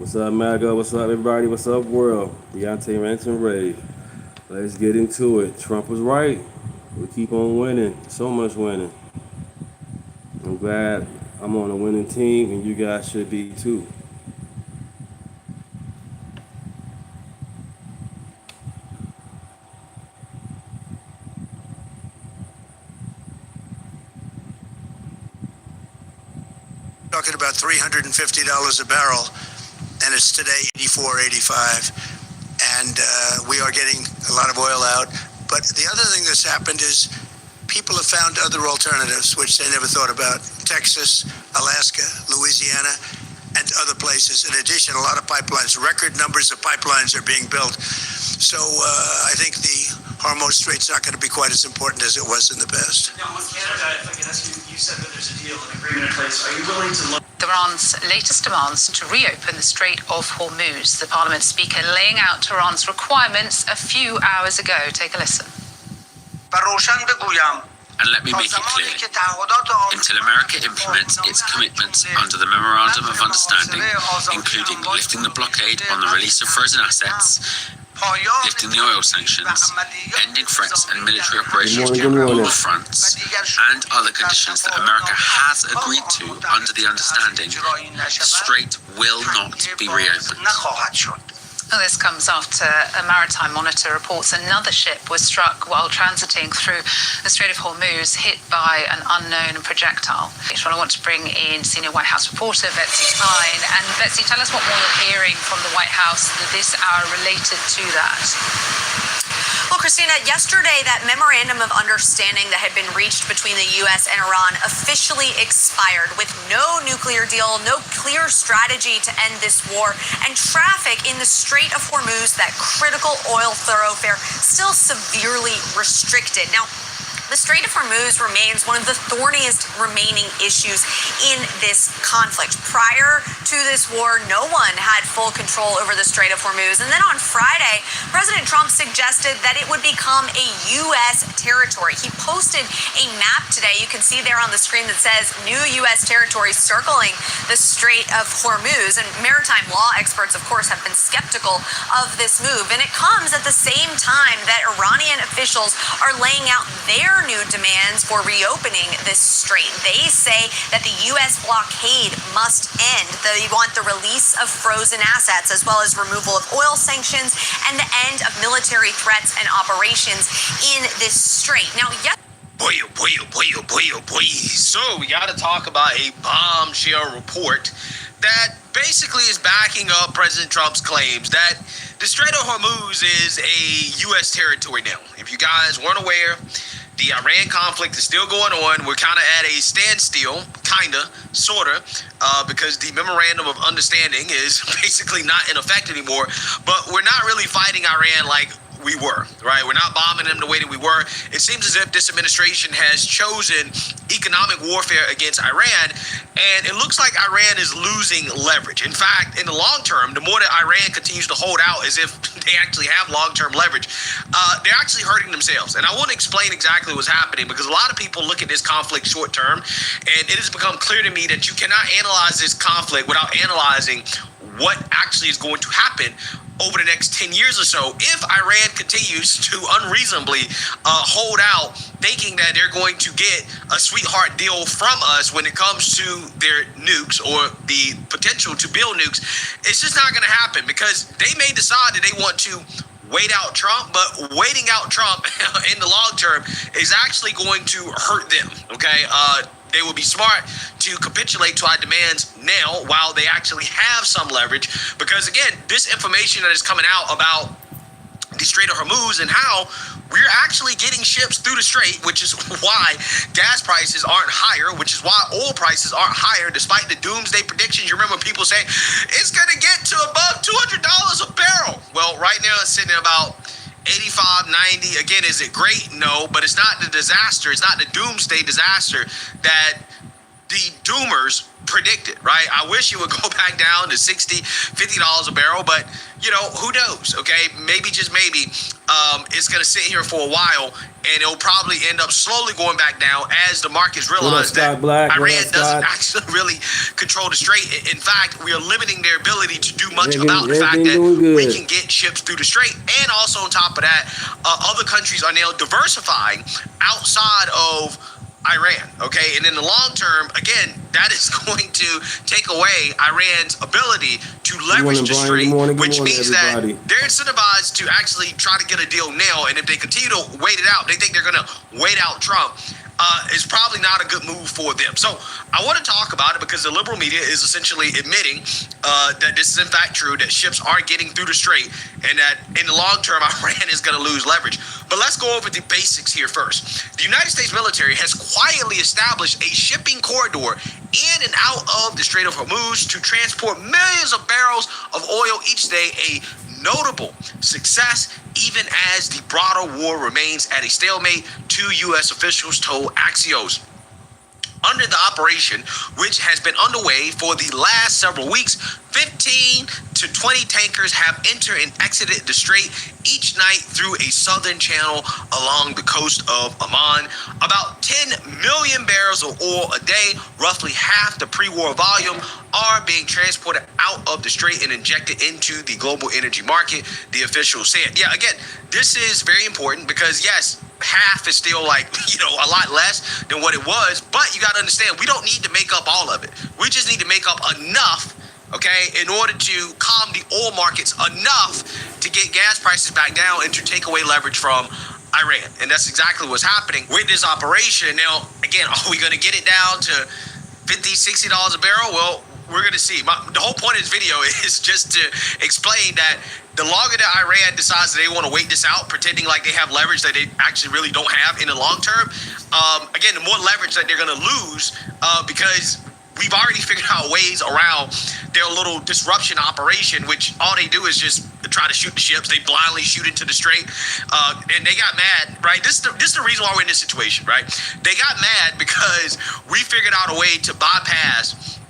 What's up, MAGA? What's up, everybody? What's up, world? DeuntaRantsRaves. Let's get into it. Trump was right. We keep on winning. So much winning. I'm glad I'm on a winning team, and you guys should be too. Talking about $350 a barrel, and it's today 84.85, and we are getting a lot of oil out. But the other thing that's happened is people have found other alternatives, which they never thought about. Texas, Alaska, Louisiana, and other places. In addition, a lot of pipelines, record numbers of pipelines are being built. So I think the Hormuz Strait's not going to be quite as important as it was in the past. Now, on Canada, if I can ask you, you said that there's a deal, an agreement in place. Are you willing to look? Iran's latest demands to reopen the Strait of Hormuz. The Parliament Speaker laying out Iran's requirements a few hours ago. Take a listen. And let me make it clear, until America implements its commitments under the Memorandum of Understanding, including lifting the blockade on the release of frozen assets, lifting the oil sanctions, ending threats and military operations on all fronts, and other conditions that America has agreed to under the understanding, the Strait will not be reopened. Well, this comes after a maritime monitor reports another ship was struck while transiting through the Strait of Hormuz, hit by an unknown projectile. Well, I want to bring in senior White House reporter Betsy Klein. And Betsy, tell us what more you're hearing from the White House this hour related to that. Well, Christina, yesterday that memorandum of understanding that had been reached between the U.S. and Iran officially expired with no nuclear deal, no clear strategy to end this war, and traffic in the Strait of Hormuz, that critical oil thoroughfare, still severely restricted. Now, the Strait of Hormuz remains one of the thorniest remaining issues in this conflict. Prior to this war, no one had full control over the Strait of Hormuz. And then on Friday, President Trump suggested that it would become a U.S. territory. He posted a map today. You can see there on the screen that says new U.S. territory circling the Strait of Hormuz. And maritime law experts, of course, have been skeptical of this move. And it comes at the same time that Iranian officials are laying out their new demands for reopening this strait. They say that the U.S. blockade must end. They want the release of frozen assets, as well as removal of oil sanctions and the end of military threats and operations in this strait. Now, Boy. So we got to talk about a bombshell report that basically is backing up President Trump's claims that the Strait of Hormuz is a U.S. territory now. If you guys weren't aware, the Iran conflict is still going on. We're kind of at a standstill, because the memorandum of understanding is basically not in effect anymore. But we're not really fighting Iran like we were, right? We're not bombing them the way that we were. It seems as if this administration has chosen economic warfare against Iran, and it looks like Iran is losing leverage. In fact, in the long term, the more that Iran continues to hold out as if they actually have long-term leverage, they're actually hurting themselves. And I want to explain exactly what's happening, because a lot of people look at this conflict short-term, and it has become clear to me that you cannot analyze this conflict without analyzing what actually is going to happen over the next 10 years or so if Iran continues to unreasonably hold out, thinking that they're going to get a sweetheart deal from us when it comes to their nukes or the potential to build nukes. It's just not going to happen, because they may decide that they want to wait out Trump, but waiting out Trump in the long term is actually going to hurt them, okay? They will be smart to capitulate to our demands now while they actually have some leverage, because, again, this information that is coming out about the Strait of Hormuz and how we're actually getting ships through the strait, which is why gas prices aren't higher, which is why oil prices aren't higher, despite the doomsday predictions. You remember people saying it's going to get to above $200 a barrel. Well, right now it's sitting at about 85, 90. Again, is it great? No, but it's not the disaster. It's not the doomsday disaster that the doomers predicted, right? I wish it would go back down to $60, $50 a barrel, but who knows? Okay, maybe, just maybe, it's going to sit here for a while, and it'll probably end up slowly going back down as the markets realize that Iran doesn't actually really control the strait. In fact, we are limiting their ability to do much about the fact that we can get ships through the strait. And also on top of that, other countries are now diversifying outside of Iran, okay? And in the long term, again, that is going to take away Iran's ability to leverage the strait, which means that they're incentivized to actually try to get a deal now. And if they continue to wait it out, they think they're going to wait out Trump. Is probably not a good move for them. So I want to talk about it because the liberal media is essentially admitting that this is in fact true, that ships are getting through the strait, and that in the long term, Iran is going to lose leverage. But let's go over the basics here first. The United States military has quietly established a shipping corridor in and out of the Strait of Hormuz to transport millions of barrels of oil each day, a notable success, even as the broader war remains at a stalemate, two U.S. officials told Axios. Under the operation, which has been underway for the last several weeks, 15 to 20 tankers have entered and exited the strait each night through a southern channel along the coast of Oman. About 10 million barrels of oil a day, roughly half the pre-war volume, are being transported out of the strait and injected into the global energy market, the officials said. Yeah, again, this is very important because, yes, half is still a lot less than what it was, but you got to understand, we don't need to make up all of it. We just need to make up enough, okay, in order to calm the oil markets enough to get gas prices back down and to take away leverage from Iran. And that's exactly what's happening with this operation. Now, again, are we going to get it down to $50, $60 a barrel? Well, we're going to see. The whole point of this video is just to explain that the longer that Iran decides that they want to wait this out, pretending like they have leverage that they actually really don't have in the long term, again, the more leverage that they're going to lose because we've already figured out ways around their little disruption operation, which all they do is just try to shoot the ships. They blindly shoot into the strait, and they got mad, right? This is the reason why we're in this situation, right? They got mad because we figured out a way to bypass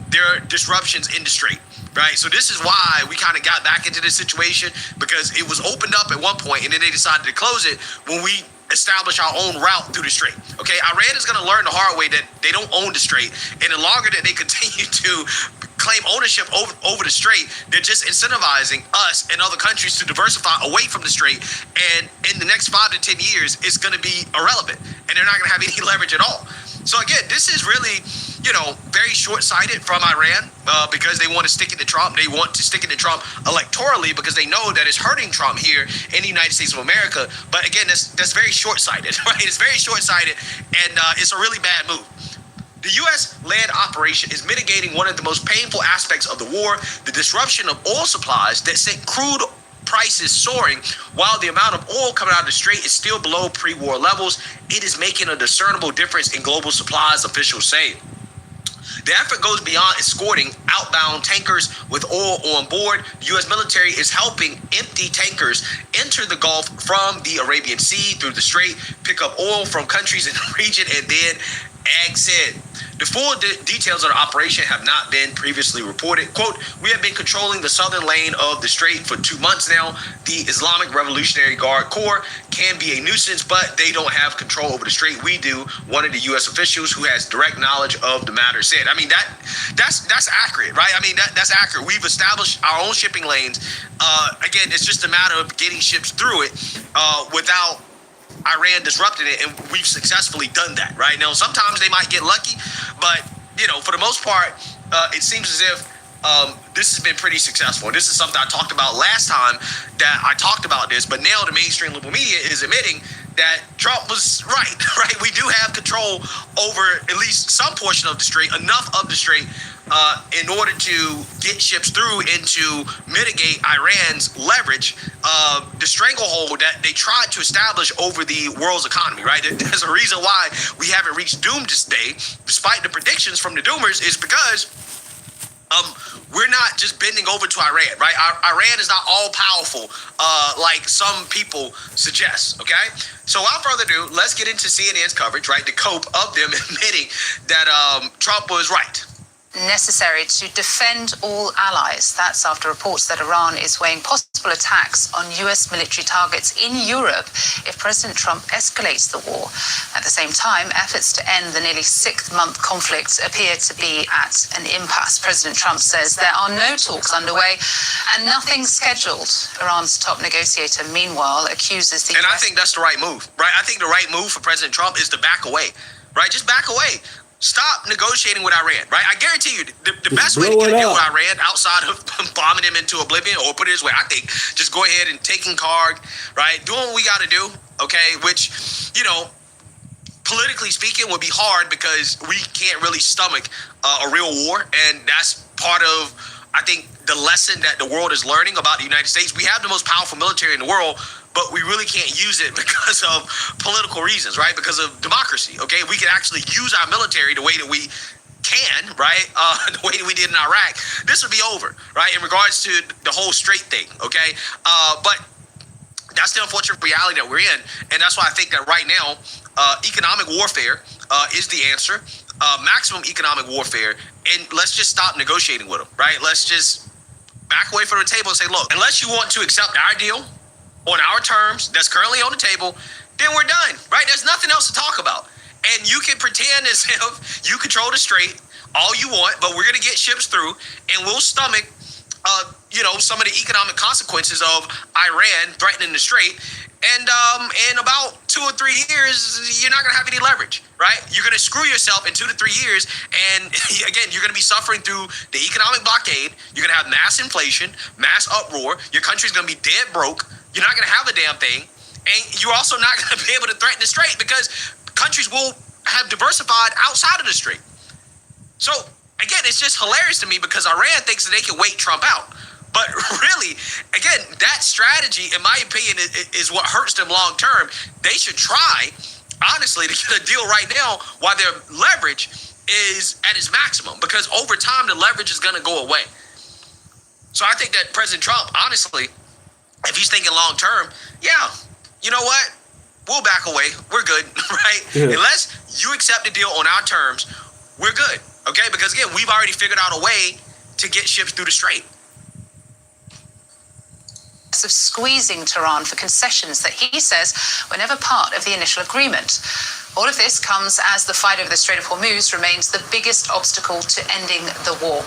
their disruptions in the strait, right? So this is why we kind of got back into this situation, because it was opened up at one point and then they decided to close it when we establish our own route through the strait. Okay, Iran is going to learn the hard way that they don't own the strait, and the longer that they continue to claim ownership over the strait, they're just incentivizing us and other countries to diversify away from the strait, and in the next 5 to 10 years, it's going to be irrelevant, and they're not going to have any leverage at all. So again, this is really, very short-sighted from Iran because they want to stick it to Trump. They want to stick it to Trump electorally because they know that it's hurting Trump here in the United States of America. But again, that's very short-sighted, right? It's very short-sighted, and it's a really bad move. The U.S.-led operation is mitigating one of the most painful aspects of the war, the disruption of oil supplies that sent crude prices soaring. While the amount of oil coming out of the strait is still below pre-war levels, it is making a discernible difference in global supplies, officials say. The effort goes beyond escorting outbound tankers with oil on board. The U.S. military is helping empty tankers enter the Gulf from the Arabian Sea through the strait, pick up oil from countries in the region, and then exit. The full details of the operation have not been previously reported. Quote, we have been controlling the southern lane of the strait for 2 months now. The Islamic Revolutionary Guard Corps can be a nuisance, but they don't have control over the strait. We do, one of the U.S. officials who has direct knowledge of the matter said. I mean, that's accurate, right? I mean, that's accurate. We've established our own shipping lanes. Again, it's just a matter of getting ships through it without Iran disrupted it, and we've successfully done that, right? Now, sometimes they might get lucky, but, for the most part, it seems as if this has been pretty successful. And this is something I talked about last time that I talked about this, but now the mainstream liberal media is admitting that Trump was right, right? We do have control over at least some portion of the strait, enough of the strait in order to get ships through and to mitigate Iran's leverage, the stranglehold that they tried to establish over the world's economy, right? There's a reason why we haven't reached doomsday, despite the predictions from the doomers, is because we're not just bending over to Iran, right? Iran is not all powerful like some people suggest, okay? So without further ado, let's get into CNN's coverage, right? The cope of them admitting that Trump was right. Necessary to defend all allies. That's after reports that Iran is weighing possible attacks on US military targets in Europe if President Trump escalates the war. At the same time, efforts to end the nearly 6-month conflict appear to be at an impasse. President Trump says there are no talks underway and nothing scheduled. Iran's top negotiator, meanwhile, accuses the And US... I think that's the right move, right? I think the right move for President Trump is to back away, right? Just back away. Stop negotiating with Iran, right? I guarantee you, the best way to get a deal with Iran outside of bombing them into oblivion, or put it this way, I think, just go ahead and taking card, right? Doing what we got to do, okay? Which, you know, politically speaking, would be hard because we can't really stomach a real war, and that's part of, I think, the lesson that the world is learning about the United States. We have the most powerful military in the world, but we really can't use it because of political reasons, right? Because of democracy, okay? We can actually use our military the way that we can, right? The way that we did in Iraq. This would be over, right? In regards to the whole Strait thing, okay? But that's the unfortunate reality that we're in. And that's why I think that right now, economic warfare is the answer. Maximum economic warfare. And let's just stop negotiating with them, right? Let's just back away from the table and say, look, unless you want to accept our deal on our terms that's currently on the table, then we're done, right? There's nothing else to talk about. And you can pretend as if you control the strait all you want, but we're going to get ships through and we'll stomach, some of the economic consequences of Iran threatening the strait. And in about 2 or 3 years, you're not going to have any leverage, right? You're going to screw yourself in 2 to 3 years. And again, you're going to be suffering through the economic blockade. You're going to have mass inflation, mass uproar. Your country's going to be dead broke. You're not going to have a damn thing. And you're also not going to be able to threaten the strait because countries will have diversified outside of the strait. So, again, it's just hilarious to me because Iran thinks that they can wait Trump out. But really, again, that strategy, in my opinion, is what hurts them long term. They should try, honestly, to get a deal right now while their leverage is at its maximum, because over time, the leverage is going to go away. So I think that President Trump, honestly, if he's thinking long term, yeah, you know what? We'll back away. We're good, right? Yeah. Unless you accept the deal on our terms, we're good, okay? Because, again, we've already figured out a way to get ships through the strait. Of squeezing Tehran for concessions that he says were never part of the initial agreement. All of this comes as the fight over the Strait of Hormuz remains the biggest obstacle to ending the war.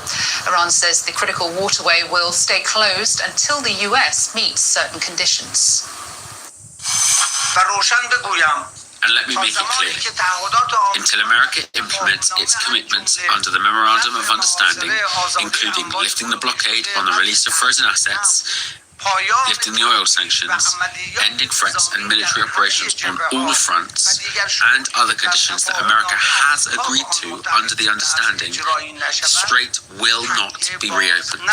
Iran says the critical waterway will stay closed until the US meets certain conditions. And let me make it clear, until America implements its commitments under the Memorandum of Understanding, including lifting the blockade on the release of frozen assets, lifting the oil sanctions, ending threats and military operations on all fronts, and other conditions that America has agreed to under the understanding, the strait will not be reopened.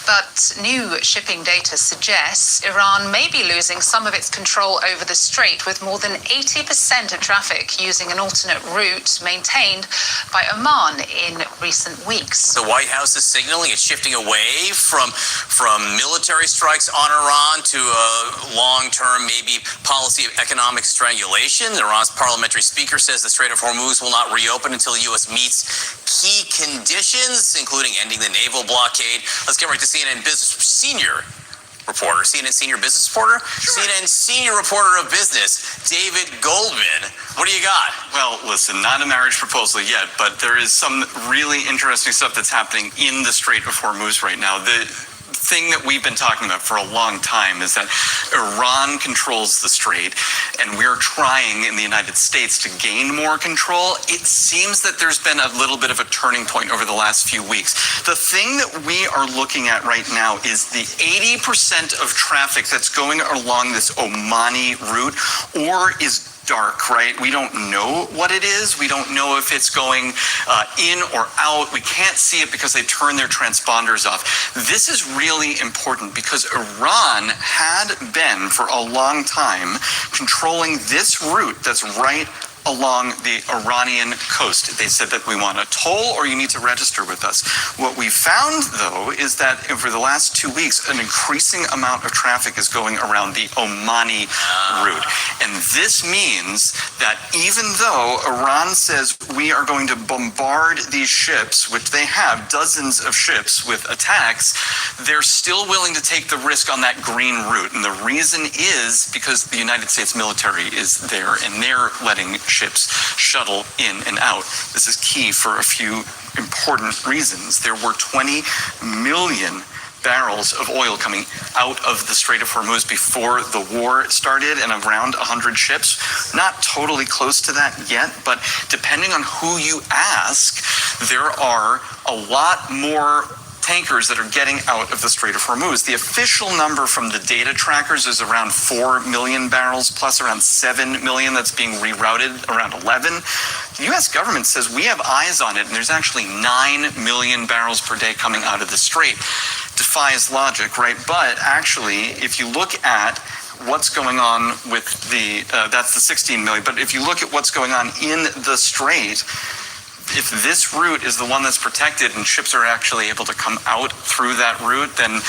But new shipping data suggests Iran may be losing some of its control over the strait, with more than 80% of traffic using an alternate route maintained by Oman in recent weeks. The White House is signaling it's shifting away from military strikes on Iran to a long-term, maybe, policy of economic strangulation. Iran's parliamentary speaker says the Strait of Hormuz will not reopen until the U.S. meets key conditions, including ending the naval blockade. Let's get right to CNN senior business reporter, sure. CNN senior reporter of business, David Goldman. What do you got? Well, listen, not a marriage proposal yet, but there is some really interesting stuff that's happening in the Strait of Hormuz right now. The thing that we've been talking about for a long time is that Iran controls the strait, and we're trying in the United States to gain more control. It seems that there's been a little bit of a turning point over the last few weeks. The thing that we are looking at right now is the 80% of traffic that's going along this Omani route or is dark, right? We don't know what it is. We don't know if it's going in or out. We can't see it because they turn their transponders off. This is really important because Iran had been for a long time controlling this route that's right along the Iranian coast. They said that we want a toll or you need to register with us. What we found, though, is that over the last 2 weeks, an increasing amount of traffic is going around the Omani route. And this means that even though Iran says we are going to bombard these ships, which they have dozens of ships with attacks, they're still willing to take the risk on that green route. And the reason is because the United States military is there and they're letting ships shuttle in and out. This is key for a few important reasons. There were 20 million barrels of oil coming out of the Strait of Hormuz before the war started, and around 100 ships. Not totally close to that yet, but depending on who you ask, there are a lot more tankers that are getting out of the Strait of Hormuz. The official number from the data trackers is around 4 million barrels, plus around 7 million that's being rerouted, around 11. The U.S. government says we have eyes on it, and there's actually 9 million barrels per day coming out of the Strait. Defies logic, right? But actually, if you look at what's going on with the, that's the 16 million, but if you look at what's going on in the Strait, if this route is the one that's protected and ships are actually able to come out through that route, then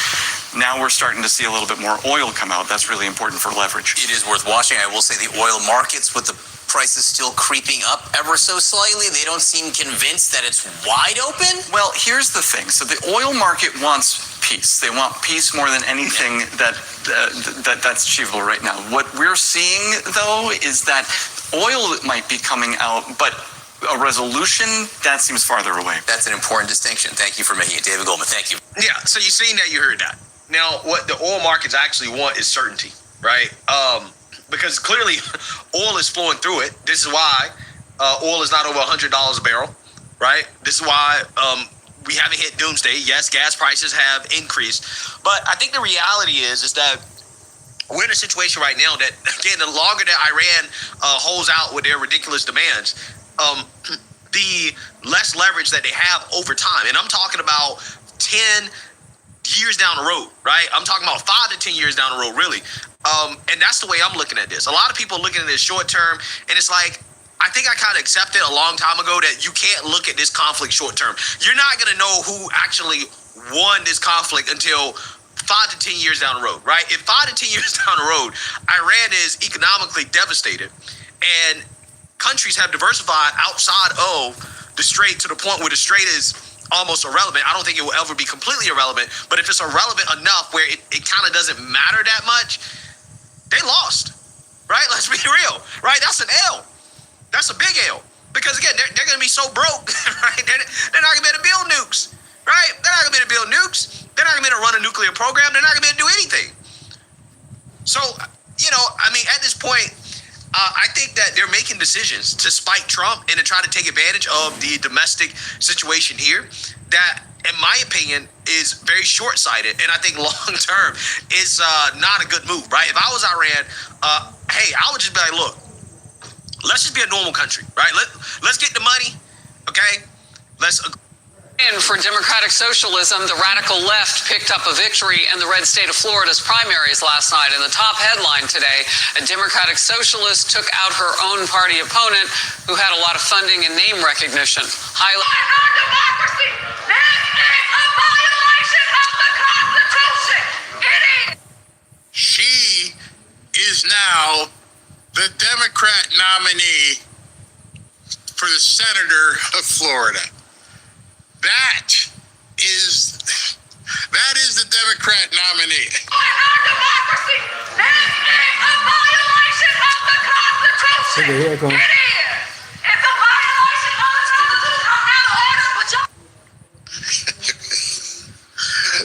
now we're starting to see a little bit more oil come out. That's really important for leverage. It is worth watching. I will say the oil markets, with the prices still creeping up ever so slightly, they don't seem convinced that it's wide open. Well, here's the thing. So the oil market wants peace. They want peace more than anything that's achievable right now. What we're seeing, though, is that oil might be coming out, but a resolution, that seems farther away. That's an important distinction. Thank you for making it, David Goldman. Thank you. Yeah, so you seen that, you heard that. Now, what the oil markets actually want is certainty, right? Because clearly oil is flowing through it. This is why oil is not over $100 a barrel, right? This is why we haven't hit doomsday. Yes, gas prices have increased. But I think the reality is that we're in a situation right now that, again, the longer that Iran holds out with their ridiculous demands, the less leverage that they have over time. And I'm talking about 10 years down the road, right? I'm talking about 5 to 10 years down the road, really. And that's the way I'm looking at this. A lot of people are looking at this short term, and it's like, I think I kind of accepted a long time ago that you can't look at this conflict short term. You're not going to know who actually won this conflict until 5 to 10 years down the road, right? If 5 to 10 years down the road, Iran is economically devastated, and countries have diversified outside of the Strait to the point where the Strait is almost irrelevant. I don't think it will ever be completely irrelevant, but if it's irrelevant enough where it kind of doesn't matter that much, they lost, right? Let's be real, right? That's an L. That's a big L. Because, again, they're going to be so broke, right? They're not going to be able to build nukes, right? They're not going to be able to build nukes. They're not going to be able to run a nuclear program. They're not going to be able to do anything. So, you know, I mean, at this point, I think that they're making decisions to spike Trump and to try to take advantage of the domestic situation here that, in my opinion, is very short-sighted. And I think long-term is not a good move, right? If I was Iran, hey, I would just be like, look, let's just be a normal country, right? Let's get the money, okay? Let's And for democratic socialism, the radical left picked up a victory in the red state of Florida's primaries last night. And the top headline today, a democratic socialist took out her own party opponent who had a lot of funding and name recognition. Our democracy! This is a violation of the Constitution! It is! She is now the Democrat nominee for the senator of Florida. That is the Democrat nominee. Our democracy! This is a violation of the Constitution! Okay, here it comes. It is! It's a violation of the Constitution! I'm out of order, but y'all...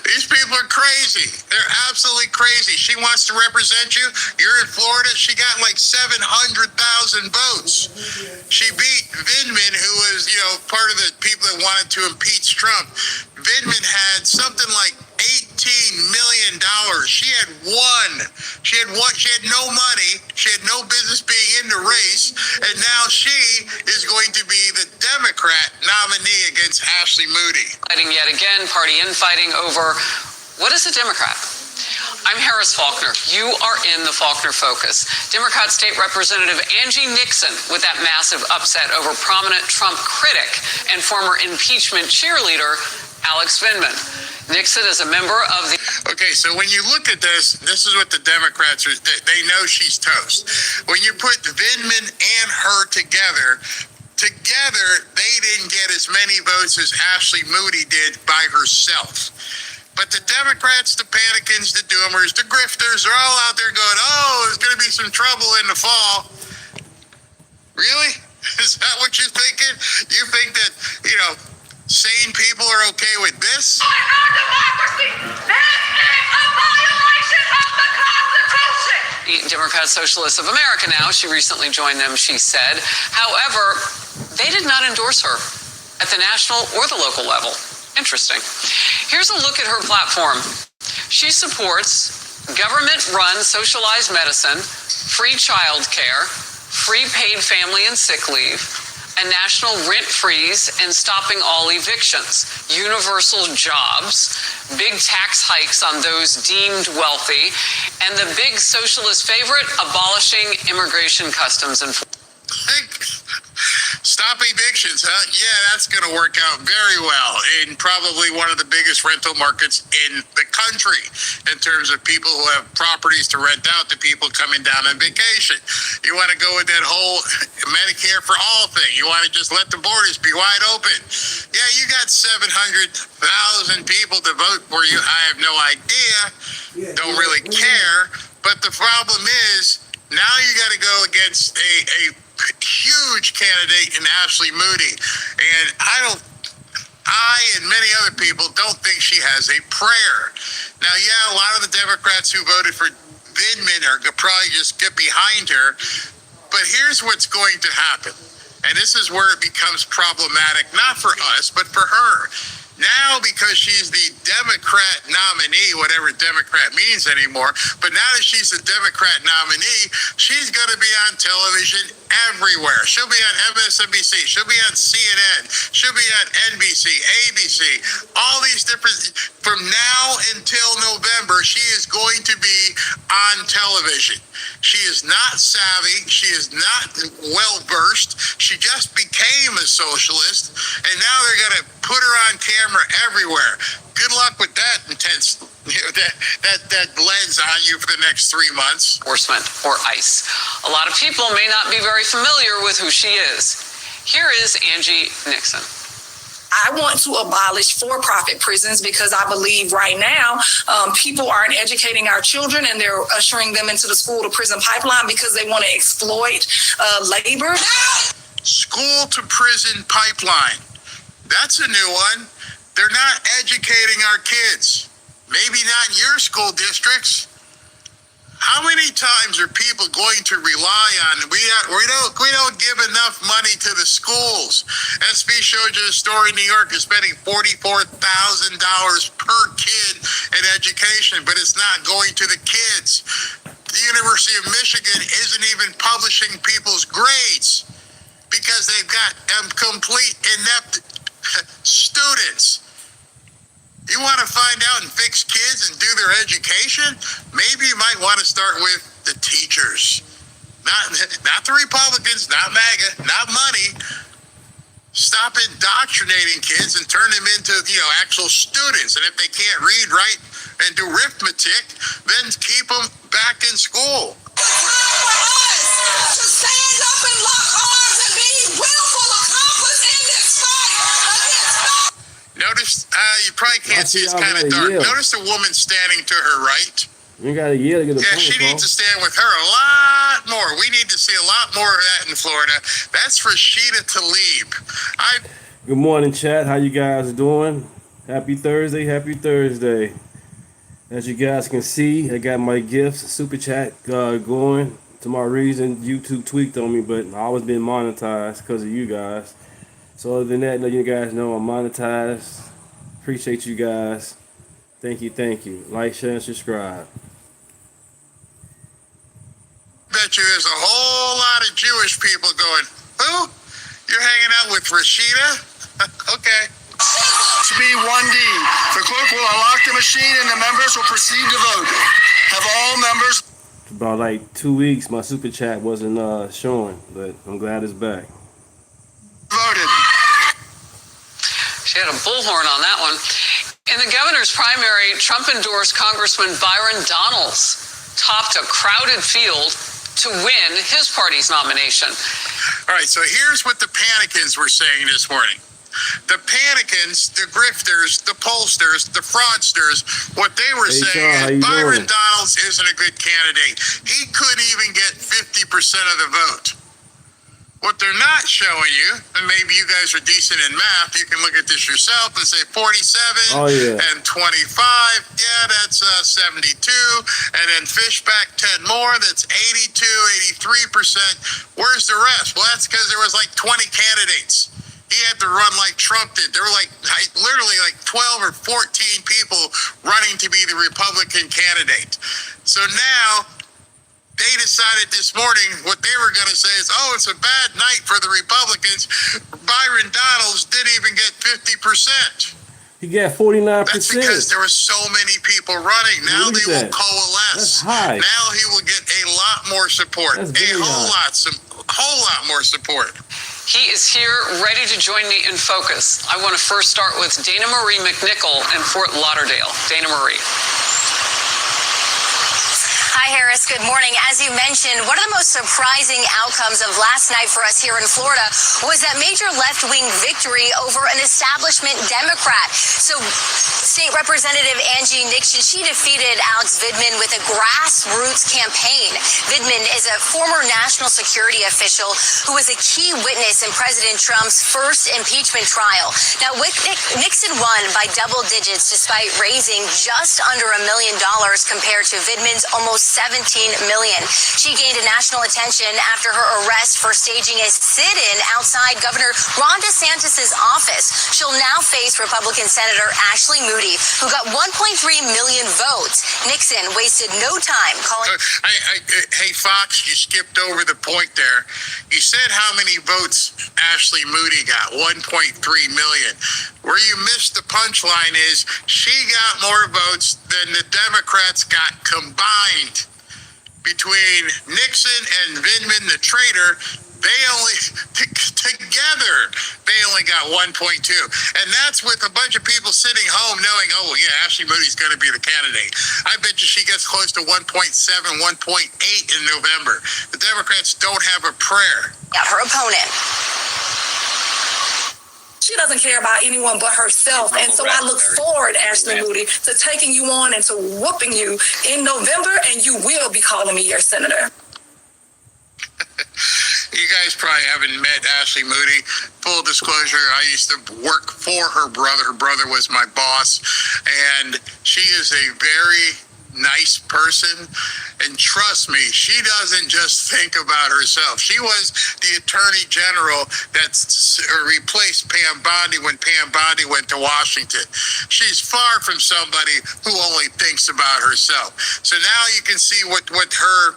These people are crazy. They're absolutely crazy. She wants to represent you. You're in Florida. She got like 700,000 votes. She beat Vindman, who was, part of the people that wanted to impeach Trump. Vindman had something like $18 million. She had won. She had no money. She had no business being in the race. And now she is going to be the Democrat nominee against Ashley Moody. Fighting yet again, party infighting over what is a Democrat? I'm Harris Faulkner. You are in the Faulkner Focus. Democrat State Representative Angie Nixon with that massive upset over prominent Trump critic and former impeachment cheerleader Alex Vindman. Nixon is a member of the... Okay, so when you look at this is what the Democrats are, they know she's toast. When you put Vindman and her together, they didn't get as many votes as Ashley Moody did by herself. But the Democrats, the panicans, the doomers, the grifters are all out there going, oh, there's going to be some trouble in the fall. Really? Is that what you're thinking? You think that, sane people are okay with this? Our democracy! This is a violation of the Constitution! Democrat Socialists of America now. She recently joined them, she said. However, they did not endorse her at the national or the local level. Interesting. Here's a look at her platform. She supports government-run socialized medicine, free child care, free paid family and sick leave, a national rent freeze and stopping all evictions, universal jobs, big tax hikes on those deemed wealthy, and the big socialist favorite, abolishing immigration customs enforcement. Stop evictions, huh? Yeah, that's going to work out very well in probably one of the biggest rental markets in the country in terms of people who have properties to rent out to people coming down on vacation. You want to go with that whole Medicare for all thing. You want to just let the borders be wide open. Yeah, you got 700,000 people to vote for you. I have no idea. Don't really care. But the problem is, now you got to go against a huge candidate in Ashley Moody. And I and many other people don't think she has a prayer. Now, yeah, a lot of the Democrats who voted for Vindman are probably just get behind her. But here's what's going to happen. And this is where it becomes problematic, not for us, but for her. Now, because she's the Democrat nominee, whatever Democrat means anymore, but now that she's the Democrat nominee, she's going to be on television everywhere. She'll be on MSNBC. She'll be on CNN. She'll be on NBC, ABC, all these different... From now until November, she is going to be on television. She is not savvy. She is not well-versed. She just became a socialist, and now they're going to put her on camera everywhere. Good luck with that intense, that lens on you for the next 3 months. Enforcement, or ICE. A lot of people may not be very familiar with who she is. Here is Angie Nixon. I want to abolish for-profit prisons because I believe right now people aren't educating our children and they're ushering them into the school-to-prison pipeline because they want to exploit labor. School-to-prison pipeline. That's a new one. They're not educating our kids. Maybe not in your school districts. How many times are people going to rely on? We don't give enough money to the schools. SB showed you a story in New York is spending $44,000 per kid in education, but it's not going to the kids. The University of Michigan isn't even publishing people's grades because they've got complete inept students. You want to find out and fix kids and do their education? Maybe you might want to start with the teachers. Not the Republicans, not MAGA, not money. Stop indoctrinating kids and turn them into, actual students. And if they can't read, write, and do arithmetic, then keep them back in school. It's time for us to stand up and lock arms and be willful accomplice in this fight against... Notice, you probably can't see, it's kind of dark. Notice the woman standing to her right. You got to yell to get a Yeah, she needs to stand with her a lot more. We need to see a lot more of that in Florida. That's Rashida Tlaib. Good morning, chat. How you guys doing? Happy Thursday. Happy Thursday. As you guys can see, I got my gifts, super chat going. To my reason, YouTube tweaked on me, but I always been monetized because of you guys. So other than that, let you guys know I'm monetized. Appreciate you guys. Thank you. Like, share, and subscribe. Bet you there's a whole lot of Jewish people going, who? You're hanging out with Rashida? Okay. To be 1D. The clerk will unlock the machine and the members will proceed to vote. Have all members... About like 2 weeks, my super chat wasn't showing, but I'm glad it's back. Voted. She had a bullhorn on that one. In the governor's primary, Trump endorsed Congressman Byron Donalds, topped a crowded field to win his party's nomination. All right, so here's what the panicans were saying this morning. The panicans, the grifters, the pollsters, the fraudsters, what they were saying is Byron Donalds isn't a good candidate. He couldn't even get 50% of the vote. What they're not showing you, and maybe you guys are decent in math, you can look at this yourself and say 47 and 25, yeah, that's 72, and then fish back 10 more, that's 82, 83%. Where's the rest? Well, that's because there was like 20 candidates. He had to run like Trump did. There were literally 12 or 14 people running to be the Republican candidate. So now they decided this morning what they were going to say is, oh, it's a bad night for the Republicans. Byron Donalds didn't even get 50%. He got 49%. That's because there were so many people running. Now they will That's coalesce. high. Now he will get a lot more support. That's a whole lot more support. He is here ready to join me in focus. I want to first start with Dana Marie McNichol in Fort Lauderdale. Dana Marie. Hi, Harris. Good morning. As you mentioned, one of the most surprising outcomes of last night for us here in Florida was that major left-wing victory over an establishment Democrat. So State Representative Angie Nixon, she defeated Alex Vidman with a grassroots campaign. Vidman is a former national security official who was a key witness in President Trump's first impeachment trial. Now, Nixon won by double digits despite raising just under $1 million compared to Vidman's almost 17 million. She gained national attention after her arrest for staging a sit-in outside Governor Ron DeSantis' office. She'll now face Republican Senator Ashley Moody, who got 1.3 million votes. Nixon wasted no time calling... Hey, Fox, you skipped over the point there. You said how many votes Ashley Moody got, 1.3 million. Where you missed the punchline is she got more votes than the Democrats got combined. Between Nixon and Vidman, the traitor, they only, together, they only got 1.2. And that's with a bunch of people sitting home knowing, oh, yeah, Ashley Moody's going to be the candidate. I bet you she gets close to 1.7, 1.8 in November. The Democrats don't have a prayer. Yeah, her opponent. She doesn't care about anyone but herself. And so I look forward, Ashley Moody, to taking you on and to whooping you in November, and you will be calling me your senator. You guys probably haven't met Ashley Moody. Full disclosure, I used to work for her brother. Her brother was my boss, and she is a very nice person. And trust me, she doesn't just think about herself. She was the attorney general that replaced Pam Bondi when Pam Bondi went to Washington. She's far from somebody who only thinks about herself. So now you can see what her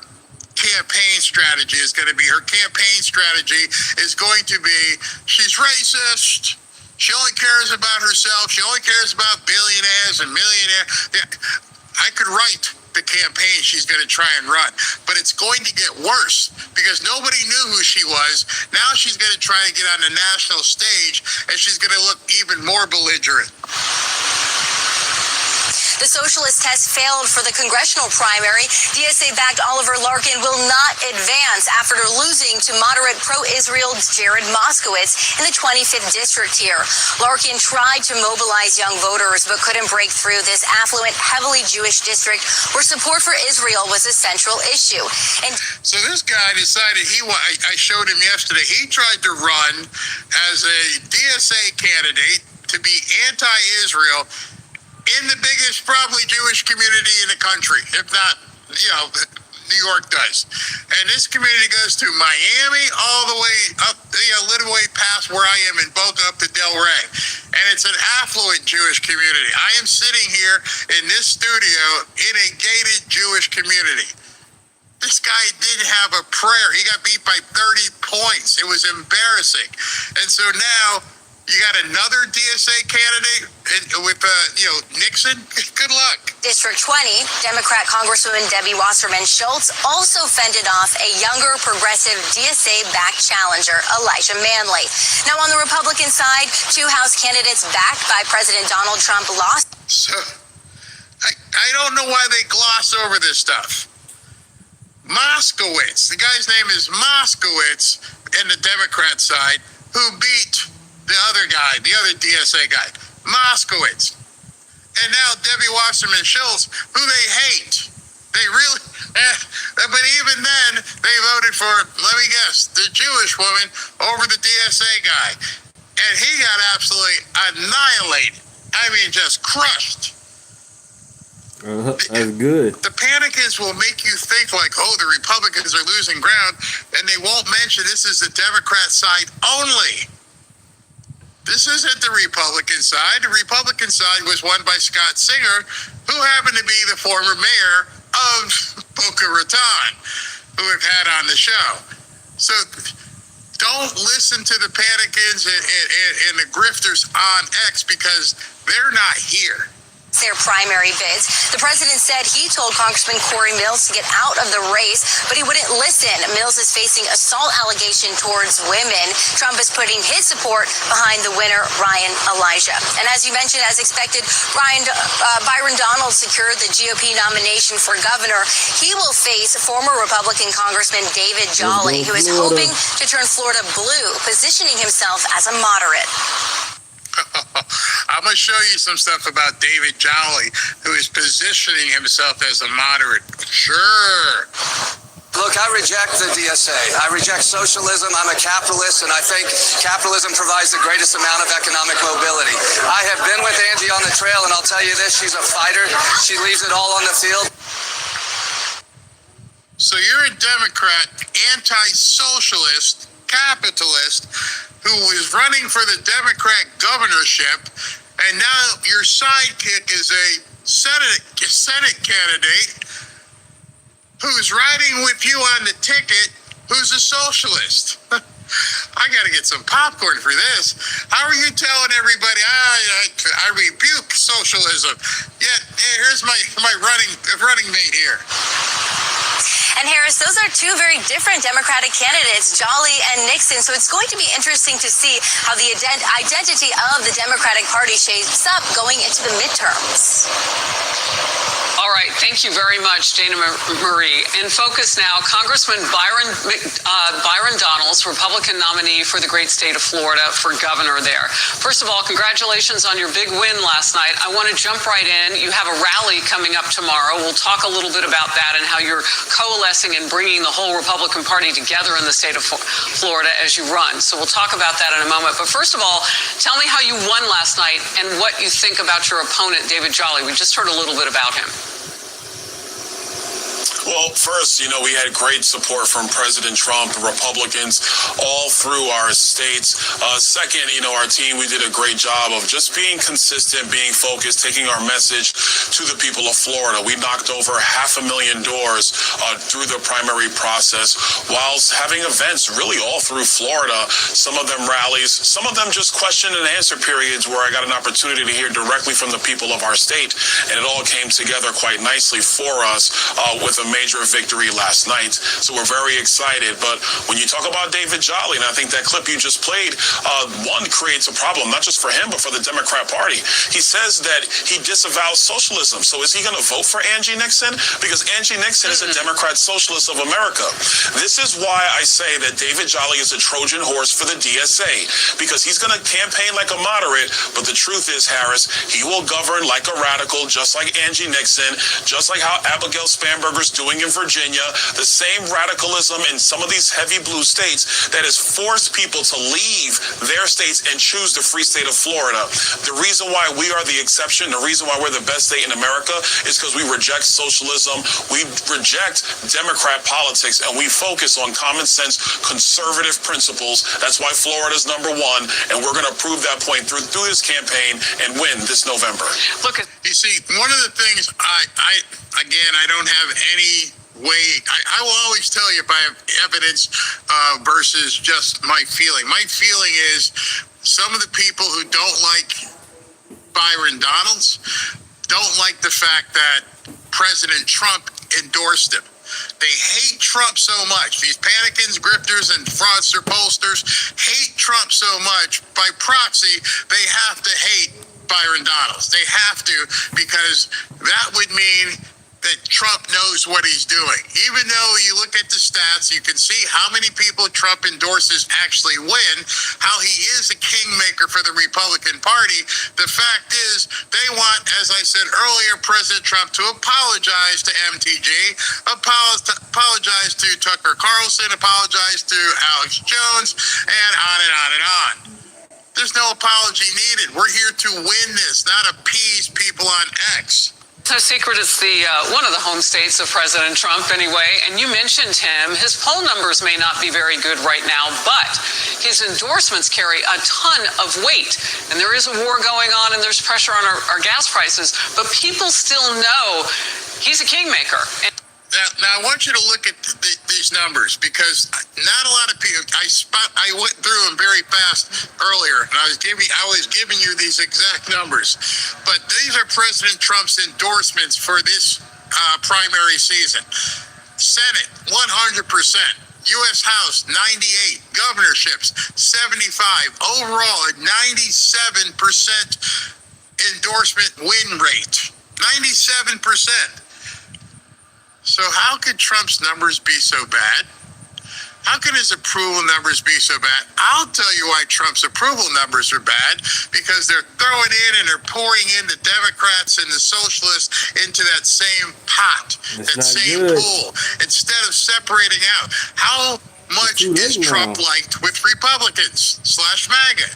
campaign strategy is going to be. Her campaign strategy is going to be, she's racist. She only cares about herself. She only cares about billionaires and millionaires. I could write the campaign she's going to try and run, but it's going to get worse because nobody knew who she was. Now she's going to try to get on the national stage, and she's going to look even more belligerent. The socialist test failed for the congressional primary. DSA-backed Oliver Larkin will not advance after losing to moderate pro-Israel Jared Moskowitz in the 25th district here. Larkin tried to mobilize young voters but couldn't break through this affluent, heavily Jewish district where support for Israel was a central issue. And so this guy decided I showed him yesterday, he tried to run as a DSA candidate to be anti-Israel in the biggest, probably Jewish community in the country, if not, New York does. And this community goes to Miami all the way up, a little way past where I am in Boca up to Del Rey. And it's an affluent Jewish community. I am sitting here in this studio in a gated Jewish community. This guy didn't have a prayer. He got beat by 30 points. It was embarrassing. And so now you got another DSA candidate with, Nixon. Good luck. District 20, Democrat Congresswoman Debbie Wasserman Schultz also fended off a younger progressive DSA-backed challenger, Elijah Manley. Now, on the Republican side, two House candidates backed by President Donald Trump lost. So, I don't know why they gloss over this stuff. Moskowitz, the guy's name is Moskowitz in the Democrat side, who beat the other guy, the other DSA guy, Moskowitz. And now Debbie Wasserman Schultz, who they hate. They really, but even then, they voted for, let me guess, the Jewish woman over the DSA guy. And he got absolutely annihilated. I mean, just crushed. That's good. The panicans will make you think like, oh, the Republicans are losing ground, and they won't mention this is the Democrat side only. This isn't the Republican side. The Republican side was won by Scott Singer, who happened to be the former mayor of Boca Raton, who we've had on the show. So don't listen to the panicans and the grifters on X because they're not here. Their primary bids. The president said he told Congressman Corey Mills to get out of the race, but he wouldn't listen. Mills is facing assault allegation towards women. Trump is putting his support behind the winner, Ryan Elijah. And as you mentioned, as expected, Byron Donalds secured the GOP nomination for governor. He will face former Republican Congressman David Jolly, who is hoping to turn Florida blue, positioning himself as a moderate. I'm going to show you some stuff about David Jolly, who is positioning himself as a moderate. Sure. Look, I reject the DSA. I reject socialism. I'm a capitalist, and I think capitalism provides the greatest amount of economic mobility. I have been with Angie on the trail, and I'll tell you this, she's a fighter. She leaves it all on the field. So you're a Democrat, anti-socialist, capitalist, who is running for the Democrat governorship, and now your sidekick is a Senate candidate who's riding with you on the ticket, who's a socialist. I got to get some popcorn for this. How are you telling everybody, I rebuke socialism, yet here's my running mate here. And Harris, those are two very different Democratic candidates, Jolly and Nixon. So it's going to be interesting to see how the identity of the Democratic Party shapes up going into the midterms. All right. Thank you very much, Dana Marie. In focus now, Congressman Byron Donalds, Republican nominee for the great state of Florida for governor there. First of all, congratulations on your big win last night. I want to jump right in. You have a rally coming up tomorrow. We'll talk a little bit about that and how you're coalescing and bringing the whole Republican Party together in the state of Florida as you run. So we'll talk about that in a moment. But first of all, tell me how you won last night and what you think about your opponent, David Jolly. We just heard a little bit about him. Well, first, we had great support from President Trump, Republicans all through our states. Second, our team, we did a great job of just being consistent, being focused, taking our message to the people of Florida. We knocked over 500,000 doors through the primary process, whilst having events really all through Florida, some of them rallies, some of them just question and answer periods where I got an opportunity to hear directly from the people of our state, and it all came together quite nicely for us with a major victory last night. So we're very excited. But when you talk about David Jolly, and I think that clip you just played, one creates a problem, not just for him, but for the Democrat Party. He says that he disavows socialism. So is he going to vote for Angie Nixon? Because Angie Nixon is a Democrat socialist of America. This is why I say that David Jolly is a Trojan horse for the DSA, because he's going to campaign like a moderate, but the truth is, Harris, he will govern like a radical, just like Angie Nixon, just like how Abigail Spanberger's doing in Virginia, the same radicalism in some of these heavy blue states that has forced people to leave their states and choose the free state of Florida. The reason why we are the exception, the reason why we're the best state in America is because we reject socialism, we reject Democrat politics, and we focus on common sense, conservative principles. That's why Florida's #1, and we're going to prove that point through this campaign and win this November. Look, you see, one of the things I don't have any way. I will always tell you if I have evidence versus just my feeling. My feeling is some of the people who don't like Byron Donalds don't like the fact that President Trump endorsed him. They hate Trump so much. These panicans, grifters, and fraudster pollsters hate Trump so much. By proxy, they have to hate Byron Donalds. They have to, because that would mean that Trump knows what he's doing. Even though you look at the stats, you can see how many people Trump endorses actually win, how he is a kingmaker for the Republican Party. The fact is, they want, as I said earlier, President Trump to apologize to MTG, apologize to Tucker Carlson, apologize to Alex Jones, and on and on and on. There's no apology needed. We're here to win this, not appease people on X. It's no secret it's the one of the home states of President Trump anyway, and you mentioned him. His poll numbers may not be very good right now, but his endorsements carry a ton of weight. And there is a war going on and there's pressure on our gas prices, but people still know he's a kingmaker. Now I want you to look at these numbers, because not a lot of people. I went through them very fast earlier, and I was giving you these exact numbers. But these are President Trump's endorsements for this primary season. Senate 100%, U.S. House 98, governorships 75, overall a 97% endorsement win rate. 97%. So how could Trump's numbers be so bad? How can his approval numbers be so bad? I'll tell you why Trump's approval numbers are bad, because they're throwing in and they're pouring in the Democrats and the socialists into that same pot, that same pool, instead of separating out. How much is Trump liked with Republicans / MAGA?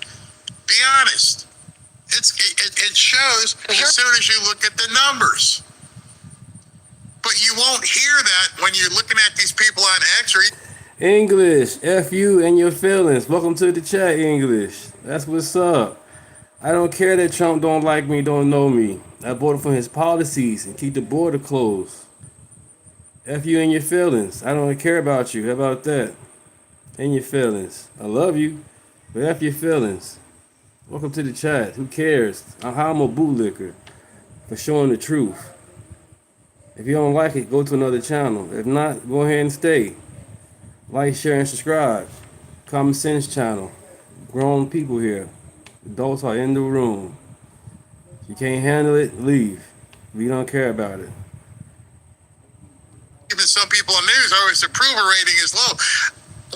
Be honest. It shows as soon as you look at the numbers. But you won't hear that when you're looking at these people on X or English, F you and your feelings. Welcome to the chat, English. That's what's up. I don't care that Trump don't like me, don't know me. I voted for his policies and keep the border closed. F you and your feelings. I don't care about you. How about that? And your feelings. I love you, but F your feelings. Welcome to the chat. Who cares? I'm a bootlicker for showing the truth. If you don't like it, go to another channel. If not, go ahead and stay. Like, share, and subscribe. Common Sense channel. Grown people here. Adults are in the room. If you can't handle it, leave. We don't care about it. Even some people on news, his approval rating is low.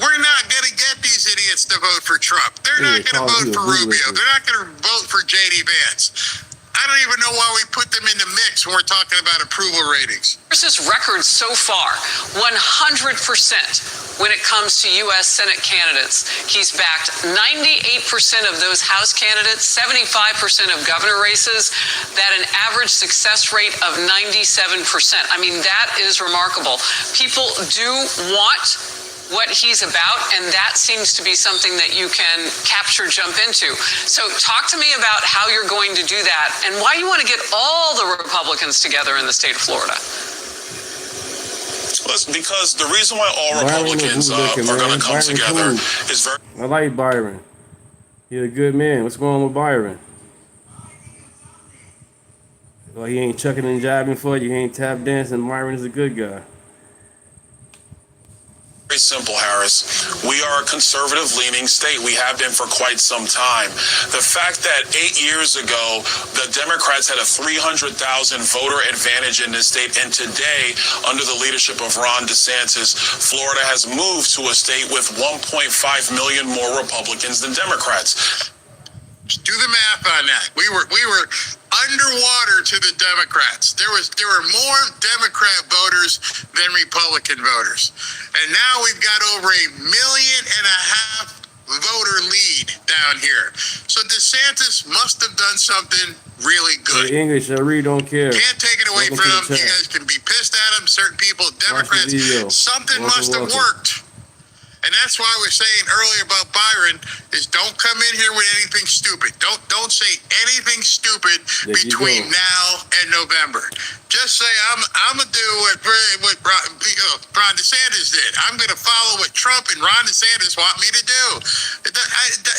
We're not going to get these idiots to vote for Trump. They're not going to vote for Rubio. They're not going to vote for J.D. Vance. I don't even know why we put them in the mix when we're talking about approval ratings. Here's his record so far, 100% when it comes to U.S. Senate candidates. He's backed 98% of those House candidates, 75% of governor races, that an average success rate of 97%. I mean, that is remarkable. People do want what he's about, and that seems to be something that you can capture, jump into. So talk to me about how you're going to do that and why you want to get all the Republicans together in the state of Florida. Because the reason why all Republicans are going to come together is very... I like Byron. He's a good man. What's going on with Byron? Well, he ain't chucking and jiving for you. He ain't tap dancing. Byron is a good guy. Very simple, Harris. We are a conservative-leaning state. We have been for quite some time. The fact that 8 years ago, the Democrats had a 300,000 voter advantage in this state, and today, under the leadership of Ron DeSantis, Florida has moved to a state with 1.5 million more Republicans than Democrats. Do the math on that. We were underwater to the Democrats. There were more Democrat voters than Republican voters. And now we've got over 1.5 million voter lead down here. So DeSantis must have done something really good. Hey, English, I really don't care. Can't take it away from him. You guys can be pissed at him. Certain people, Democrats, something must have worked. And that's why we're saying earlier about Byron is don't come in here with anything stupid. Don't say anything stupid between now and November. Just say I'm gonna do what Ron DeSantis did. I'm gonna follow what Trump and Ron DeSantis want me to do.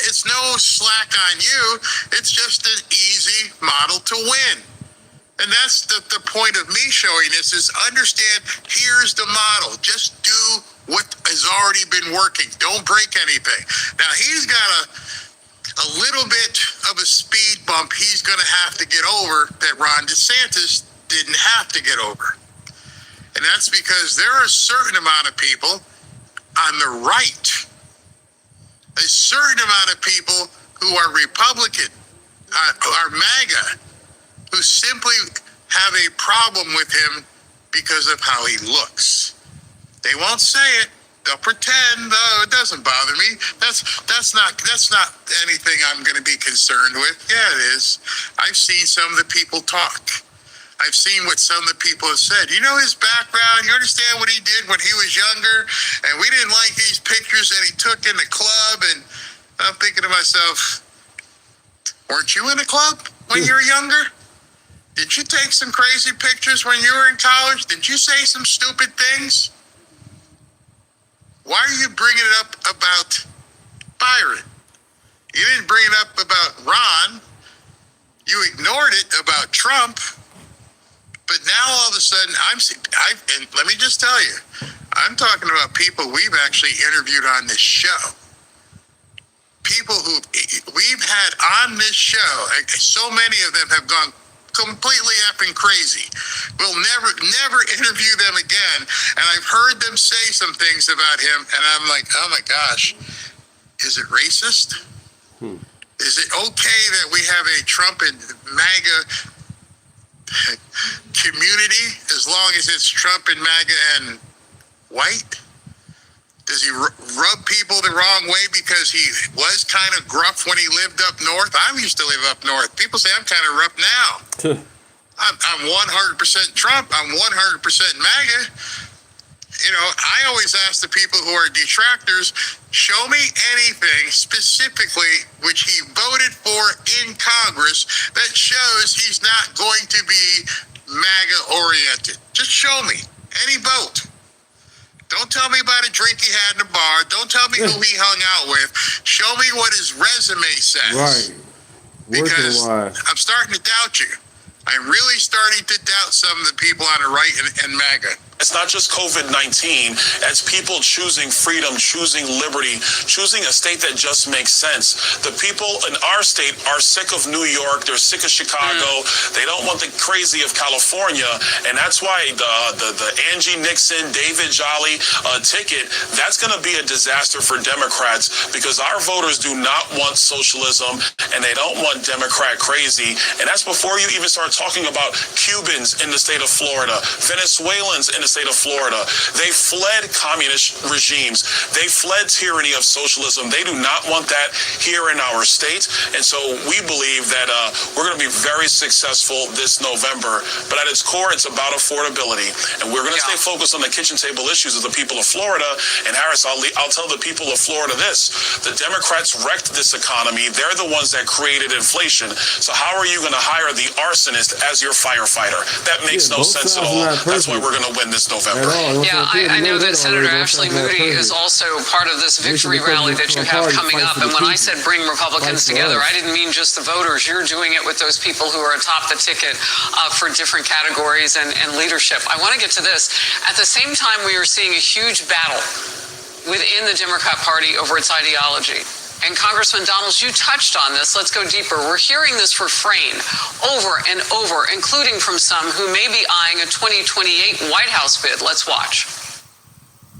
It's no slack on you. It's just an easy model to win. And that's the point of me showing this is understand, here's the model. Just do what has already been working. Don't break anything. Now, he's got a little bit of a speed bump he's going to have to get over that Ron DeSantis didn't have to get over. And that's because there are a certain amount of people on the right, a certain amount of people who are Republican, are MAGA, who simply have a problem with him because of how he looks. They won't say it. They'll pretend, it doesn't bother me. That's not anything I'm going to be concerned with. Yeah, it is. I've seen some of the people talk. I've seen what some of the people have said. You know his background. You understand what he did when he was younger, and we didn't like these pictures that he took in the club. And I'm thinking to myself, weren't you in a club when you were younger? Did you take some crazy pictures when you were in college? Did you say some stupid things? Why are you bringing it up about Byron? You didn't bring it up about Ron. You ignored it about Trump. But now all of a sudden, and let me just tell you, I'm talking about people we've actually interviewed on this show. People who we've had on this show, so many of them have gone completely effing crazy. We'll never interview them again. And I've heard them say some things about him, and I'm like, oh my gosh, is it racist? Is it okay that we have a Trump and MAGA community as long as it's Trump and MAGA and white? Does he rub people the wrong way because he was kind of gruff when he lived up north? I used to live up north. People say I'm kind of rough now. I'm 100% Trump. I'm 100% MAGA. You know, I always ask the people who are detractors, show me anything specifically which he voted for in Congress that shows he's not going to be MAGA oriented. Just show me any vote. Don't tell me about a drink he had in a bar. Don't tell me who he hung out with. Show me what his resume says. Right. Because I'm starting to doubt you. I'm really starting to doubt some of the people on the right and MAGA. It's not just COVID-19. It's people choosing freedom, choosing liberty, choosing a state that just makes sense. The people in our state are sick of New York. They're sick of Chicago. They don't want the crazy of California. And that's why the Angie Nixon, David Jolly ticket, that's going to be a disaster for Democrats because our voters do not want socialism and they don't want Democrat crazy. And that's before you even start talking about Cubans in the state of Florida, Venezuelans in the state of Florida. They fled communist regimes. They fled tyranny of socialism. They do not want that here in our state. And so we believe that we're going to be very successful this November. But at its core, it's about affordability. And we're going to stay focused on the kitchen table issues of the people of Florida. And Harris, I'll tell the people of Florida this. The Democrats wrecked this economy. They're the ones that created inflation. So how are you going to hire the arsonist as your firefighter? That makes no sense at all. That's why we're going to win this November. Yeah, I know that Senator Ashley Moody is also part of this victory rally that you have coming up. And when I said bring Republicans together, I didn't mean just the voters. You're doing it with those people who are atop the ticket for different categories and leadership. I want to get to this. At the same time, we are seeing a huge battle within the Democrat Party over its ideology. And Congressman Donalds, you touched on this. Let's go deeper. We're hearing this refrain over and over, including from some who may be eyeing a 2028 White House bid. Let's watch.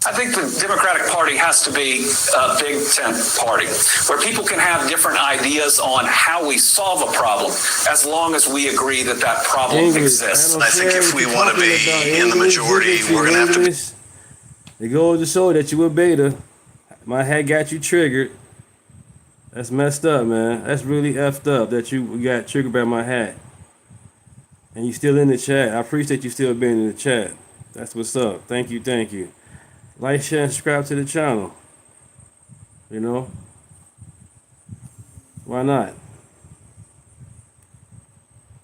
I think the Democratic Party has to be a big tent party where people can have different ideas on how we solve a problem as long as we agree that that problem exists. I think if we want to be in the majority, we're going to have to be. It goes to show that you a beta. My hat got you triggered. That's messed up, man. That's really effed up that you got triggered by my hat. And you still in the chat. I appreciate you still being in the chat. That's what's up. Thank you, thank you. Like, share, and subscribe to the channel. You know? Why not?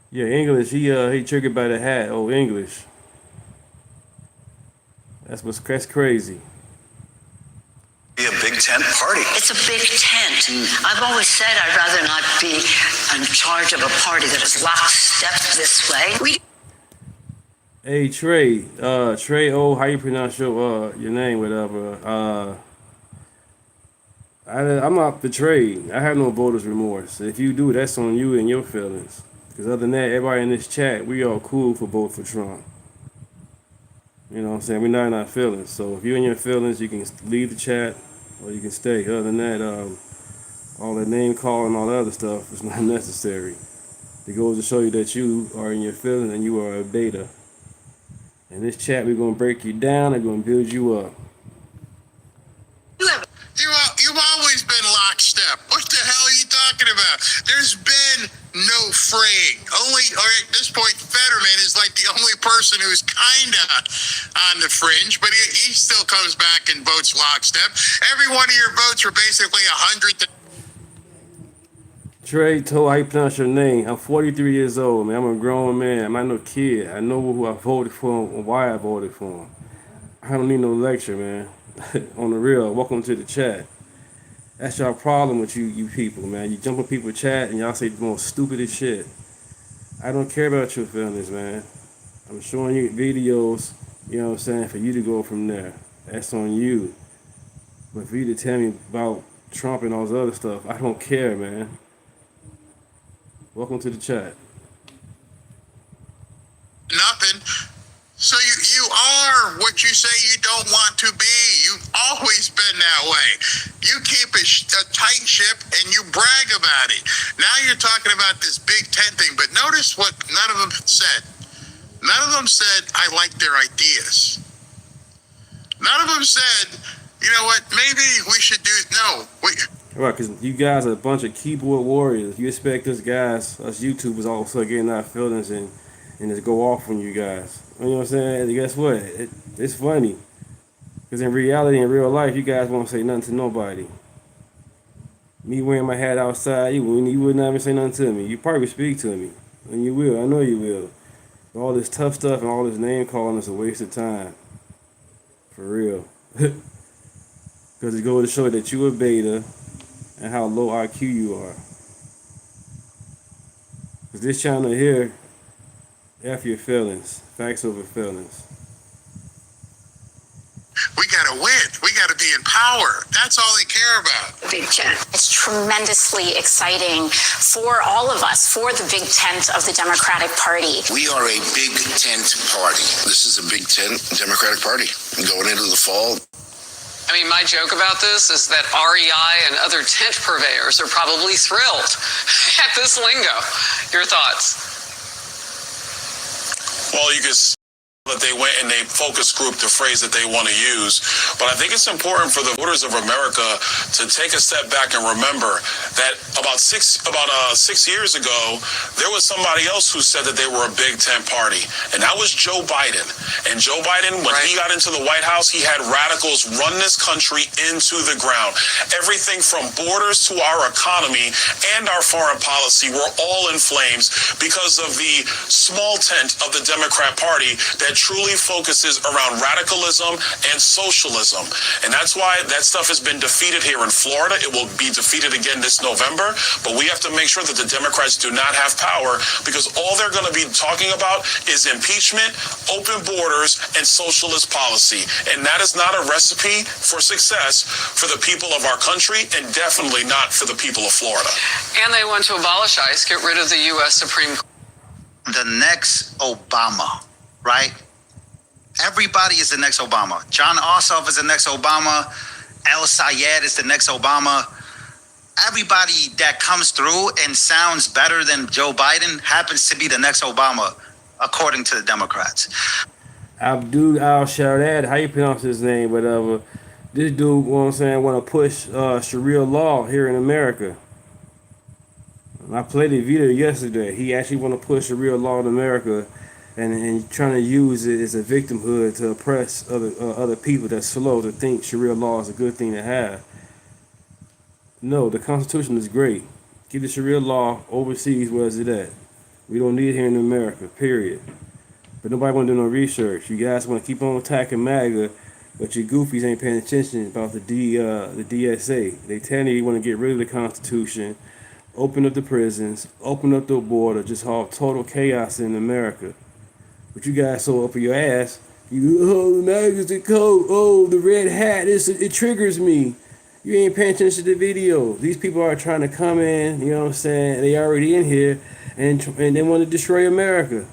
Yeah, English. He triggered by the hat. Oh, English. That's crazy. Be a big tent party. It's a big tent. I've always said I'd rather not be in charge of a party that is lockstep this way. Hey Trey, Trey O, how you pronounce your name, whatever. I'm not betrayed. I have no voters remorse. If you do, that's on you and your feelings. Because other than that, everybody in this chat, we all cool for vote for Trump. You know what I'm saying? We're not in our feelings. So if you're in your feelings, you can leave the chat or you can stay. Other than that, all that name calling and all that other stuff is not necessary. It goes to show you that you are in your feelings and you are a beta. In this chat, we're going to break you down and going to build you up. You've always been lockstep. What the hell are you talking about? There's been no fraying. Or at this point, Fetterman is like the only person who's kind of on the fringe, but he still comes back and votes lockstep. Every one of your votes were basically 100. Trey told how you pronounce your name. I'm 43 years old, man. I'm a grown man. I'm not no kid. I know who I voted for and why I voted for him. I don't need no lecture, man. On the real, welcome to the chat. That's y'all problem with you people, man. You jump on people's chat and y'all say the most stupidest shit. I don't care about your feelings, man. I'm showing you videos, you know what I'm saying, for you to go from there. That's on you. But for you to tell me about Trump and all this other stuff, I don't care, man. Welcome to the chat. Nothing. So you are what you say you don't want to be. You've always been that way. You keep a tight ship and you brag about it. Now you're talking about this Big Ten thing, but notice what none of them said. None of them said, I like their ideas. None of them said, you know what, maybe we should do, no. Right, because you guys are a bunch of keyboard warriors. You expect us guys, us YouTubers, also getting our feelings and just go off on you guys. You know what I'm saying? And guess what? It's funny. Because in reality, in real life, you guys won't say nothing to nobody. Me wearing my hat outside, you would not even say nothing to me. You probably would speak to me. And you will. I know you will. But all this tough stuff and all this name calling is a waste of time. For real. Because it goes to show that you a beta and how low IQ you are. Because this channel here, F your feelings. Facts over feelings. We gotta win. We gotta be in power. That's all they care about. Big tent. It's tremendously exciting for all of us, for the big tent of the Democratic Party. We are a big tent party. This is a big tent Democratic Party going into the fall. I mean, my joke about this is that REI and other tent purveyors are probably thrilled at this lingo. Your thoughts? Well, you can see that they went and they focus grouped the phrase that they want to use. But I think it's important for the voters of America to take a step back and remember that about six years ago, there was somebody else who said that they were a Big Tent party, and that was Joe Biden. And Joe Biden, when he got into the White House, he had radicals run this country into the ground. Everything from borders to our economy and our foreign policy were all in flames because of the small tent of the Democrat Party that truly focuses around radicalism and socialism. And that's why that stuff has been defeated here in Florida. It will be defeated again this November. But we have to make sure that the Democrats do not have power, because all they're going to be talking about is impeachment, open borders, and socialist policy. And that is not a recipe for success for the people of our country, and definitely not for the people of Florida. And they want to abolish ICE, get rid of the U.S. Supreme Court. The next Obama, right? Everybody is the next Obama. John Ossoff is the next Obama. El Sayed is the next Obama. Everybody that comes through and sounds better than Joe Biden happens to be the next Obama, according to the Democrats. Abdul al-Sharid, how you pronounce his name, whatever. This dude, you know what I'm saying, want to push Sharia law here in America. I played a video yesterday. He actually want to push Sharia law in America and trying to use it as a victimhood to oppress other people that's slow to think Sharia law is a good thing to have. No, the Constitution is great. Get the Sharia law overseas, where is it at? We don't need it here in America, period. But nobody want to do no research. You guys want to keep on attacking MAGA, but you goofies ain't paying attention about the DSA. They tell you want to get rid of the Constitution, open up the prisons, open up the border, just have total chaos in America. But you guys so up your ass. The MAGA's the coat. Oh, the red hat. It triggers me. You ain't paying attention to the video. These people are trying to come in, you know what I'm saying? They already in here and they want to destroy America.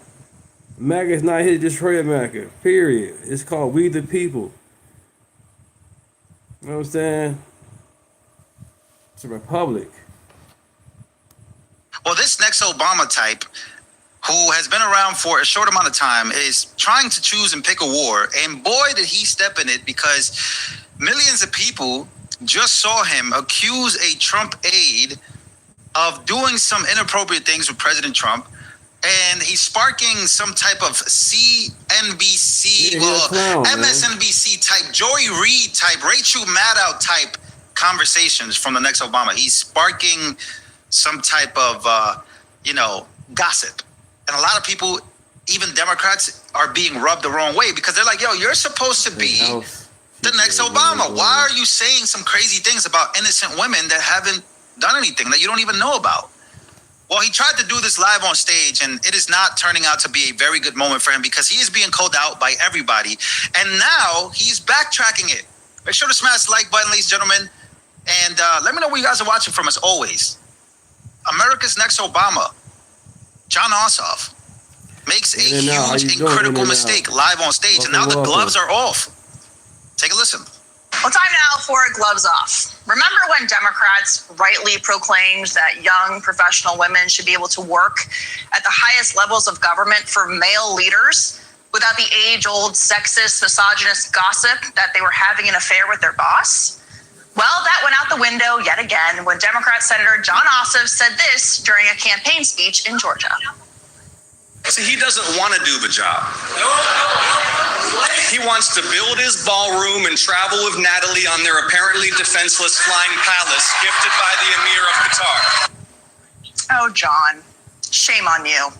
MAGA is not here to destroy America, period. It's called We the People. You know what I'm saying? It's a republic. Well, this next Obama type, who has been around for a short amount of time, is trying to choose and pick a war. And boy, did he step in it, because millions of people just saw him accuse a Trump aide of doing some inappropriate things with President Trump. And he's sparking some type of CNBC, MSNBC type, Joy Reid type, Rachel Maddow type conversations from the next Obama. He's sparking some type of, gossip. And a lot of people, even Democrats, are being rubbed the wrong way, because they're like, yo, you're supposed to be the next Obama. Why are you saying some crazy things about innocent women that haven't done anything, that you don't even know about? Well, he tried to do this live on stage, and it is not turning out to be a very good moment for him, because he is being called out by everybody. And now he's backtracking it. Make sure to smash the like button, ladies and gentlemen. And let me know where you guys are watching from, as always. America's Next Obama, Jon Ossoff, makes a huge and critical mistake live on stage. And now the gloves are off. Take a listen. Well, time now for Gloves Off. Remember when Democrats rightly proclaimed that young professional women should be able to work at the highest levels of government for male leaders without the age-old sexist, misogynist gossip that they were having an affair with their boss? Well, that went out the window yet again when Democrat Senator Jon Ossoff said this during a campaign speech in Georgia. See, he doesn't want to do the job. He wants to build his ballroom and travel with Natalie on their apparently defenseless flying palace gifted by the Emir of Qatar. Oh, John, shame on you.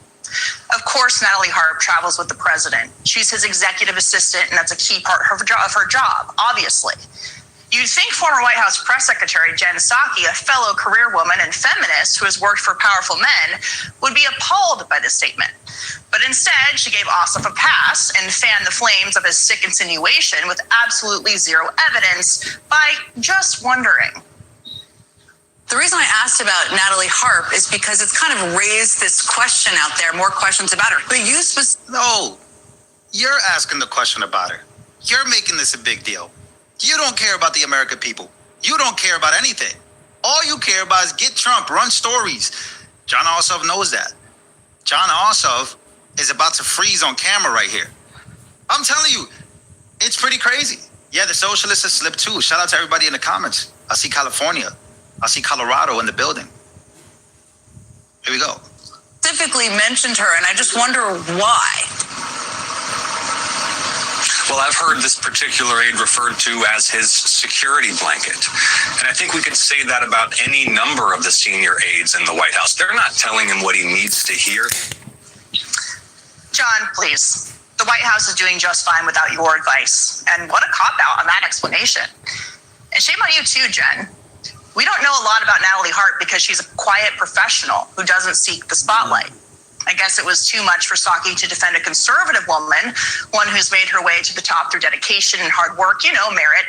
Of course, Natalie Hart travels with the president. She's his executive assistant, and that's a key part of her job, obviously. You'd think former White House press secretary Jen Psaki, a fellow career woman and feminist who has worked for powerful men, would be appalled by this statement. But instead, she gave Ossoff a pass and fanned the flames of his sick insinuation with absolutely zero evidence by just wondering. The reason I asked about Natalie Hart is because it's kind of raised this question out there, more questions about her. But you No, you're asking the question about her. You're making this a big deal. You don't care about the American people. You don't care about anything. All you care about is get Trump, run stories. Jon Ossoff knows that. Jon Ossoff is about to freeze on camera right here. I'm telling you, it's pretty crazy. Yeah, the socialists have slipped too. Shout out to everybody in the comments. I see California. I see Colorado in the building. Here we go. Specifically mentioned her, and I just wonder why. Well, I've heard this particular aide referred to as his security blanket. And I think we could say that about any number of the senior aides in the White House. They're not telling him what he needs to hear. John, please. The White House is doing just fine without your advice. And what a cop-out on that explanation. And shame on you too, Jen. We don't know a lot about Natalie Hart because she's a quiet professional who doesn't seek the spotlight. I guess it was too much for Psaki to defend a conservative woman, one who's made her way to the top through dedication and hard work, merit.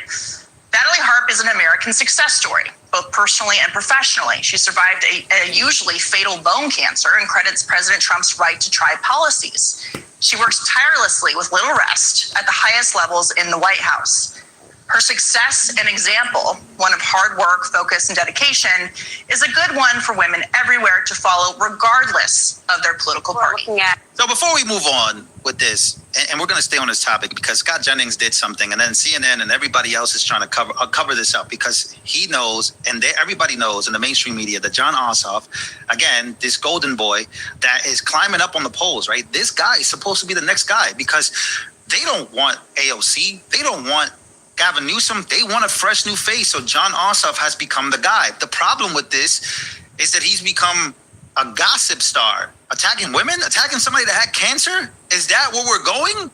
Natalie Hart is an American success story, both personally and professionally. She survived a usually fatal bone cancer and credits President Trump's right to try policies. She works tirelessly with little rest at the highest levels in the White House. Her success and example, one of hard work, focus, and dedication, is a good one for women everywhere to follow, regardless of their political party. So before we move on with this, and we're going to stay on this topic because Scott Jennings did something, and then CNN and everybody else is trying to cover this up because he knows, and everybody knows in the mainstream media, that Jon Ossoff, again, this golden boy that is climbing up on the polls, right? This guy is supposed to be the next guy because they don't want AOC. They don't want Gavin Newsom. They want a fresh new face. So Jon Ossoff has become the guy. The problem with this is that he's become a gossip star. Attacking women? Attacking somebody that had cancer? Is that where we're going?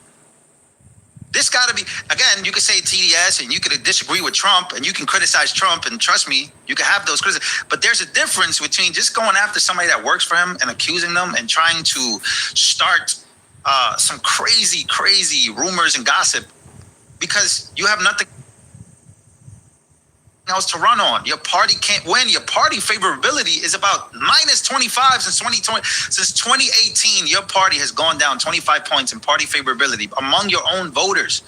This got to be, again, you could say TDS and you could disagree with Trump and you can criticize Trump, and trust me, you can have those criticisms. But there's a difference between just going after somebody that works for him and accusing them and trying to start some crazy rumors and gossip because you have nothing else to run on. Your party can't win. Your party favorability is about minus 25 since 2020. Since 2018, your party has gone down 25 points in party favorability among your own voters.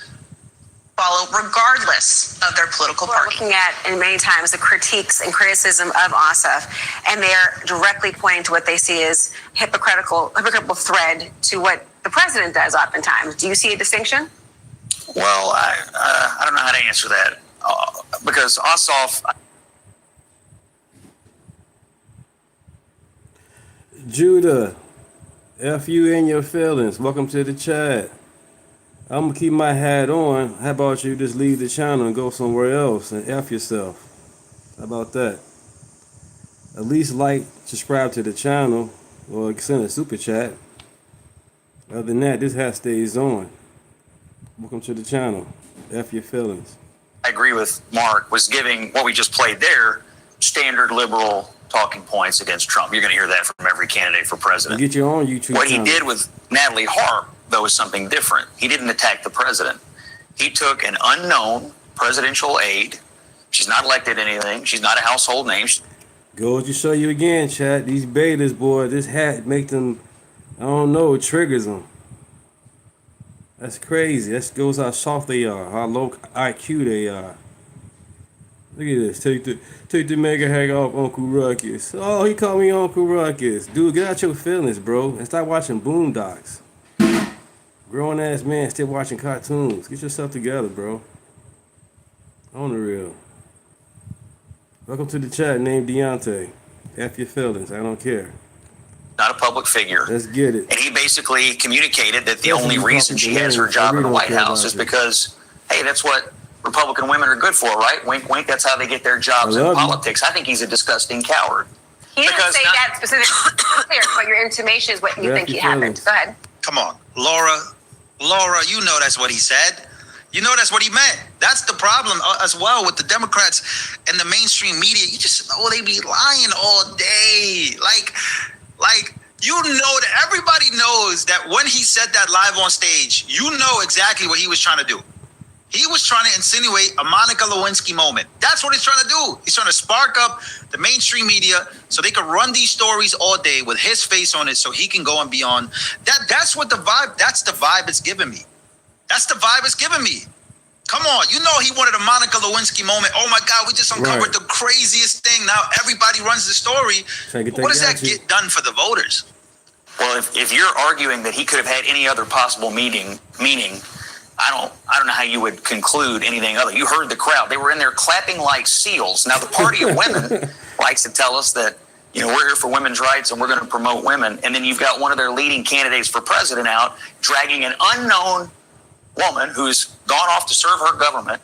Follow regardless of their political party. We're looking at, and many times, the critiques and criticism of Asaf, and they're directly pointing to what they see as hypocritical thread to what the president does oftentimes. Do you see a distinction? Well, I don't know how to answer that because Asaf. Judah, F you and your feelings. Welcome to the chat. I'm gonna keep my hat on. How about you just leave the channel and go somewhere else and F yourself? How about that? At least like, subscribe to the channel, or send a super chat. Other than that, this hat stays on. Welcome to the channel. F your feelings. I agree with Mark, was giving what we just played there standard liberal talking points against Trump. You're going to hear that from every candidate for president. You get your own YouTube What channel. he did with Natalie Harp, though, is something different. He didn't attack the president. He took an unknown presidential aide. She's not elected anything. She's not a household name. Goes to show you again, chat. These betas, boy, this hat make them, I don't know, it triggers them. That's crazy. That goes how soft they are, how low IQ they are. Look at this. Take the mega hack off Uncle Ruckus. Oh, he called me Uncle Ruckus. Dude, get out your feelings, bro, and stop watching Boondocks. Grown ass man still watching cartoons. Get yourself together, bro. On the real. Welcome to the chat. Named Deontay. F your feelings. I don't care. Not a public figure. Let's get it. And he basically communicated that the only reason she has her job in the White House is because, hey, that's what Republican women are good for, right? Wink, wink. That's how they get their jobs in politics. I think he's a disgusting coward. He didn't say that specifically, clear, but your intimation is what you think he happened. Go ahead. Come on, Laura, you know that's what he said. You know that's what he meant. That's the problem as well with the Democrats and the mainstream media. You just know they be lying all day. Like you know that everybody knows that when he said that live on stage, you know exactly what he was trying to do. He was trying to insinuate a Monica Lewinsky moment. That's what he's trying to do. He's trying to spark up the mainstream media so they can run these stories all day with his face on it so he can go and be on. That's what the vibe, that's the vibe it's giving me. That's the vibe it's giving me. Come on, you know he wanted a Monica Lewinsky moment. Oh my God, we just uncovered the craziest thing. Now everybody runs the story. What does that get done for the voters? Well, if you're arguing that he could have had any other possible meaning, I don't know how you would conclude anything other. You heard the crowd. They were in there clapping like seals. Now, the Party of Women likes to tell us that, you know, we're here for women's rights and we're going to promote women. And then you've got one of their leading candidates for president out dragging an unknown woman who's gone off to serve her government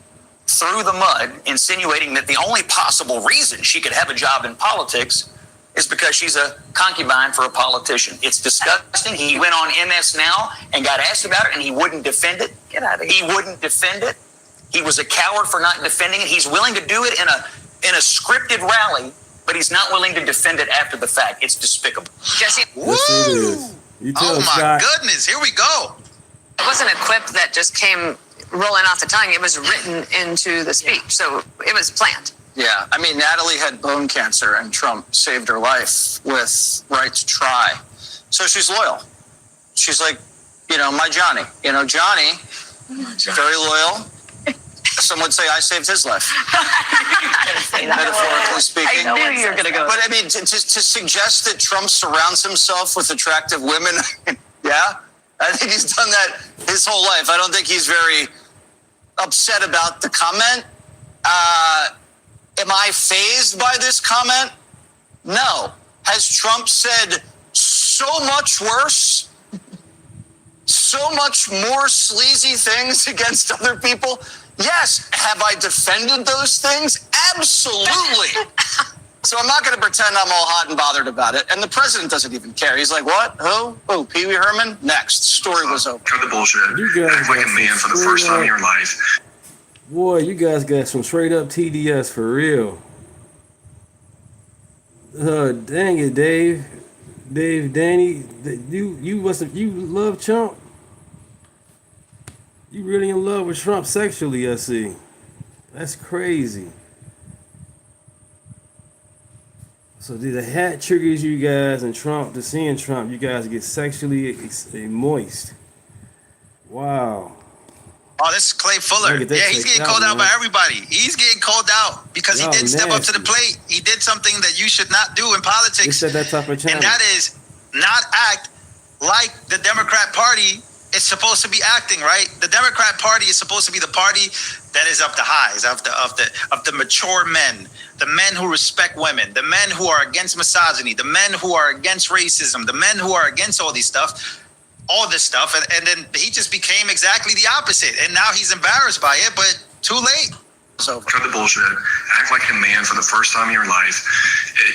through the mud, insinuating that the only possible reason she could have a job in politics is because she's a concubine for a politician. It's disgusting. He went on MS Now and got asked about it, and he wouldn't defend it. Get out of here. He wouldn't defend it. He was a coward for not defending it. He's willing to do it in a scripted rally, but he's not willing to defend it after the fact. It's despicable. Jesse. Woo! Oh my goodness, here we go. It wasn't a quip that just came rolling off the tongue. It was written into the speech, so it was planned. Yeah, I mean, Natalie had bone cancer and Trump saved her life with right to try. So she's loyal. She's like, you know, my Johnny. You know, Johnny, very loyal. Some would say I saved his life. Metaphorically speaking. I know where you're going to go. But I mean, to suggest that Trump surrounds himself with attractive women, yeah, I think he's done that his whole life. I don't think he's very upset about the comment. Am I fazed by this comment? No. Has Trump said so much worse, so much more sleazy things against other people? Yes. Have I defended those things? Absolutely. So I'm not going to pretend I'm all hot and bothered about it. And the president doesn't even care. He's like, what? Who? Oh, Pee Wee Herman? Next. Story was over. Cut the bullshit. Act like a man for the first time in your life. Boy, you guys got some straight up TDS for real. Dang it, Dave, Danny, you love Trump? You really in love with Trump sexually, I see. That's crazy. So did the hat triggers you guys and Trump, to seeing Trump, you guys get sexually moist. Wow. Oh, this is Clay Fuller. Yeah, he's getting called out by everybody. He's getting called out because he didn't step up to the plate. He did something that you should not do in politics. You said that type of challenge. And that is not act like the Democrat Party is supposed to be acting, right? The Democrat Party is supposed to be the party that is of the highs, of the mature men, the men who respect women, the men who are against misogyny, the men who are against racism, the men who are against all this stuff, and then he just became exactly the opposite, and now he's embarrassed by it, but too late. So cut the bullshit, act like a man for the first time in your life,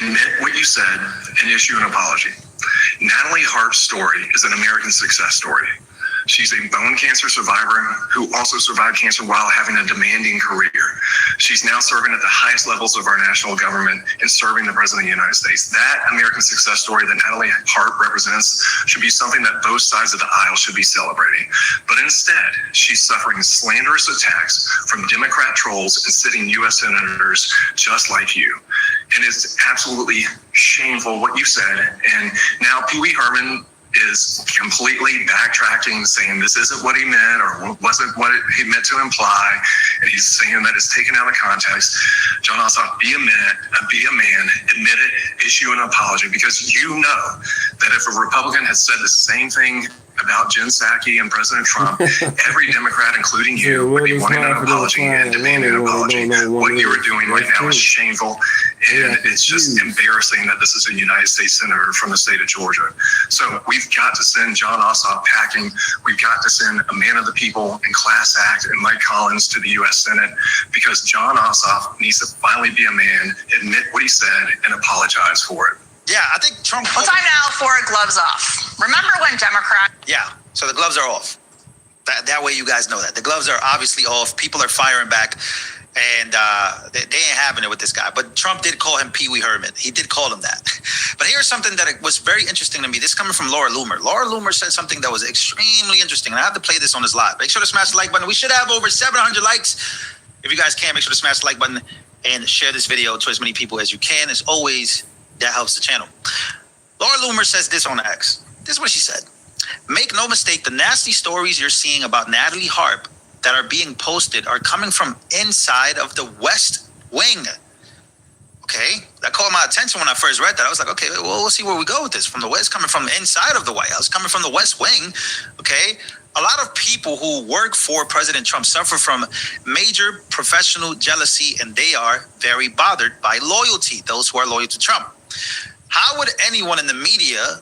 admit what you said, and issue an apology. Natalie Harp's story is an American success story. She's a bone cancer survivor who also survived cancer while having a demanding career. She's now serving at the highest levels of our national government and serving the President of the United States. That American success story that Natalie Harp represents should be something that both sides of the aisle should be celebrating. But instead, she's suffering slanderous attacks from Democrat trolls and sitting U.S. senators just like you. And it's absolutely shameful what you said. And now Pee Wee Herman is completely backtracking, saying this isn't what he meant or wasn't what he meant to imply, and he's saying that it's taken out of context. Jon Ossoff, be a man, admit it, issue an apology, because you know that if a Republican had said the same thing about Jen Psaki and President Trump, every Democrat, including you, would be wanting an apology and demanding an apology. What you are doing right now is shameful, and it's just embarrassing that this is a United States senator from the state of Georgia. So we've got to send Jon Ossoff packing. We've got to send a man of the people and Class Act and Mike Collins to the U.S. Senate, because Jon Ossoff needs to finally be a man, admit what he said, and apologize for it. Yeah, I think Trump... Well, time now for gloves off. Remember when Democrats... Yeah, so the gloves are off. That way you guys know that. The gloves are obviously off. People are firing back, and they ain't having it with this guy. But Trump did call him Pee Wee Herman. He did call him that. But here's something that was very interesting to me. This coming from Laura Loomer. Laura Loomer said something that was extremely interesting, and I have to play this on this live. Make sure to smash the like button. We should have over 700 likes. If you guys can, make sure to smash the like button and share this video to as many people as you can. As always, that helps the channel. Laura Loomer says this on X. This is what she said. Make no mistake, the nasty stories you're seeing about Natalie Harp that are being posted are coming from inside of the West Wing. Okay, that caught my attention when I first read that. I was like, okay, well, we'll see where we go with this. From the West, coming from the inside of the White House, coming from the West Wing. Okay, a lot of people who work for President Trump suffer from major professional jealousy, and they are very bothered by loyalty, those who are loyal to Trump. How would anyone in the media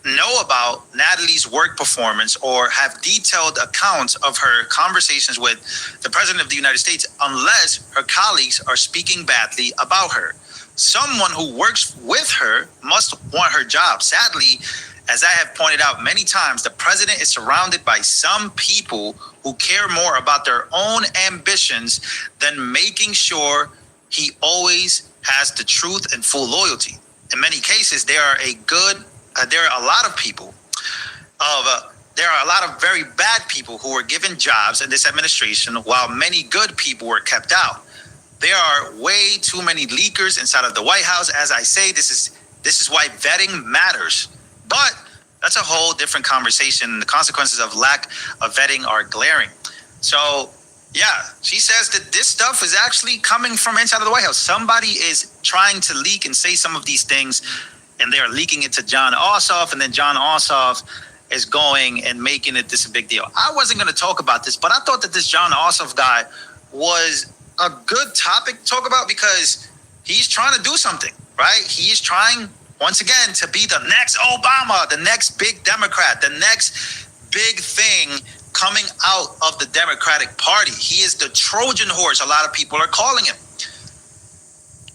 know about Natalie's work performance or have detailed accounts of her conversations with the President of the United States unless her colleagues are speaking badly about her? Someone who works with her must want her job. Sadly, as I have pointed out many times, the president is surrounded by some people who care more about their own ambitions than making sure he always has the truth and full loyalty. In many cases, there are a lot of people, there are a lot of very bad people who were given jobs in this administration, while many good people were kept out. There are way too many leakers inside of the White House. As I say, this is why vetting matters. But that's a whole different conversation. The consequences of lack of vetting are glaring. So, yeah, she says that this stuff is actually coming from inside of the White House. Somebody is trying to leak and say some of these things, and they're leaking it to Jon Ossoff, and then Jon Ossoff is going and making it this a big deal. I wasn't going to talk about this, but I thought that this Jon Ossoff guy was a good topic to talk about because he's trying to do something, right? He is trying, once again, to be the next Obama, the next big Democrat, the next big thing coming out of the Democratic Party. He is the Trojan horse, a lot of people are calling him.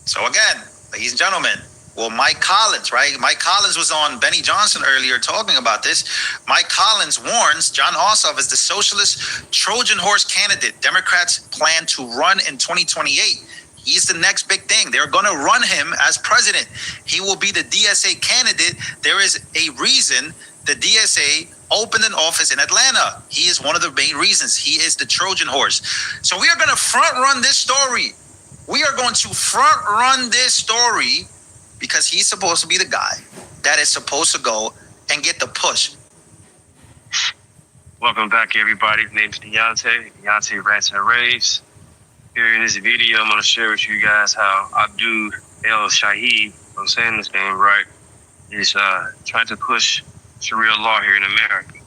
So again, ladies and gentlemen, well, Mike Collins, right? Mike Collins was on Benny Johnson earlier talking about this. Mike Collins warns Jon Ossoff is the socialist Trojan horse candidate Democrats plan to run in 2028. He's the next big thing. They're going to run him as president. He will be the DSA candidate. There is a reason the DSA opened an office in Atlanta. He is one of the main reasons. He is the Trojan horse. So we are going to front run this story. We are going to front run this story because he's supposed to be the guy that is supposed to go and get the push. Welcome back, everybody. My name's DeuntaRantsRavesPodcastShow. Here in this video, I'm going to share with you guys how Abdul El-Shahid, if I'm saying this name right, is trying to push Sharia law here in America,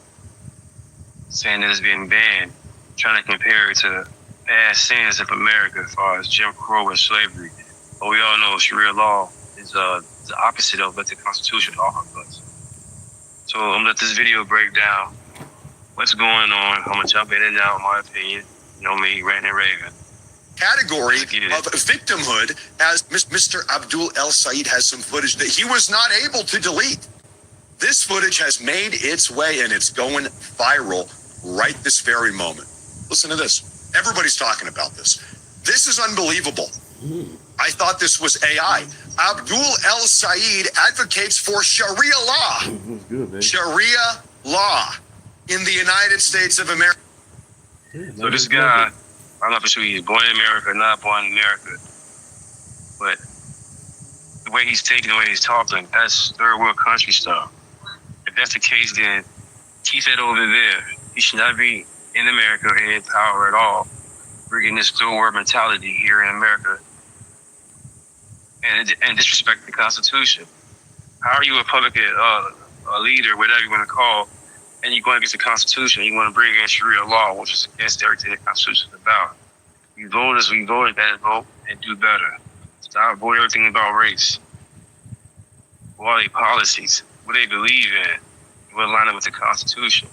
saying that it's being banned, trying to compare it to past sins of America as far as Jim Crow and slavery. But we all know Sharia law is the opposite of what the Constitution offers us. So I'm going to let this video break down what's going on. I'm going to jump in and out, in my opinion. You know me, Ranting and Raving. Category of victimhood, as Mr. Abdul El-Sayed has some footage that he was not able to delete. This footage has made its way and it's going viral right this very moment. Listen to this. Everybody's talking about this. This is unbelievable. I thought this was AI. Abdul El-Sayed advocates for Sharia law. Sharia law in the United States of America. So this guy, I'm not for sure he's born in America or not born in America, but the way he's taking, the way he's talking, that's third world country stuff. If that's the case, then keep that over there. He should not be in America or in power at all, bringing this third world mentality here in America and disrespect the Constitution. How are you a public a leader, whatever you want to call, and you're going against the Constitution? You want to bring in Sharia law, which is against everything the Constitution is about. You voters, we voted that vote and do better. Stop voting everything about race. What are their policies? What they believe in? What line up with the Constitution?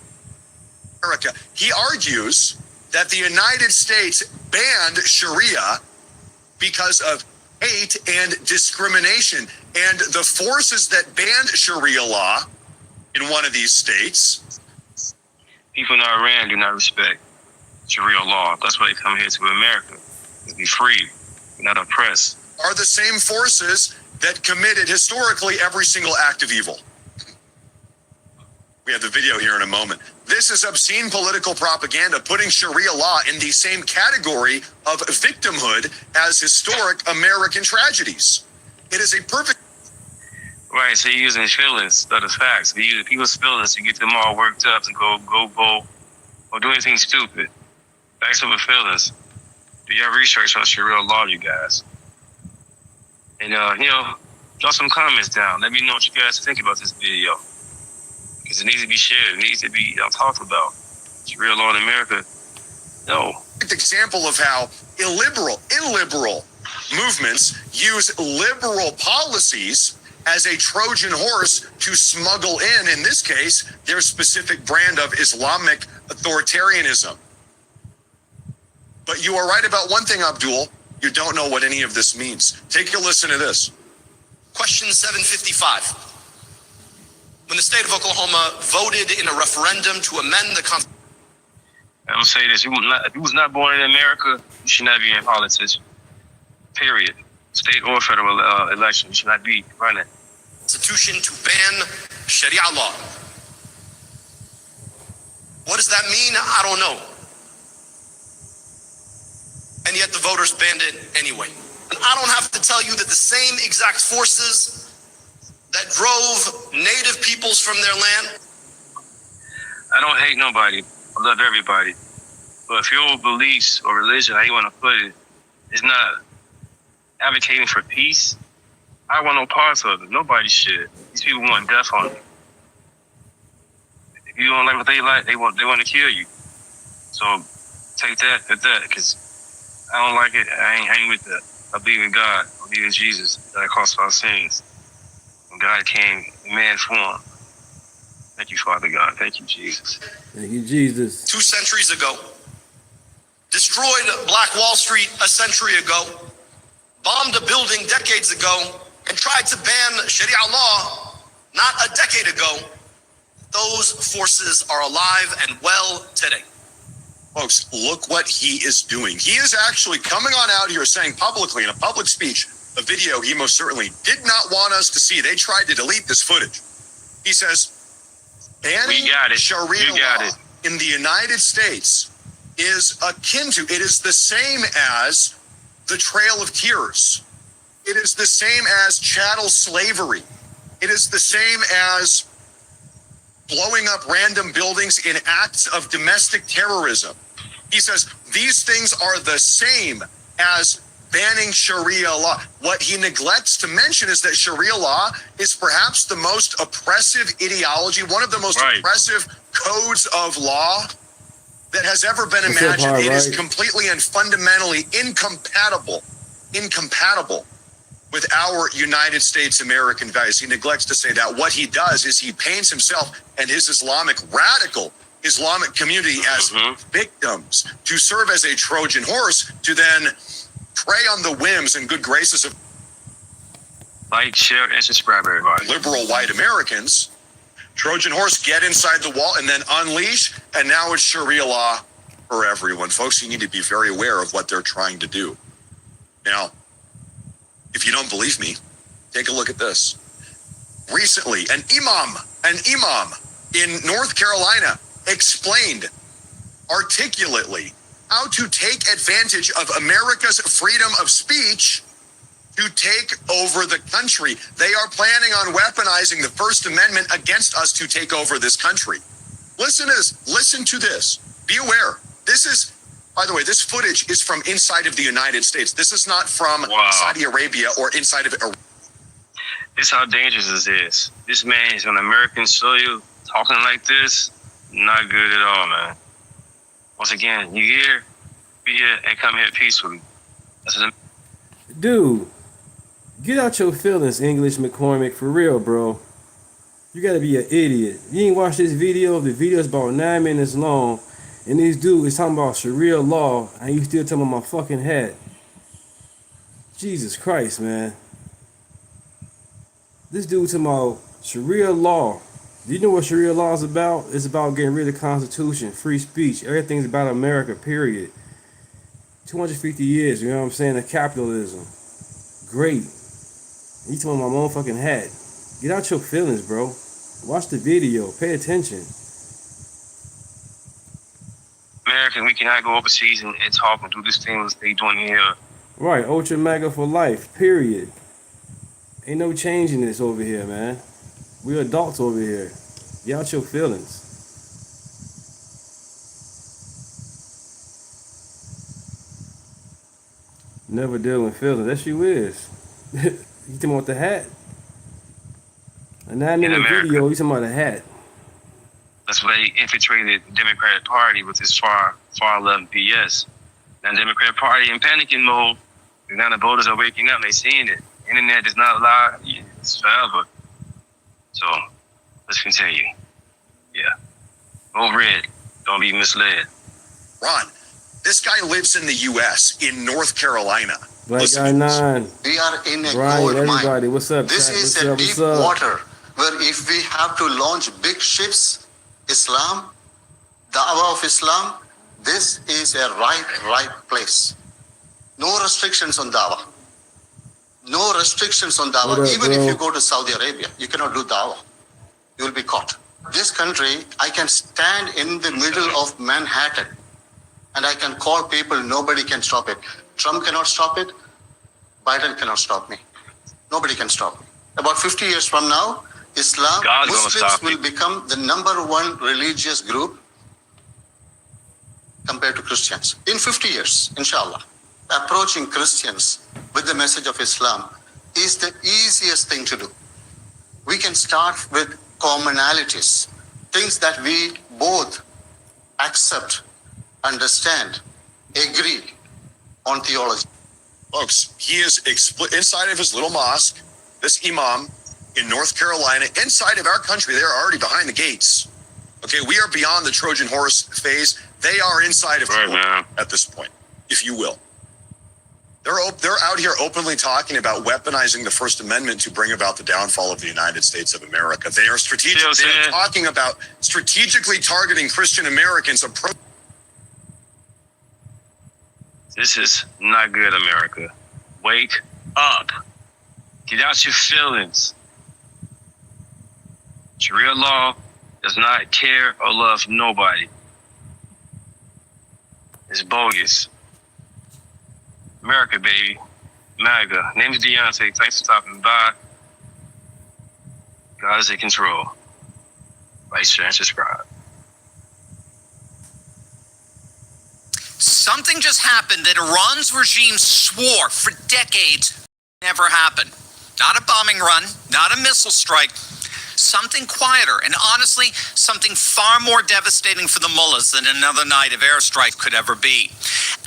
America. He argues that the United States banned Sharia because of hate and discrimination. And the forces that banned Sharia law in one of these states. People in Iran do not respect Sharia law. That's why they come here to America, to be free, not oppressed. Are the same forces that committed historically every single act of evil. We have the video here in a moment. This is obscene political propaganda, putting Sharia law in the same category of victimhood as historic American tragedies. It is a perfect... Right, so you're using feelings instead of facts. You're using people's feelings to get them all worked up to go vote or do anything stupid. Facts over feelings. Do your research on Sharia law, you guys. And, drop some comments down. Let me know what you guys think about this video. Because it needs to be shared. It needs to be talked about. Sharia law in America, no. Example of how illiberal movements use liberal policies as a Trojan horse to smuggle in this case, their specific brand of Islamic authoritarianism. But you are right about one thing, Abdul. You don't know what any of this means. Take a listen to this. Question 755. When the state of Oklahoma voted in a referendum to amend the Constitution. I will say this, if you was not born in America, you should not be in politics. Period. State or federal election, you should not be running. Constitution to ban Sharia law. What does that mean? I don't know. And yet the voters banned it anyway. And I don't have to tell you that the same exact forces that drove native peoples from their land. I don't hate nobody. I love everybody. But if your beliefs or religion, how you want to put it, is not advocating for peace, I want no parts of it. Nobody should. These people want death on you. If you don't like what they like, they want to kill you. So take that at that, because I don't like it. I ain't hanging with that. I believe in God. I believe in Jesus. That cost our sins. And God came in man form. Thank you, Father God. Thank you, Jesus. Thank you, Jesus. 2 centuries ago. Destroyed Black Wall Street a century ago. Bombed a building decades ago. And tried to ban Sharia law not a decade ago. Those forces are alive and well today. Folks, look what he is doing. He is actually coming on out here saying publicly in a public speech, a video he most certainly did not want us to see. They tried to delete this footage. He says, banning We got it. Sharia You got law it. in the United States is akin to, it is the same as the Trail of Tears. It is the same as chattel slavery. It is the same as blowing up random buildings in acts of domestic terrorism. He says these things are the same as banning Sharia law. What he neglects to mention is that Sharia law is perhaps the most oppressive ideology, one of the most oppressive codes of law that has ever been What's up, imagined. Hard It is Right? completely and fundamentally incompatible with our United States American values. He neglects to say that. What he does is he paints himself and his radical Islamic community as victims to serve as a Trojan horse to then prey on the whims and good graces of Like, share, and subscribe, everybody. liberal white Americans. Trojan horse, get inside the wall and then unleash. And now it's Sharia law for everyone. Folks, you need to be very aware of what they're trying to do. Now, if you don't believe me, take a look at this. Recently, an imam in North Carolina explained articulately how to take advantage of America's freedom of speech to take over the country. They are planning on weaponizing the First Amendment against us to take over this country. Listen to this. Be aware. This is, by the way, this footage is from inside of the United States. This is not from Saudi Arabia or inside of Iraq. This is how dangerous this is. This man is on American soil talking like this. Not good at all, man. Once again, you here, be here, and come here peacefully. That's what Dude, get out your feelings, English McCormick, for real, bro. You gotta be an idiot. You ain't watch this video. The video is about 9 minutes long, and this dude is talking about Sharia law, and you still talking about my fucking head. Jesus Christ, man. This dude talking about Sharia law. Do you know what Sharia law is about? It's about getting rid of the Constitution, free speech. Everything's about America, period. 250 years, you know what I'm saying, of capitalism. Great. You talking about my motherfucking hat. Get out your feelings, bro. Watch the video. Pay attention. American, we cannot go overseas and talk and do this thing that they doing here. Right, Ultra MAGA for life, period. Ain't no changing this over here, man. We're adults over here. Get out your feelings. Never deal with feelings. That's you is. You talking about the hat? A 9-minute video, you talking about a hat. That's why they infiltrated the Democratic Party with this far left BS. Now the Democratic Party in panicking mode. Now the voters are waking up. They seeing it. Internet does not lie. It's forever. So let's continue. Yeah. Vote red. Don't be misled. Ron, this guy lives in the U.S., in North Carolina. Black Guy 9. We are in a Brian, gold everybody, mine. what's up? This chat? is What's a up? deep What's up? water where if we have to launch big ships, Islam, Dawah of Islam, this is a right place. No restrictions on Dawah. No restrictions on Dawah. What up, Even bro? if you go to Saudi Arabia, you cannot do Dawah. You will be caught. This country, I can stand in the middle of Manhattan and I can call people, nobody can stop it. Trump cannot stop it. Biden cannot stop me. Nobody can stop me. About 50 years from now, Islam, God's gonna Muslims stop will you. become the #1 religious group compared to Christians. In 50 years, inshallah, approaching Christians with the message of Islam is the easiest thing to do. We can start with commonalities, things that we both accept, understand, agree on theology. Folks, he is inside of his little mosque, this imam in North Carolina, inside of our country. They're already behind the gates. Okay, we are beyond the Trojan horse phase. They are inside of at this point, if you will. They're out here openly talking about weaponizing the First Amendment to bring about the downfall of the United States of America. They are talking about strategically targeting Christian Americans. This is not good, America. Wake up. Get out your feelings. Sharia law does not care or love nobody. It's bogus. America, baby. MAGA. Name is Deontay. Thanks for stopping by. God is in control. Like, share, and subscribe. Something just happened that Iran's regime swore for decades never happened. Not a bombing run, not a missile strike, something quieter, and honestly, something far more devastating for the mullahs than another night of airstrike could ever be.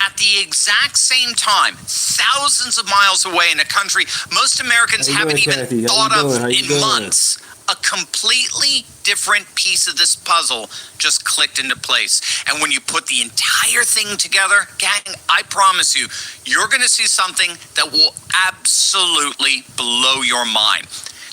At the exact same time, thousands of miles away in a country most Americans haven't even thought of in months, a completely different piece of this puzzle just clicked into place. And when you put the entire thing together, gang, I promise you, you're going to see something that will absolutely blow your mind.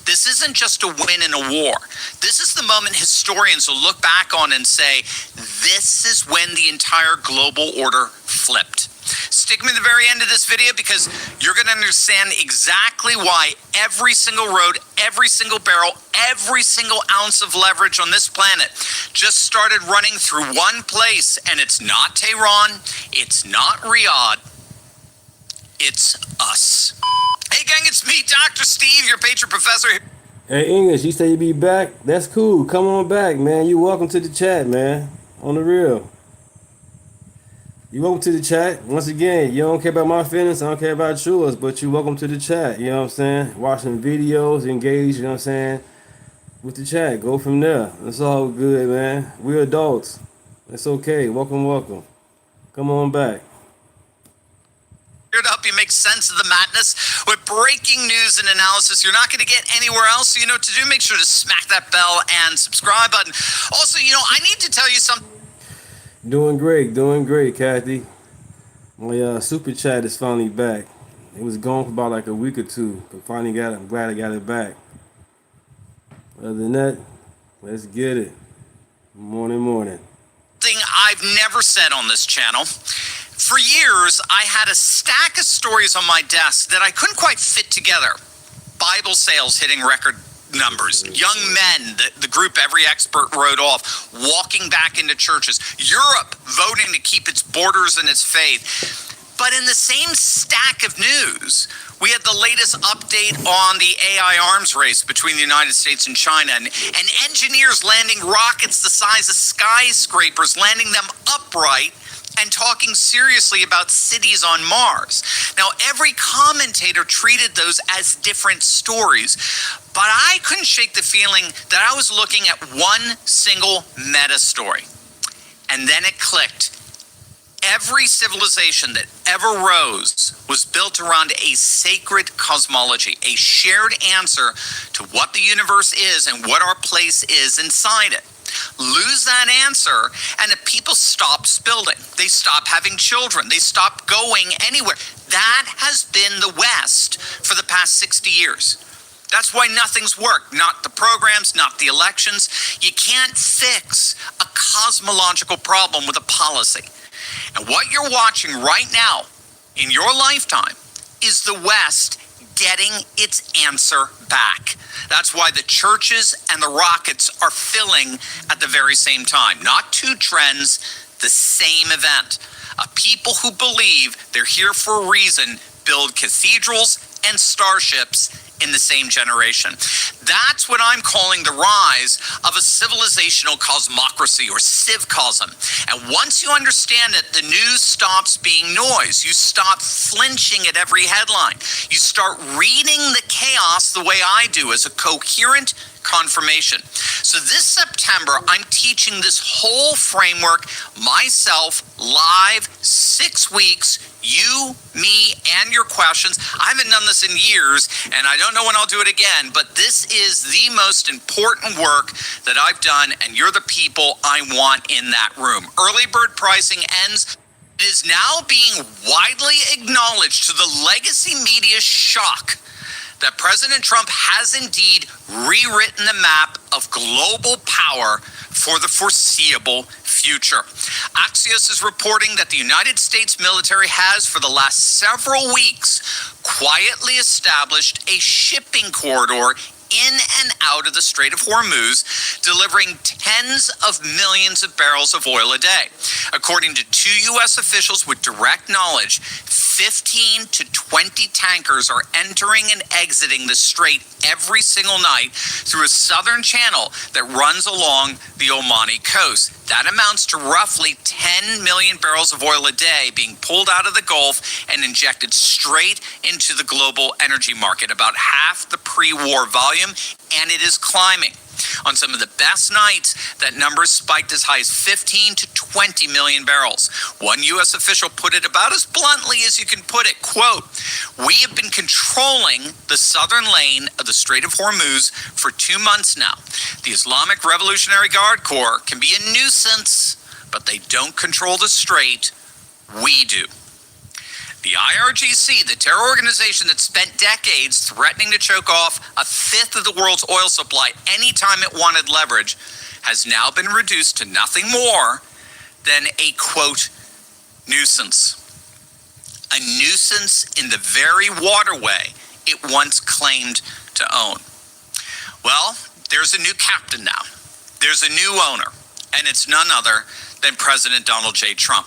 This isn't just a win in a war. This is the moment historians will look back on and say, this is when the entire global order flipped. Stick me to the very end of this video because you're going to understand exactly why every single road, every single barrel, every single ounce of leverage on this planet just started running through one place. And it's not Tehran, it's not Riyadh, it's us. Hey gang, it's me, Dr. Steve, your patron professor. Hey English, you say you be back? That's cool. Come on back, man. You welcome to the chat, man. On the real. You welcome to the chat. Once again, you don't care about my feelings, I don't care about yours, but you welcome to the chat, you know what I'm saying? Watching videos, engage, you know what I'm saying? With the chat, go from there. It's all good, man. We're adults. It's okay. Welcome, welcome. Come on back. Here to help you make sense of the madness with breaking news and analysis you're not going to get anywhere else. So you know what to do. Make sure to smack that bell and subscribe button. Also, you know, I need to tell you something. Doing great, Kathy. My super chat is finally back. It was gone for about like a week or two, but finally got it. I'm glad I got it back. Other than that, let's get it. Morning. Thing I've never said on this channel. For years, I had a stack of stories on my desk that I couldn't quite fit together. Bible sales hitting record numbers, young men, the group every expert wrote off, walking back into churches, Europe voting to keep its borders and its faith. But in the same stack of news, we had the latest update on the AI arms race between the United States and China, and engineers landing rockets the size of skyscrapers, landing them upright, and talking seriously about cities on Mars. Now, every commentator treated those as different stories, but I couldn't shake the feeling that I was looking at one single meta story. And then it clicked. Every civilization that ever rose was built around a sacred cosmology, a shared answer to what the universe is and what our place is inside it. Lose that answer, and the people stop building. They stop having children. They stop going anywhere. That has been the West for the past 60 years. That's why nothing's worked. Not the programs, not the elections. You can't fix a cosmological problem with a policy. And what you're watching right now in your lifetime is the West getting its answer back. That's why the churches and the rockets are filling at the very same time. Not two trends, the same event. A people who believe they're here for a reason build cathedrals and starships in the same generation. That's what I'm calling the rise of a civilizational cosmocracy, or civcosm. And once you understand it, the news stops being noise. You stop flinching at every headline. You start reading the chaos the way I do, as a coherent confirmation. So this September, I'm teaching this whole framework myself, live, 6 weeks, you, me, and your questions. I haven't done this in years, and I don't know when I'll do it again, but this is the most important work that I've done, and you're the people I want in that room. Early bird pricing ends. It is now being widely acknowledged, to the legacy media's shock, that President Trump has indeed rewritten the map of global power for the foreseeable future. Axios is reporting that the United States military has, for the last several weeks, quietly established a shipping corridor in and out of the Strait of Hormuz, delivering tens of millions of barrels of oil a day. According to 2 U.S. officials with direct knowledge, 15 to 20 tankers are entering and exiting the strait every single night through a southern channel that runs along the Omani coast. That amounts to roughly 10 million barrels of oil a day being pulled out of the Gulf and injected straight into the global energy market, about half the pre-war volume, and it is climbing. On some of the best nights, that number spiked as high as 15 to 20 million barrels. One U.S. official put it about as bluntly as you can put it, quote, "We have been controlling the southern lane of the Strait of Hormuz for 2 months now. The Islamic Revolutionary Guard Corps can be a nuisance, but they don't control the strait. We do." The IRGC, the terror organization that spent decades threatening to choke off a fifth of the world's oil supply anytime it wanted leverage, has now been reduced to nothing more than a, quote, nuisance. A nuisance in the very waterway it once claimed to own. Well, there's a new captain now. There's a new owner, and it's none other than President Donald J. Trump.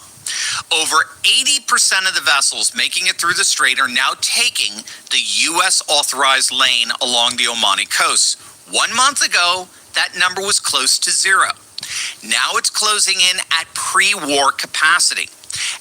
Over 80% of the vessels making it through the strait are now taking the U.S. authorized lane along the Omani coast. 1 month ago, that number was close to zero. Now it's closing in at pre-war capacity.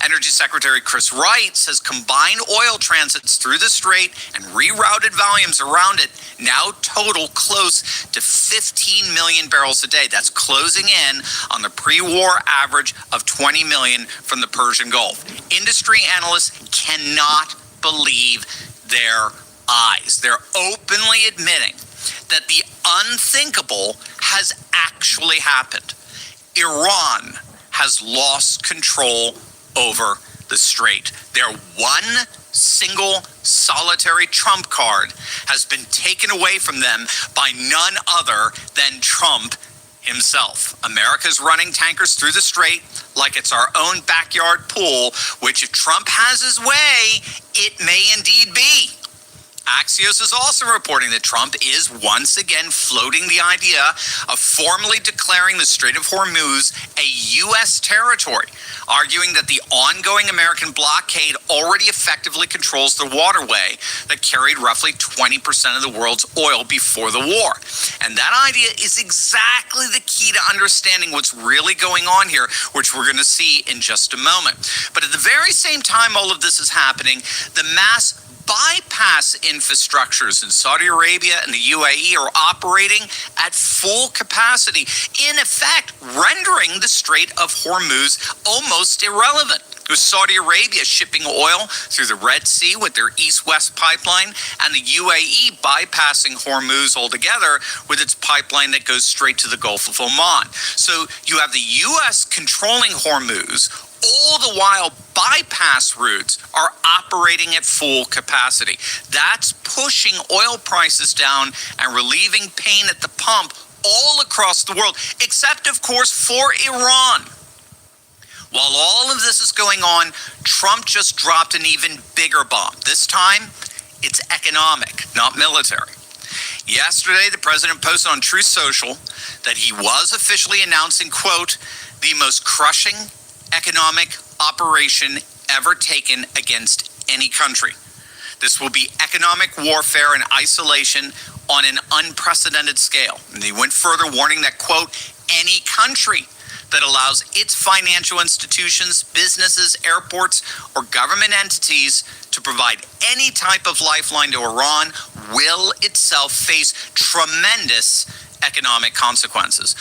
Energy Secretary Chris Wright says combined oil transits through the strait and rerouted volumes around it now total close to 15 million barrels a day. That's closing in on the pre-war average of 20 million from the Persian Gulf. Industry analysts cannot believe their eyes. They're openly admitting that the unthinkable has actually happened. Iran has lost control over the strait. Their one single solitary trump card has been taken away from them by none other than Trump himself. America's running tankers through the strait like it's our own backyard pool, which if Trump has his way, it may indeed be. Axios is also reporting that Trump is once again floating the idea of formally declaring the Strait of Hormuz a U.S. territory, arguing that the ongoing American blockade already effectively controls the waterway that carried roughly 20% of the world's oil before the war. And that idea is exactly the key to understanding what's really going on here, which we're going to see in just a moment. But at the very same time all of this is happening, the mass bypass infrastructures in Saudi Arabia and the UAE are operating at full capacity, in effect rendering the Strait of Hormuz almost irrelevant. With Saudi Arabia shipping oil through the Red Sea with their east-west pipeline, and the UAE bypassing Hormuz altogether with its pipeline that goes straight to the Gulf of Oman. So you have the U.S. controlling Hormuz, all the while bypass routes are operating at full capacity. That's pushing oil prices down and relieving pain at the pump all across the world, except, of course, for Iran. While all of this is going on, Trump just dropped an even bigger bomb. This time, it's economic, not military. Yesterday, the president posted on Truth Social that he was officially announcing, quote, the most crushing economic operation ever taken against any country. This will be economic warfare and isolation on an unprecedented scale. And he went further, warning that, quote, any country that allows its financial institutions, businesses, airports, or government entities to provide any type of lifeline to Iran will itself face tremendous economic consequences.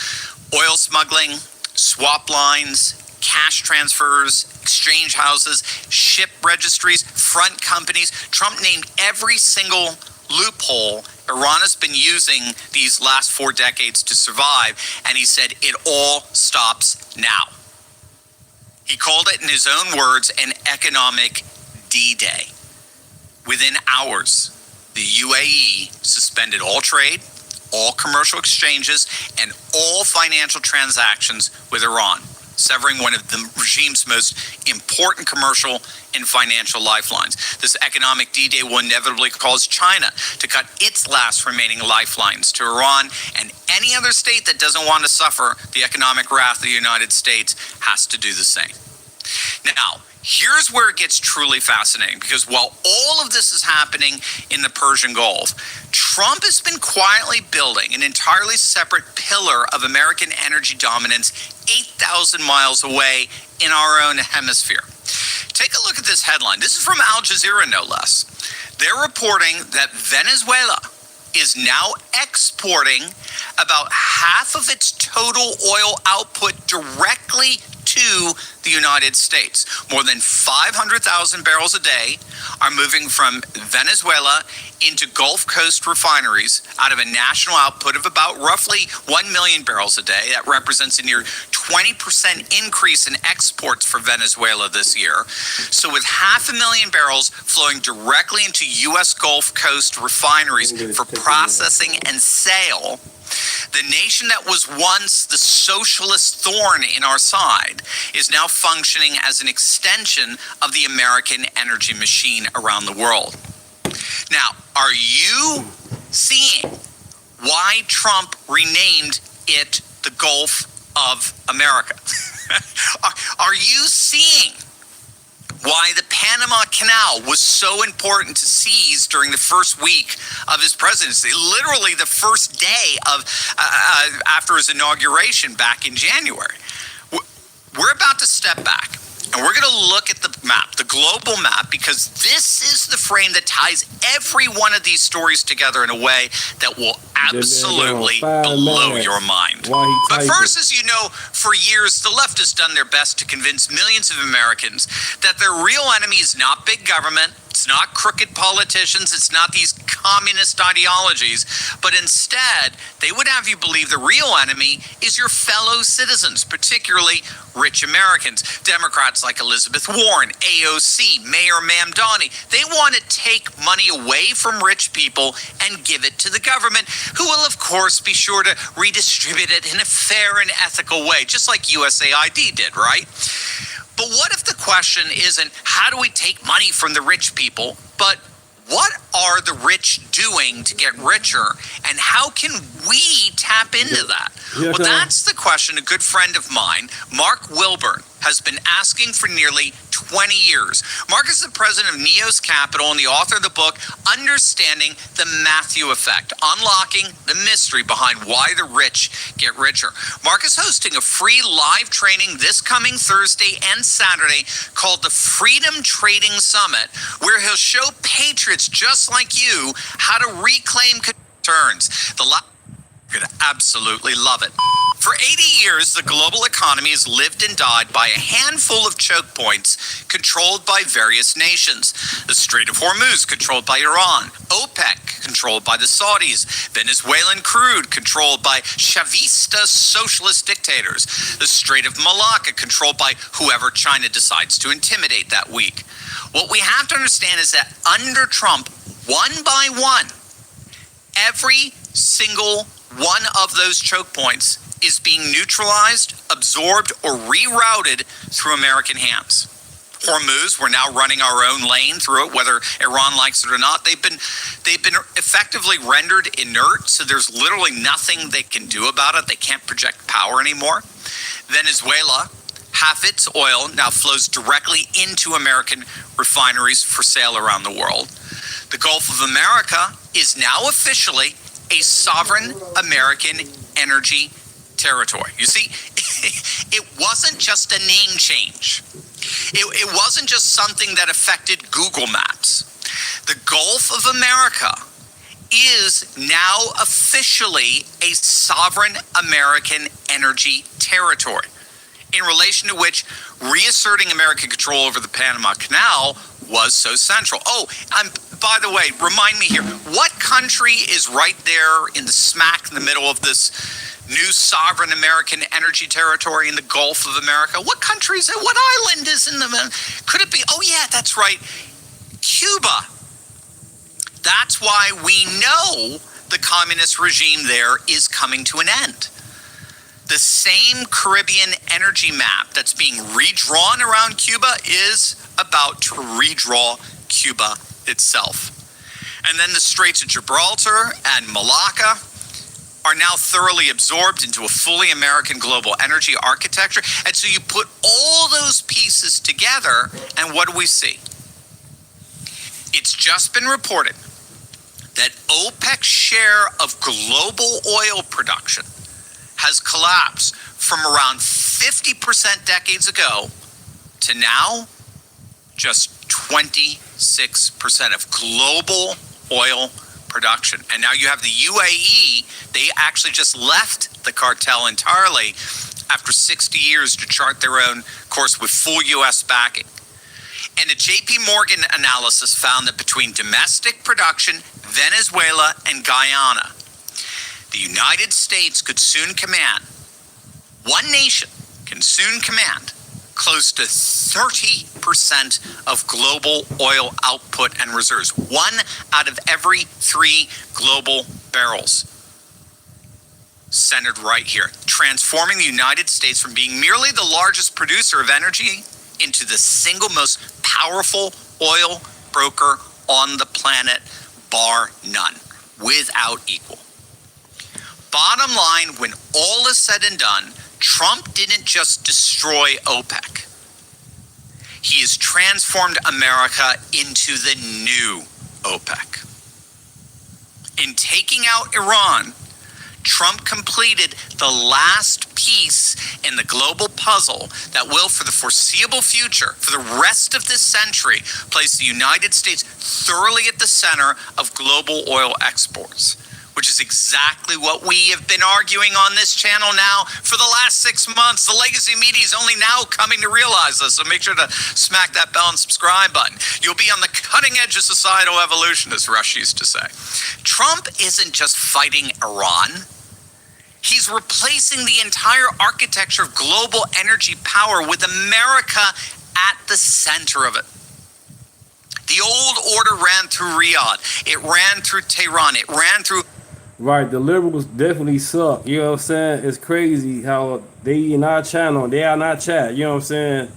Oil smuggling, swap lines, cash transfers, exchange houses, ship registries, front companies. Trump named every single loophole Iran has been using these last 4 decades to survive, and he said it all stops now. He called it, in his own words, an economic D-Day. Within hours, the UAE suspended all trade, all commercial exchanges, and all financial transactions with Iran. severing one of the regime's most important commercial and financial lifelines. This economic D-Day will inevitably cause China to cut its last remaining lifelines to Iran, and any other state that doesn't want to suffer the economic wrath of the United States has to do the same. Now, here's where it gets truly fascinating, because while all of this is happening in the Persian Gulf, Trump has been quietly building an entirely separate pillar of American energy dominance 8,000 miles away in our own hemisphere. Take a look at this headline. This is from Al Jazeera, no less. They're reporting that Venezuela is now exporting about half of its total oil output directly to the United States. More than 500,000 barrels a day are moving from Venezuela into Gulf Coast refineries out of a national output of about roughly 1 million barrels a day. That represents a near 20% increase in exports for Venezuela this year. So with 500,000 barrels flowing directly into U.S. Gulf Coast refineries for processing and sale, the nation that was once the socialist thorn in our side is now functioning as an extension of the American energy machine around the world. Now, are you seeing why Trump renamed it the Gulf of America? Are you seeing why the Panama Canal was so important to seize during the first week of his presidency, literally the first day of after his inauguration back in January? We're about to step back, and we're going to look at the map, the global map, because this is the frame that ties every one of these stories together in a way that will absolutely blow your mind. But first, as you know, for years, the left has done their best to convince millions of Americans that their real enemy is not big government, it's not crooked politicians, it's not these communist ideologies, but instead, they would have you believe the real enemy is your fellow citizens, particularly rich Americans. Democrats like Elizabeth Warren, AOC, Mayor Mamdani, they want to take money away from rich people and give it to the government, who will, of course, be sure to redistribute it in a fair and ethical way, just like USAID did, right? But what if the question isn't how do we take money from the rich people, but what are the rich doing to get richer, and how can we tap into that? Well, that's the question a good friend of mine, Mark Wilburn, has been asking for nearly 20 years. Mark is the president of Neos Capital and the author of the book, Understanding the Matthew Effect, Unlocking the Mystery Behind Why the Rich Get Richer. Mark is hosting a free live training this coming Thursday and Saturday called the Freedom Trading Summit, where he'll show patriots just like you how to reclaim returns. You're going to absolutely love it. For 80 years, the global economy has lived and died by a handful of choke points controlled by various nations. The Strait of Hormuz, controlled by Iran. OPEC, controlled by the Saudis. Venezuelan crude, controlled by Chavista socialist dictators. The Strait of Malacca, controlled by whoever China decides to intimidate that week. What we have to understand is that under Trump, one by one, every single one of those choke points is being neutralized, absorbed, or rerouted through American hands. Hormuz, we're now running our own lane through it, whether Iran likes it or not. They've been effectively rendered inert, so there's literally nothing they can do about it. They can't project power anymore. Venezuela, half its oil now flows directly into American refineries for sale around the world. The Gulf of America is now officially a sovereign American energy territory. You see, it wasn't just a name change. It wasn't just something that affected Google Maps. The Gulf of America is now officially a sovereign American energy territory, in relation to which reasserting American control over the Panama Canal was so central. Oh, by the way, remind me here, what country is right there in the smack in the middle of this new sovereign American energy territory in the Gulf of America? What country is it? What island is in the... Could it be? Oh, yeah, that's right. Cuba. That's why we know the communist regime there is coming to an end. The same Caribbean energy map that's being redrawn around Cuba is about to redraw Cuba itself. And then the Straits of Gibraltar and Malacca are now thoroughly absorbed into a fully American global energy architecture. And so you put all those pieces together, and what do we see? It's just been reported that OPEC's share of global oil production has collapsed from around 50% decades ago to now just 26% of global oil production. And now you have the UAE, they actually just left the cartel entirely after 60 years to chart their own course with full US backing. And a JP Morgan analysis found that between domestic production, Venezuela, and Guyana, the United States could soon command, one nation can soon command close to 30% of global oil output and reserves. 1 out of every 3 global barrels centered right here, transforming the United States from being merely the largest producer of energy into the single most powerful oil broker on the planet, bar none, without equal. Bottom line, when all is said and done, Trump didn't just destroy OPEC. He has transformed America into the new OPEC. In taking out Iran, Trump completed the last piece in the global puzzle that will, for the foreseeable future, for the rest of this century, place the United States thoroughly at the center of global oil exports, which is exactly what we have been arguing on this channel now for the last 6 months. The legacy media is only now coming to realize this, so make sure to smack that bell and subscribe button. You'll be on the cutting edge of societal evolution, as Rush used to say. Trump isn't just fighting Iran. He's replacing the entire architecture of global energy power with America at the center of it. The old order ran through Riyadh. It ran through Tehran. It ran through... Right, the liberals definitely suck. You know what I'm saying? It's crazy how they in our channel, they are not chat. You know what I'm saying?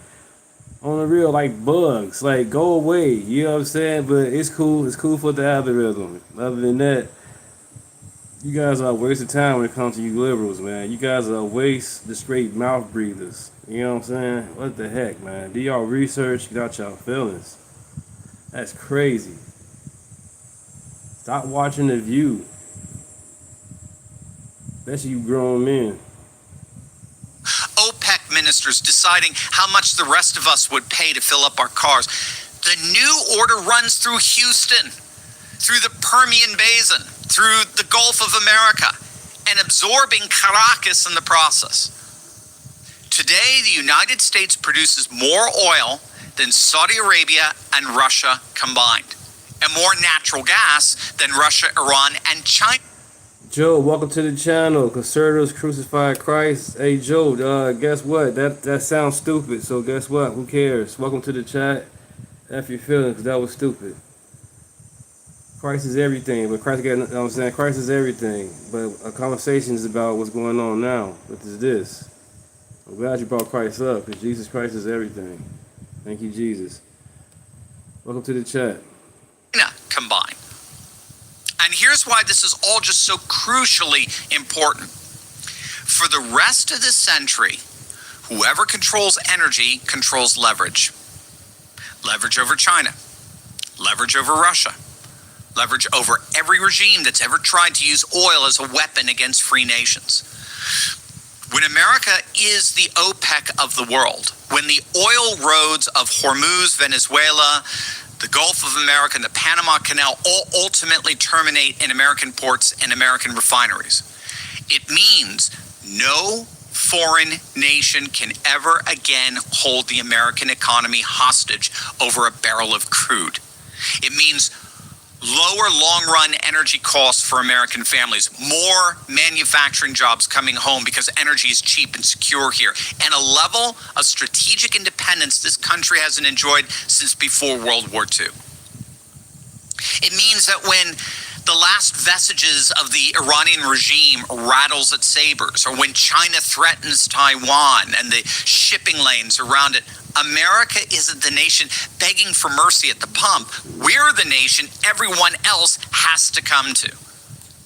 On the real, like bugs. Like, go away. You know what I'm saying? But it's cool. It's cool for the algorithm. Other than that, you guys are a waste of time when it comes to you liberals, man. You guys are a waste, the straight mouth breathers. You know what I'm saying? What the heck, man? Do y'all research? Get out y'all feelings. That's crazy. Stop watching The View. Especially you grown men. OPEC ministers deciding how much the rest of us would pay to fill up our cars. The new order runs through Houston, through the Permian Basin, through the Gulf of America, and absorbing Caracas in the process. Today, the United States produces more oil than Saudi Arabia and Russia combined, and more natural gas than Russia, Iran, and China. Joe, welcome to the channel. Conservatives crucified Christ. Hey, Joe, guess what? That sounds stupid, so guess what? Who cares? Welcome to the chat. F your feelings, because that was stupid. Christ is everything, but Christ got, you know what I'm saying? Christ is everything, but a conversation is about what's going on now. What is this? I'm glad you brought Christ up, because Jesus Christ is everything. Thank you, Jesus. Welcome to the chat. Combined. And here's why this is all just so crucially important. For the rest of this century, whoever controls energy controls leverage. Leverage over China. Leverage over Russia. Leverage over every regime that's ever tried to use oil as a weapon against free nations. When America is the OPEC of the world, when the oil roads of Hormuz, Venezuela, the Gulf of America, and the Panama Canal all ultimately terminate in American ports and American refineries, it means no foreign nation can ever again hold the American economy hostage over a barrel of crude. It means lower long-run energy costs for American families, more manufacturing jobs coming home because energy is cheap and secure here, and a level of strategic independence this country hasn't enjoyed since before World War II. It means that when the last vestiges of the Iranian regime rattles its sabers, or when China threatens Taiwan and the shipping lanes around it, America isn't the nation begging for mercy at the pump. We're the nation everyone else has to come to.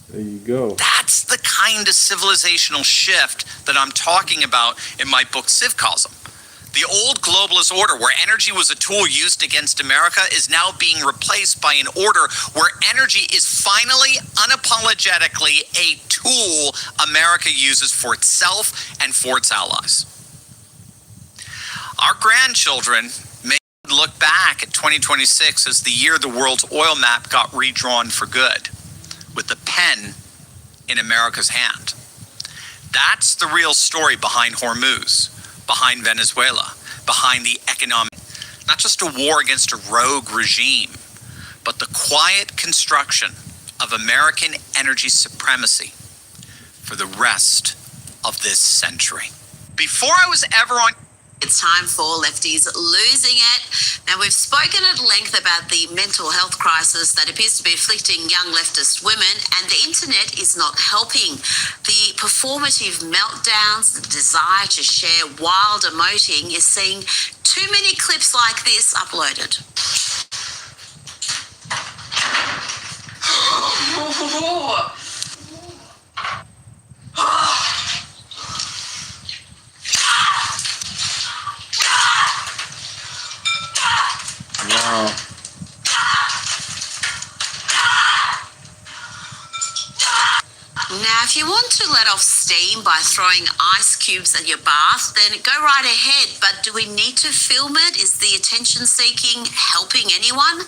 There you go. That's the kind of civilizational shift that I'm talking about in my book, Civcosm. The old globalist order, where energy was a tool used against America, is now being replaced by an order where energy is finally, unapologetically, a tool America uses for itself and for its allies. Our grandchildren may look back at 2026 as the year the world's oil map got redrawn for good, with the pen in America's hand. That's the real story behind Hormuz, behind Venezuela, behind the economic, not just a war against a rogue regime, but the quiet construction of American energy supremacy for the rest of this century. Before I was ever on... It's time for Lefties Losing It. Now, we've spoken at length about the mental health crisis that appears to be afflicting young leftist women, and the internet is not helping. The performative meltdowns, the desire to share wild emoting is seeing too many clips like this uploaded. Wow. Now, if you want to let off steam by throwing ice cubes at your bath, then go right ahead. But do we need to film it? Is the attention-seeking helping anyone?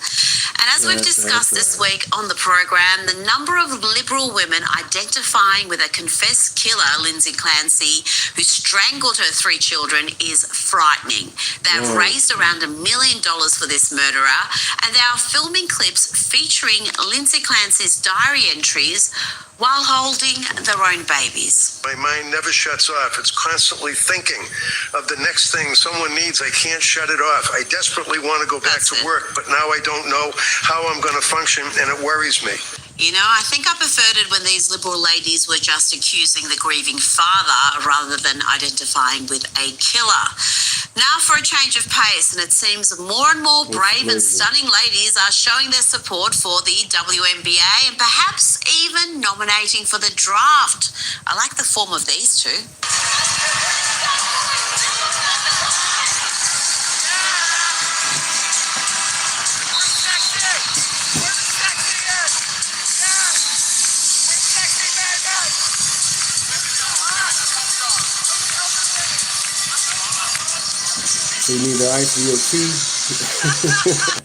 And as we've discussed this week on the program, the number of Liberal women identifying with a confessed killer, Lindsay Clancy, who strangled her 3 children, is frightening. They have raised around $1 million for this murderer, and they are filming clips featuring Lindsay Clancy's diary entries while holding their own babies. My mind never shuts off. It's constantly thinking of the next thing someone needs. I can't shut it off. I desperately want to go back to work, but now I don't know how I'm going to function, and it worries me. You know, I think I preferred it when these Liberal ladies were just accusing the grieving father rather than identifying with a killer. Now for a change of pace, and it seems more and more brave and stunning ladies are showing their support for the WNBA and perhaps even nominating for the draft. I like the form of these two. So you need the ice for your tea?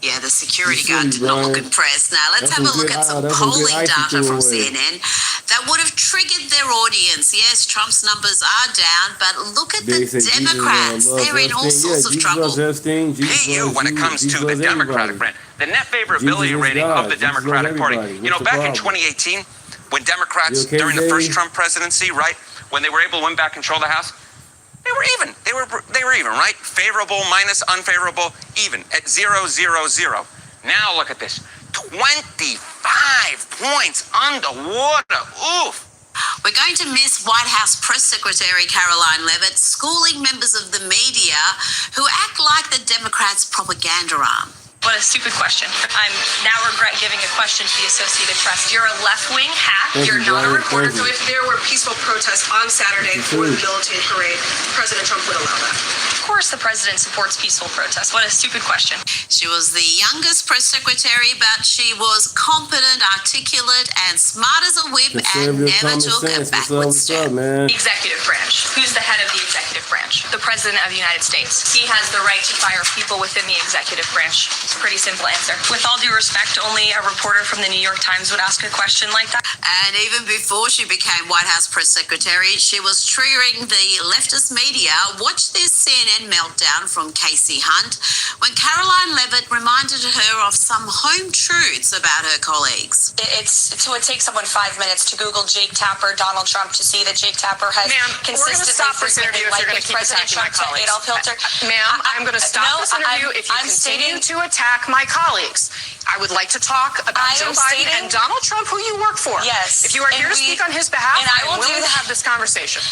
Yeah, the security guard did not look impressed. Now, let's have a look at some polling data from CNN that would have triggered their audience. Yes, Trump's numbers are down, but look at the Democrats. They're in all sorts of trouble. Hey, you, when it comes to the Democratic brand, the net favorability rating of the Democratic Party. You know, back in 2018, when Democrats, during the first Trump presidency, right, when they were able to win back control of the House, they were even. They were even, right? Favorable minus unfavorable, even at 0, 0, 0. Now look at this. 25 points underwater. Oof. We're going to miss White House Press Secretary Caroline Leavitt schooling members of the media who act like the Democrats' propaganda arm. What a stupid question. I'm now regret giving a question to the Associated Press. You're a left-wing hack. You're not a reporter. So if there were peaceful protests on Saturday for the military parade, President Trump would allow that. Of course the president supports peaceful protests. What a stupid question. She was the youngest press secretary, but she was competent, articulate, and smart as a whip, and never took a backward step. Executive branch. Who's the head of the executive branch? The President of the United States. He has the right to fire people within the executive branch. It's a pretty simple answer. With all due respect, only a reporter from the New York Times would ask a question like that. And even before she became White House press secretary, she was triggering the leftist media. Watch this CNN CNN meltdown from Casey Hunt when Caroline Levitt reminded her of some home truths about her colleagues. It takes someone 5 minutes to Google Jake Tapper, Donald Trump, to see that Jake Tapper has consistently frequently likened President Trump to Adolf Hitler. Ma'am, I'm going to stop this interview if you continue to attack my colleagues. I would like to talk about Joe Biden and Donald Trump, who you work for. Yes. If you are here to speak on his behalf, I am willing to have this conversation.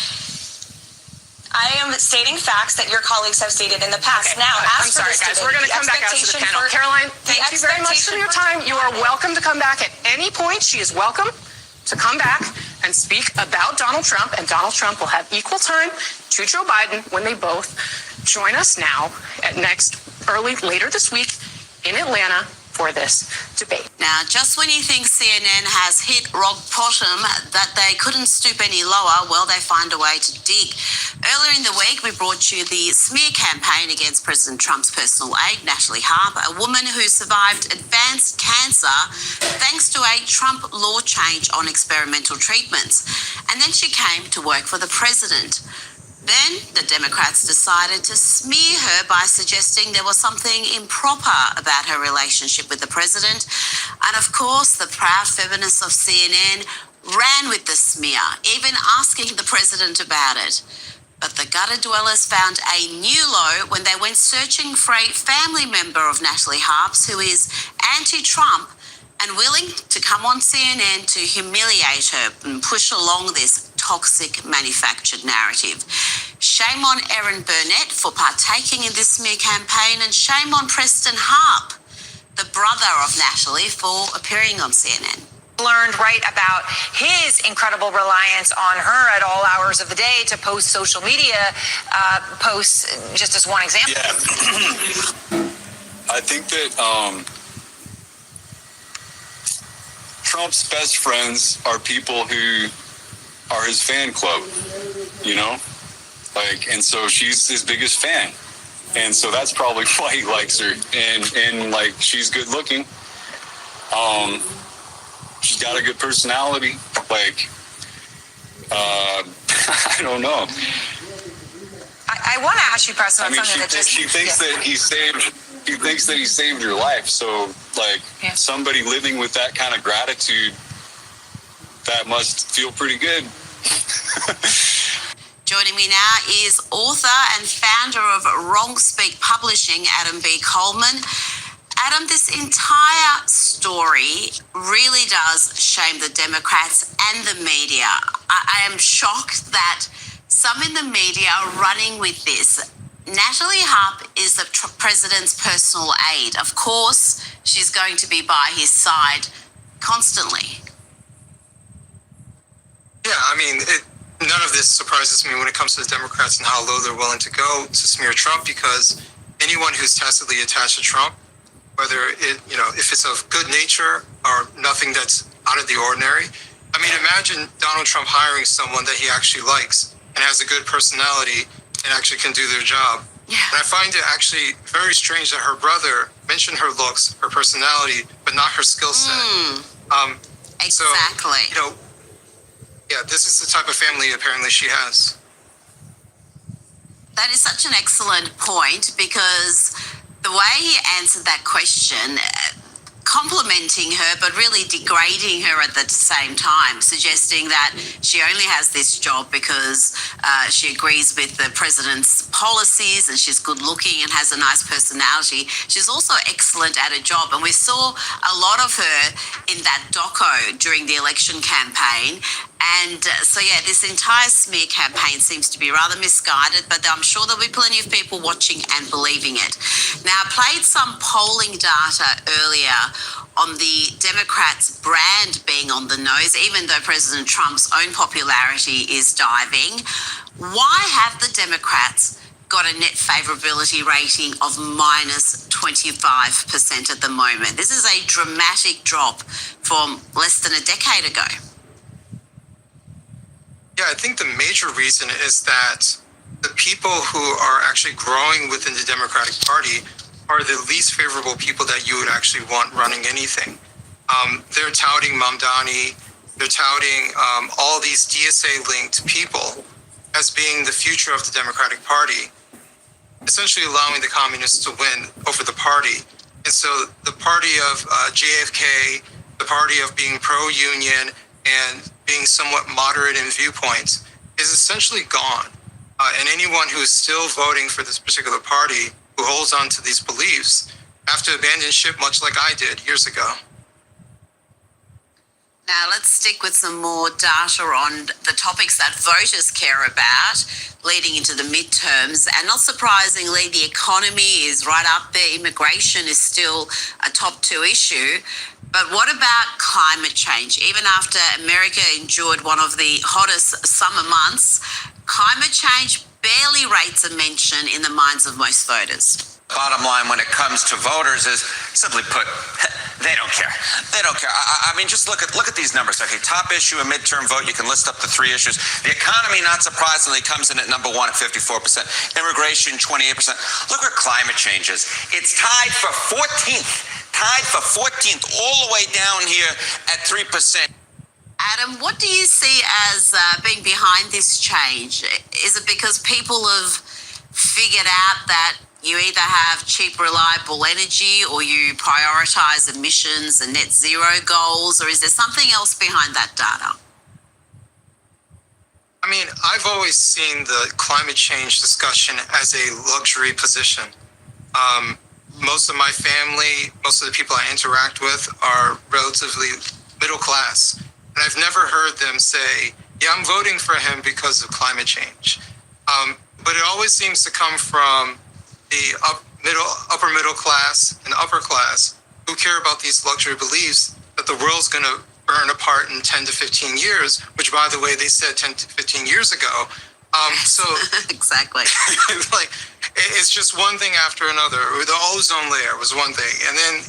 I am stating facts that your colleagues have stated in the past. Okay. Now, I'm sorry, guys. We're going to come back out to the panel. Caroline, thank you very much for your time. You are welcome to come back at any point. She is welcome to come back and speak about Donald Trump, and Donald Trump will have equal time to Joe Biden when they both join us now at later this week in Atlanta for this debate. Now, just when you think CNN has hit rock bottom, that they couldn't stoop any lower, well, they find a way to dig. Earlier in the week, we brought you the smear campaign against President Trump's personal aide, Natalie Harp, a woman who survived advanced cancer thanks to a Trump law change on experimental treatments. And then she came to work for the president. Then the Democrats decided to smear her by suggesting there was something improper about her relationship with the president. And of course, the proud feminists of CNN ran with the smear, even asking the president about it. But the gutter dwellers found a new low when they went searching for a family member of Natalie Harp's who is anti-Trump and willing to come on CNN to humiliate her and push along this toxic manufactured narrative. Shame on Erin Burnett for partaking in this smear campaign, and shame on Preston Harp, the brother of Natalie, for appearing on CNN. Learned right about his incredible reliance on her at all hours of the day to post social media posts, just as one example. Yeah. I think that Trump's best friends are people who are his fan club, you know? And so she's his biggest fan. And so that's probably why he likes her. And she's good looking. She's got a good personality. I don't know. I want to ask you, Preston, on something she thinks that he saved her life. So, somebody living with that kind of gratitude, that must feel pretty good. Joining me now is author and founder of Wrong Speak Publishing, Adam B. Coleman. Adam, this entire story really does shame the Democrats and the media. I am shocked that some in the media are running with this. Natalie Harp is the president's personal aide. Of course, she's going to be by his side constantly. Yeah, none of this surprises me when it comes to the Democrats and how low they're willing to go to smear Trump, because anyone who's tacitly attached to Trump, whether if it's of good nature or nothing that's out of the ordinary. Imagine Donald Trump hiring someone that he actually likes and has a good personality and actually can do their job. Yeah. And I find it actually very strange that her brother mentioned her looks, her personality, but not her skill set. Exactly. So, this is the type of family apparently she has. That is such an excellent point, because the way he answered that question, complimenting her but really degrading her at the same time, suggesting that she only has this job because she agrees with the president's policies and she's good looking and has a nice personality. She's also excellent at her job, and we saw a lot of her in that doco during the election campaign. And this entire smear campaign seems to be rather misguided, but I'm sure there'll be plenty of people watching and believing it. Now, I played some polling data earlier on the Democrats' brand being on the nose, even though President Trump's own popularity is diving. Why have the Democrats got a net favorability rating of minus 25% at the moment? This is a dramatic drop from less than a decade ago. Yeah, I think the major reason is that the people who are actually growing within the Democratic Party are the least favorable people that you would actually want running anything. They're touting Mamdani, they're touting all these DSA-linked people as being the future of the Democratic Party. essentially allowing the communists to win over the party. And so the party of JFK, the party of being pro-union and being somewhat moderate in viewpoints is essentially gone. And anyone who is still voting for this particular party, who holds on to these beliefs, have to abandon ship much like I did years ago. Now, let's stick with some more data on the topics that voters care about leading into the midterms. And not surprisingly, the economy is right up there. Immigration is still a top 2 issue. But what about climate change? Even after America endured one of the hottest summer months, climate change barely rates a mention in the minds of most voters. Bottom line when it comes to voters is, simply put, they don't care. They don't care. I mean, just look at these numbers. Okay, top issue, a midterm vote. You can list up the 3 issues. The economy, not surprisingly, comes in at number 1 at 54%. Immigration, 28%. Look where climate change is. It's tied for 14th. Tied for 14th, all the way down here at 3%. Adam, what do you see as being behind this change? Is it because people have figured out that you either have cheap, reliable energy or you prioritize emissions and net zero goals, or is there something else behind that data? I mean, I've always seen the climate change discussion as a luxury position. Most of my family, most of the people I interact with are relatively middle class. And I've never heard them say, yeah, I'm voting for him because of climate change. But it always seems to come from the upper middle class and upper class who care about these luxury beliefs that the world's going to burn apart in 10 to 15 years, which, by the way, they said 10 to 15 years ago. So exactly. Like, it's just one thing after another. The ozone layer was one thing, and then,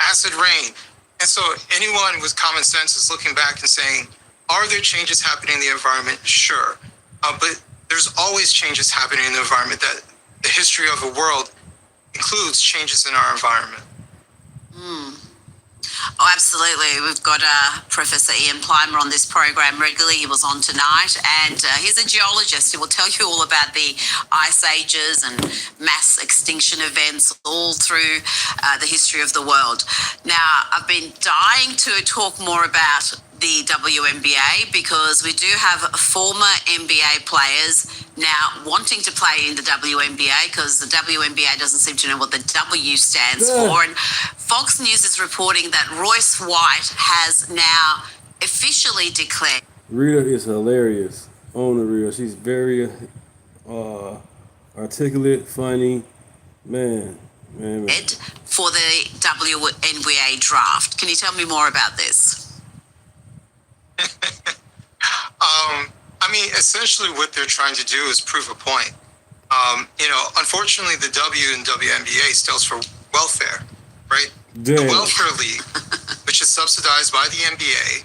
acid rain. And so anyone with common sense is looking back and saying, are there changes happening in the environment? Sure. But there's always changes happening in the environment. That the history of the world includes changes in our environment. Oh, absolutely. We've got Professor Ian Plimer on this program regularly. He was on tonight, and he's a geologist. He will tell you all about the ice ages and mass extinction events all through the history of the world. Now, I've been dying to talk more about the WNBA because we do have former NBA players now wanting to play in the WNBA because the WNBA doesn't seem to know what the W stands for. And Fox News is reporting that Royce White has now officially declared. Rita is hilarious on the real. She's very articulate, funny, man. For the WNBA draft. Can you tell me more about this? I mean, essentially what they're trying to do is prove a point. Unfortunately, the W in WNBA stands for welfare, right? Damn. The welfare league, which is subsidized by the NBA,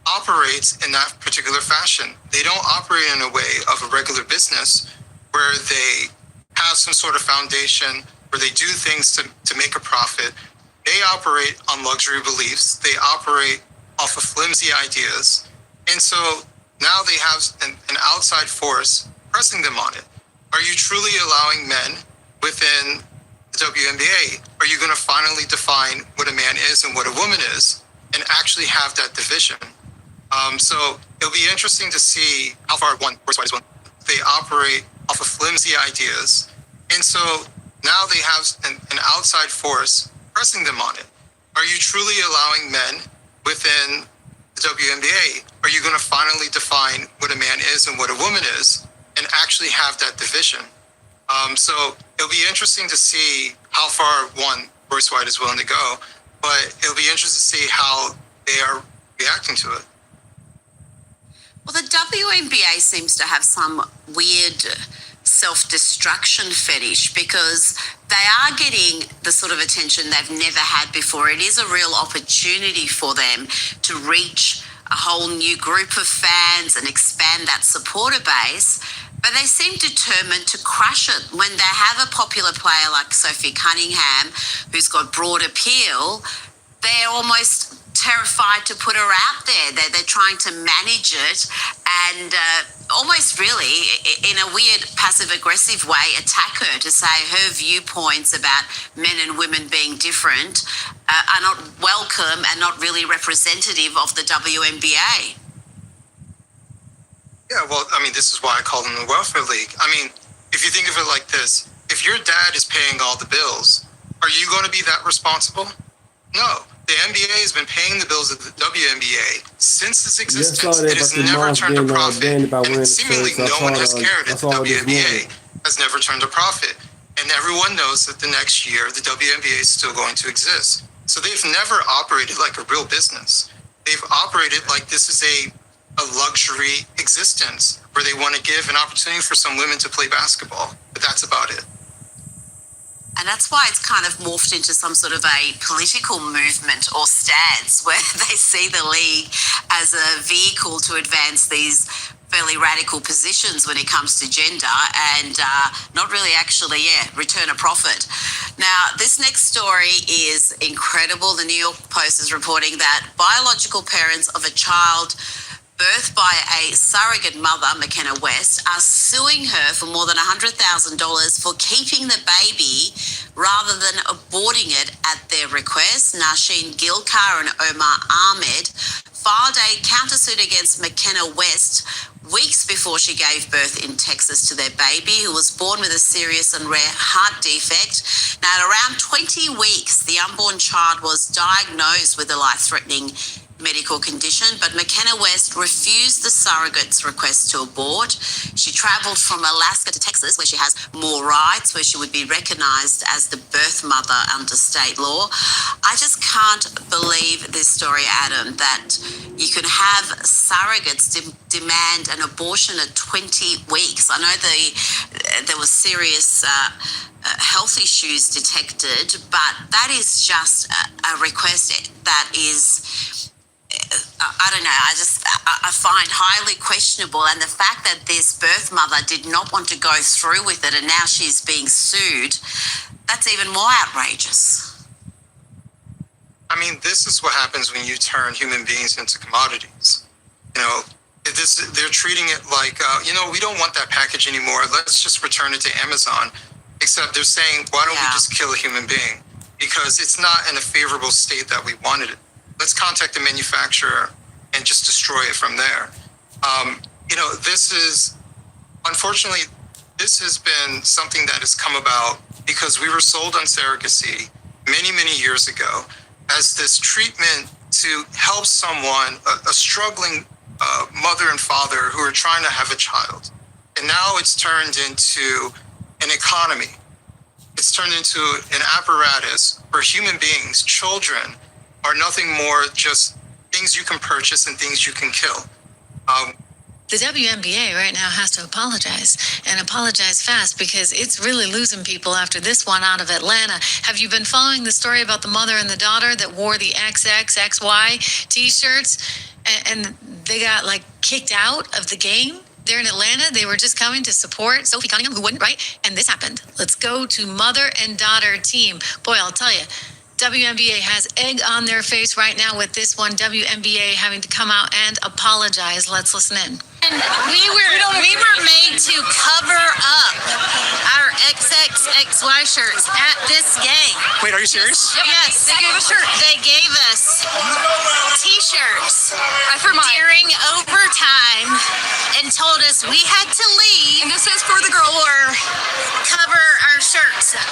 operates in that particular fashion. They don't operate in a way of a regular business where they have some sort of foundation, where they do things to make a profit. They operate on luxury beliefs. They operate off of flimsy ideas. And so now they have an outside force pressing them on it. Are you truly allowing men within the WNBA? Are you going to finally define what a man is and what a woman is and actually have that division? So it'll be interesting to see how far they operate off of flimsy ideas. And so now they have an outside force pressing them on it. Are you truly allowing men within the WNBA? Are you going to finally define what a man is and what a woman is and actually have that division? So it'll be interesting to see how far Royce White is willing to go, but it'll be interesting to see how they are reacting to it. Well, the WNBA seems to have some weird self-destruction fetish because they are getting the sort of attention they've never had before. It is a real opportunity for them to reach a whole new group of fans and expand that supporter base, but they seem determined to crush it. When they have a popular player like Sophie Cunningham, who's got broad appeal, they're almost terrified to put her out there. They're trying to manage it and almost really, in a weird passive-aggressive way, attack her to say her viewpoints about men and women being different are not welcome and not really representative of the WNBA. Yeah, well, I mean, this is why I call them the welfare league. I mean, if you think of it like this, if your dad is paying all the bills, are you going to be that responsible? No. The NBA has been paying the bills of the WNBA since its existence. It has never turned a profit. And seemingly no one has cared if the WNBA has never turned a profit. And everyone knows that the next year, the WNBA is still going to exist. So they've never operated like a real business. They've operated like this is a luxury existence where they want to give an opportunity for some women to play basketball. But that's about it. And that's why it's kind of morphed into some sort of a political movement or stance where they see the league as a vehicle to advance these fairly radical positions when it comes to gender and not really actually, return a profit. Now, this next story is incredible. The New York Post is reporting that biological parents of a child birthed by a surrogate mother, McKenna West, are suing her for more than $100,000 for keeping the baby rather than aborting it at their request. Nasheen Gilkar and Omar Ahmed filed a countersuit against McKenna West weeks before she gave birth in Texas to their baby, who was born with a serious and rare heart defect. Now, at around 20 weeks, the unborn child was diagnosed with a life-threatening medical condition, but McKenna West refused the surrogate's request to abort. She traveled from Alaska to Texas, where she has more rights, where she would be recognized as the birth mother under state law. I just can't believe this story, Adam, that you can have surrogates demand an abortion at 20 weeks. I know there was serious health issues detected, but that is just a request that is, I don't know, I find highly questionable. And the fact that this birth mother did not want to go through with it and now she's being sued, that's even more outrageous. I mean, this is what happens when you turn human beings into commodities. You know, they're treating it like, we don't want that package anymore. Let's just return it to Amazon. Except they're saying, why don't we just kill a human being? Because it's not in a favorable state that we wanted it. Let's contact the manufacturer and just destroy it from there. This is, unfortunately, this has been something that has come about because we were sold on surrogacy many, many years ago as this treatment to help someone, a struggling mother and father who are trying to have a child. And now it's turned into an economy. It's turned into an apparatus where human beings, children, are nothing more just things you can purchase and things you can kill. The WNBA right now has to apologize and apologize fast because it's really losing people after this one out of Atlanta. Have you been following the story about the mother and the daughter that wore the XXXY t-shirts and they got kicked out of the game? They're in Atlanta. They were just coming to support Sophie Cunningham, who wouldn't, right? And this happened. Let's go to mother and daughter team. Boy, I'll tell you, WNBA has egg on their face right now with this one. WNBA having to come out and apologize. Let's listen in. And we were made to cover up our XXXY shirts at this game. Wait, are you serious? Yes. They gave us shirts. They gave us t-shirts during overtime and told us we had to leave. And this is for the girl or cover our shirts up.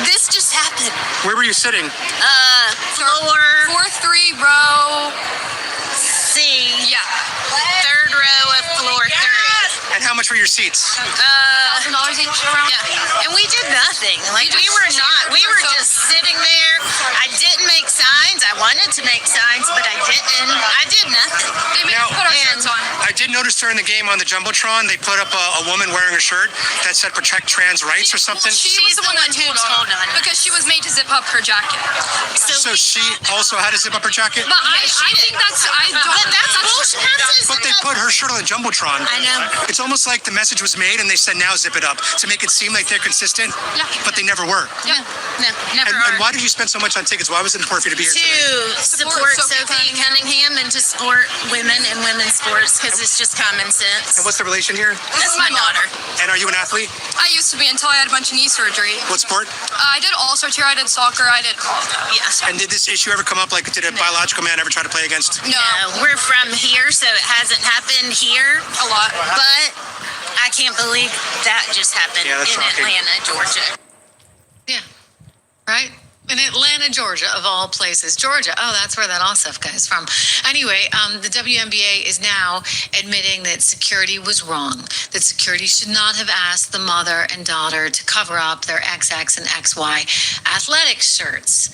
This just happened. Where were you sitting? Floor 4-3 row C. Yeah. Third row of floor 3. And how much were your seats? $1,000 each around. Yeah. And we did nothing. We were just sitting there. I didn't make signs. I wanted to make signs, but I didn't. I did nothing. They made us put our shirts on. I did notice during the game on the Jumbotron, they put up a woman wearing a shirt that said protect trans rights or something. She's the one who told on because she was made to zip up her jacket. So she also had to zip up her jacket? But I think that's bullshit. But they put her shirt on the Jumbotron. I know. It's almost like the message was made and they said now zip it up to make it seem like they're consistent, but they never were. Yeah. No, never And are. why did you spend so much on tickets? Why was it important for you to be here today? To support Sophie Cunningham and to support women in women's sports because it's just common sense. And what's the relation here? That's my daughter. And are you an athlete? I used to be until I had a bunch of knee surgery. What sport? I did all sorts here. I did soccer. I did all yes. And did this issue ever come up? Like, did a biological man ever try to play against? No, we're from here, so it hasn't happened here a lot. But I can't believe that just happened in Atlanta, Georgia. Yeah, right? In Atlanta, Georgia, of all places. Georgia, oh, that's where that Ossoff guy is from. Anyway, the WNBA is now admitting that security was wrong, that security should not have asked the mother and daughter to cover up their XX and XY athletic shirts.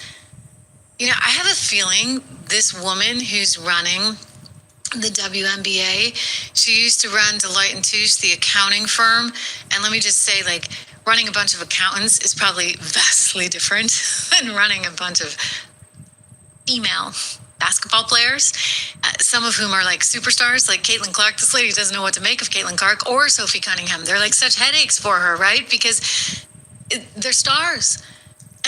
You know, I have a feeling this woman who's running the WNBA, she used to run Deloitte & Touche, the accounting firm. And let me just say, like, running a bunch of accountants is probably vastly different than running a bunch of female basketball players, some of whom are like superstars, like Caitlin Clark. This lady doesn't know what to make of Caitlin Clark or Sophie Cunningham. They're like such headaches for her, right? Because they're stars.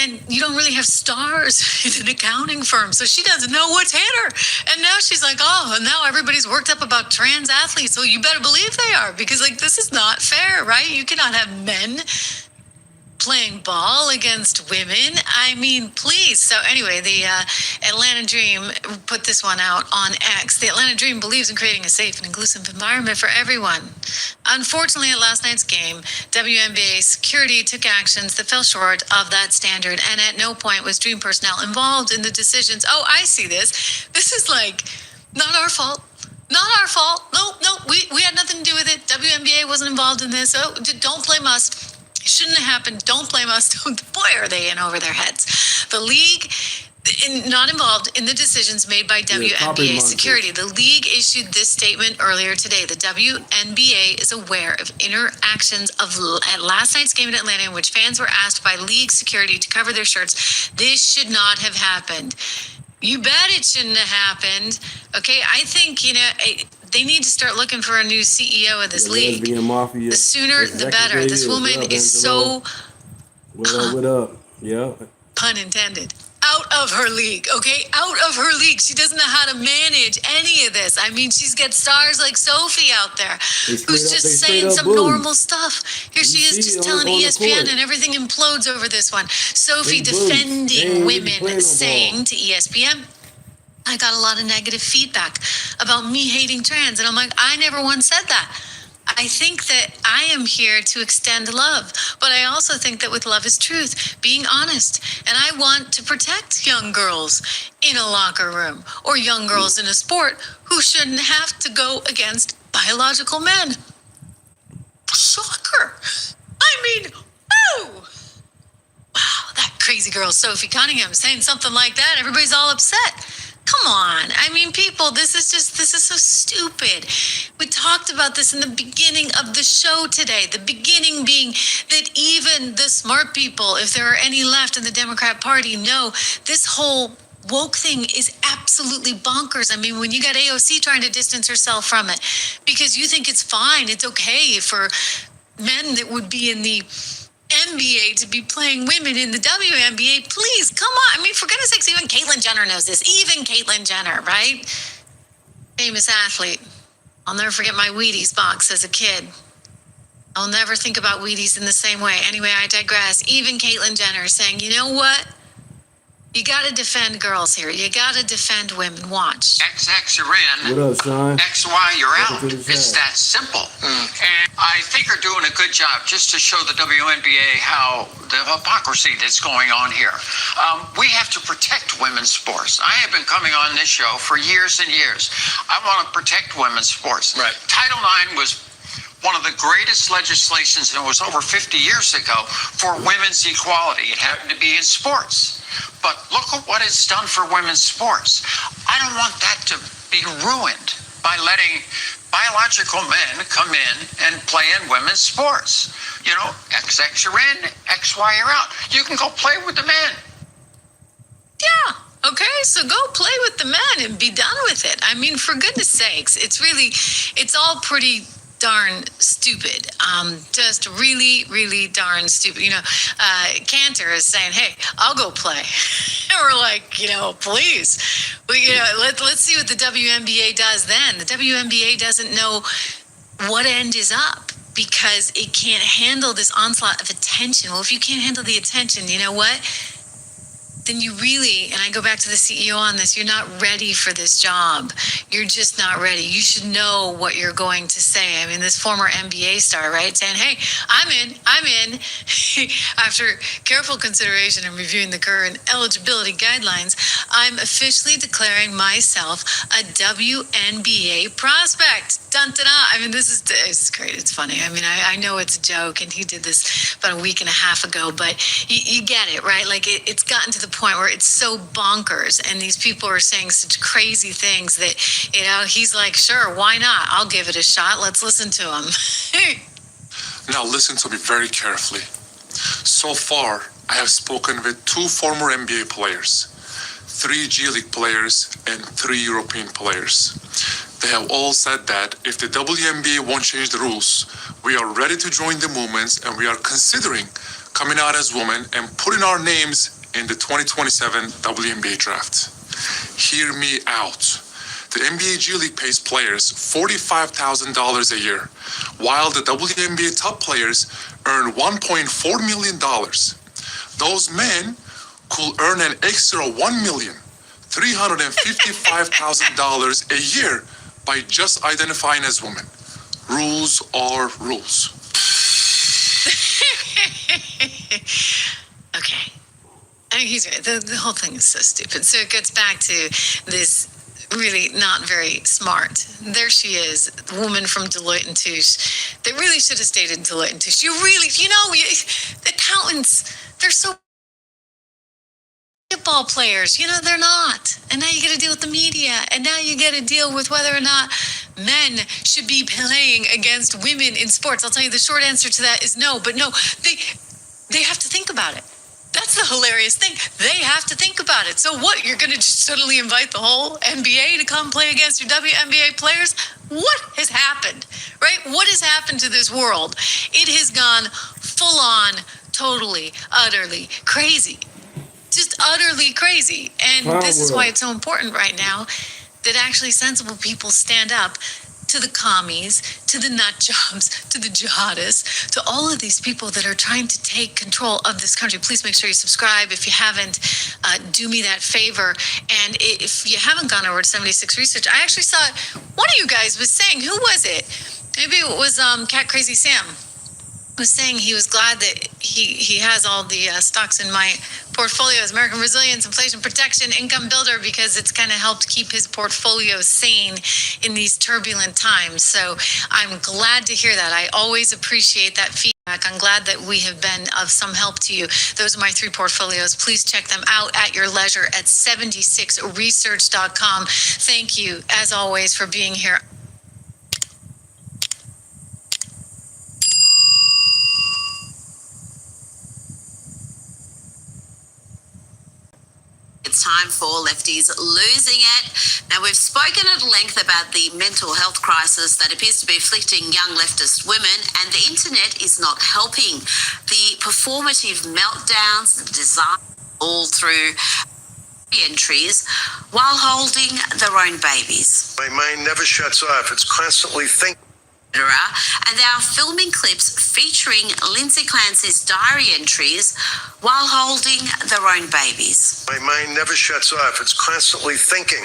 And you don't really have stars in an accounting firm. So she doesn't know what's hit her. And now she's like, oh, and now everybody's worked up about trans athletes. So you better believe they are, because like, this is not fair, right? You cannot have men playing ball against women. I mean, please. So anyway, the Atlanta Dream put this one out on X. The Atlanta Dream believes in creating a safe and inclusive environment for everyone. Unfortunately, at last night's game, WNBA security took actions that fell short of that standard, and at no point was Dream personnel involved in the decisions. Oh, I see this. This is like, not our fault. Not our fault. No, we had nothing to do with it. WNBA wasn't involved in this. Oh, don't blame us. It shouldn't have happened. Don't blame us. Boy, are they in over their heads. The league not involved in the decisions made by WNBA security. The league issued this statement earlier today. The WNBA is aware of interactions at last night's game in Atlanta in which fans were asked by league security to cover their shirts. This should not have happened. You bet it shouldn't have happened. Okay, I think, they need to start looking for a new CEO of this league. The sooner, the better. This woman is so... What up? Yeah. Pun intended. Out of her league, okay? Out of her league. She doesn't know how to manage any of this. I mean, she's got stars like Sophie out there who's just saying some normal stuff. Here she is just telling ESPN and everything implodes over this one. Sophie defending women, saying to ESPN, I got a lot of negative feedback about me hating trans. And I'm like, I never once said that. I think that I am here to extend love, but I also think that with love is truth, being honest. And I want to protect young girls in a locker room or young girls in a sport who shouldn't have to go against biological men. Shocker. I mean, woo! Wow, that crazy girl Sophie Cunningham saying something like that, everybody's all upset. Come on. I mean, people, this is so stupid. We talked about this in the beginning of the show today. The beginning being that even the smart people, if there are any left in the Democrat Party, know this whole woke thing is absolutely bonkers. I mean, when you got AOC trying to distance herself from it because you think it's fine, it's okay for men that would be in the NBA to be playing women in the WNBA. Please, come on. I mean, for goodness sakes, even Caitlyn Jenner knows this. Even Caitlyn Jenner, right? Famous athlete. I'll never forget my Wheaties box as a kid. I'll never think about Wheaties in the same way. Anyway, I digress. Even Caitlyn Jenner saying, you know what? You got to defend girls here. You got to defend women. Watch. XX, you're in. What up, Sean? XY, you're out. It's that simple. And I think they're doing a good job just to show the WNBA how the hypocrisy that's going on here. We have to protect women's sports. I have been coming on this show for years and years. I want to protect women's sports. Right. Title IX was one of the greatest legislations, and it was over 50 years ago, for women's equality. It happened to be in sports. But look at what it's done for women's sports. I don't want that to be ruined by letting biological men come in and play in women's sports. You know, XX you're in, XY you're out. You can go play with the men. Yeah. Okay, so go play with the men and be done with it. I mean, for goodness sakes, it's all pretty darn stupid. Just really, really darn stupid. Cantor is saying, hey, I'll go play. And we're like, please. But, let's see what the WNBA does then. The WNBA doesn't know what end is up because it can't handle this onslaught of attention. Well, if you can't handle the attention, you know what? Then you really, and I go back to the CEO on this, you're not ready for this job. You're just not ready. You should know what you're going to say. I mean, this former NBA star, right, saying, hey, I'm in. After careful consideration and reviewing the current eligibility guidelines, I'm officially declaring myself a WNBA prospect. Dun-dun-dun. I mean, this is great. It's funny. I mean, I know it's a joke, and he did this about a week and a half ago, but you get it, right? Like, it's gotten to the point where it's so bonkers, and these people are saying such crazy things that, he's like, sure, why not? I'll give it a shot. Let's listen to him. Now listen to me very carefully. So far, I have spoken with 2 former NBA players, 3 G League players, and 3 European players. They have all said that if the WNBA won't change the rules, we are ready to join the movements, and we are considering coming out as women and putting our names in the 2027 WNBA draft. Hear me out. The NBA G League pays players $45,000 a year, while the WNBA top players earn $1.4 million. Those men could earn an extra $1,355,000 a year by just identifying as women. Rules are rules. Okay. I mean, he's right. The whole thing is so stupid. So it gets back to this really not very smart. There she is, woman from Deloitte and Touche. They really should have stayed in Deloitte and Touche. Accountants, they're so football players, they're not. And now you got to deal with the media. And now you got to deal with whether or not men should be playing against women in sports. I'll tell you the short answer to that is no. But no, they have to think about it. That's the hilarious thing. They have to think about it. So what? You're going to just suddenly invite the whole NBA to come play against your WNBA players? What has happened, right? What has happened to this world? It has gone full on, totally, utterly crazy. Just utterly crazy. And this is why it's so important right now that actually sensible people stand up to the commies, to the nut jobs, to the jihadists, to all of these people that are trying to take control of this country. Please make sure you subscribe. If you haven't, do me that favor. And if you haven't gone over to 76 Research, I actually saw one of you guys was saying, who was it? Maybe it was Cat Crazy Sam. Was saying he was glad that he has all the stocks in my portfolios, American Resilience, Inflation Protection, Income Builder, because it's kind of helped keep his portfolio sane in these turbulent times. So I'm glad to hear that. I always appreciate that feedback. I'm glad that we have been of some help to you. Those are my 3 portfolios. Please check them out at your leisure at 76research.com. Thank you, as always, for being here. It's time for Lefties Losing It. Now, we've spoken at length about the mental health crisis that appears to be afflicting young leftist women, and the internet is not helping. The performative meltdowns, the desire all through entries while holding their own babies. My mind never shuts off. It's constantly thinking. And they are filming clips featuring Lindsay Clancy's diary entries while holding their own babies. My mind never shuts off. It's constantly thinking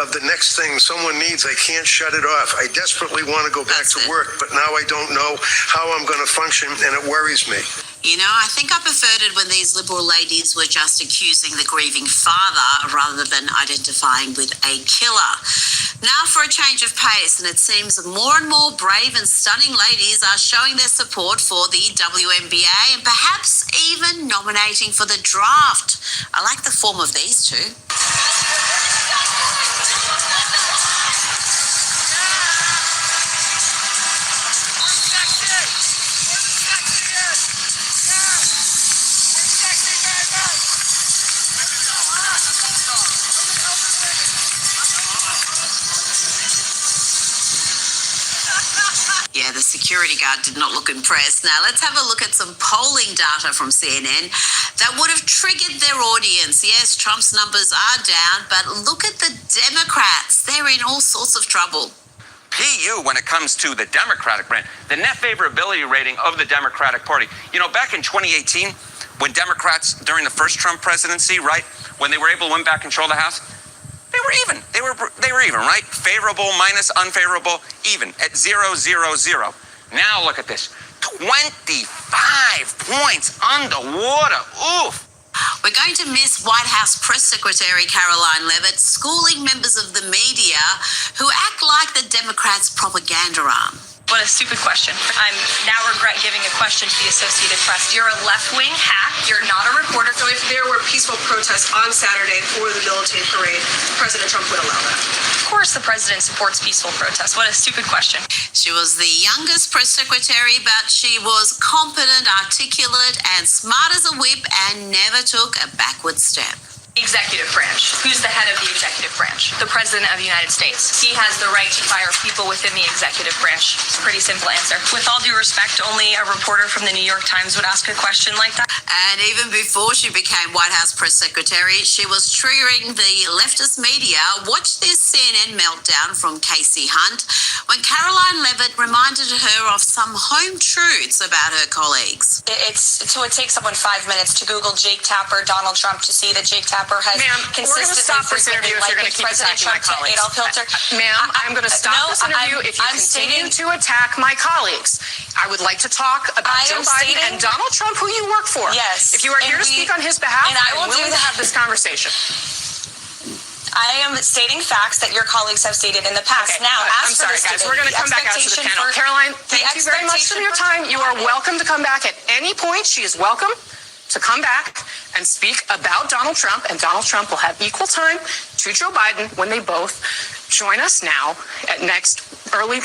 of the next thing someone needs. I can't shut it off. I desperately want to go back to work, but now I don't know how I'm going to function, and it worries me. I think I preferred it when these liberal ladies were just accusing the grieving father rather than identifying with a killer. Now for a change of pace, and it seems more and more brave and stunning ladies are showing their support for the WNBA and perhaps even nominating for the draft. I like the form of these 2. security guard did not look impressed. Now, let's have a look at some polling data from CNN that would have triggered their audience. Yes, Trump's numbers are down, but look at the Democrats. They're in all sorts of trouble. PU when it comes to the Democratic brand, the net favorability rating of the Democratic Party. You know, back in 2018, when Democrats, during the first Trump presidency, right, when they were able to win back control of the House, they were even. They were even, right? Favorable minus unfavorable, even at 0-0-0. Now look at this. 25 points underwater. Oof. We're going to miss White House Press Secretary Caroline Leavitt schooling members of the media who act like the Democrats' propaganda arm. What a stupid question. I'm now regret giving a question to the Associated Press. You're a left-wing hack. You're not a reporter. So if there were peaceful protests on Saturday for the military parade, President Trump would allow that? Of course the president supports peaceful protests. What a stupid question. She was the youngest press secretary, but she was competent, articulate, and smart as a whip and never took a backward step. Executive branch. Who's the head of the executive branch? The President of the United States. He has the right to fire people within the executive branch. It's a pretty simple answer. With all due respect, only a reporter from the New York Times would ask a question like that. And even before she became White House press secretary, she was triggering the leftist media. Watch this CNN meltdown from Casey Hunt when Caroline Leavitt reminded her of some home truths about her colleagues. It takes someone 5 minutes to Google Jake Tapper, Donald Trump, to see that Jake Tapper has consistently frequently liked President Trump to Adolf Hitler. Ma'am, I'm going to stop this interview if you continue to attack my colleagues. I would like to talk about Joe Biden and Donald Trump, who you work for. Yes. If you are here to speak on his behalf, I'm willing to have this conversation. I am stating facts that your colleagues have stated in the past. Okay, now, I'm sorry, guys. We're going to come back out to the panel. Caroline, thank you very much for your time. You are welcome to come back at any point. She is welcome to come back and speak about Donald Trump, and Donald Trump will have equal time to Joe Biden when they both join us now at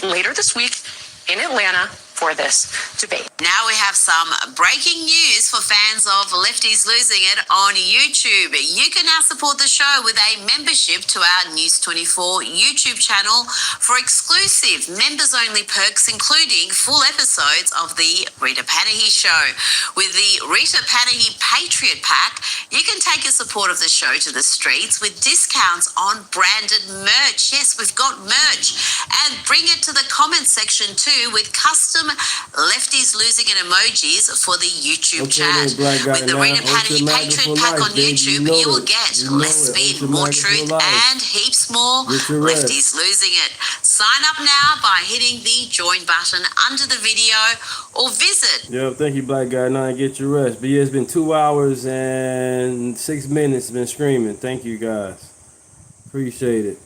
later this week in Atlanta for this debate. Now we have some breaking news for fans of Lefties Losing It on YouTube. You can now support the show with a membership to our News 24 YouTube channel for exclusive members-only perks, including full episodes of The Rita Panahi Show. With the Rita Panahi Patriot Pack, you can take your support of the show to the streets with discounts on branded merch. Yes, we've got merch. And bring it to the comment section too with custom Lefties Losing It emojis for the YouTube chat. With the Rita Panahi Patriot Pack on YouTube, you will get less spin, more truth, and heaps more Lefties Losing It. Sign up now by hitting the join button under the video or visit. Yo, thank you, Black Guy 9. Get your rest. But yeah, it's been 2 hours and 6 minutes been screaming. Thank you, guys. Appreciate it.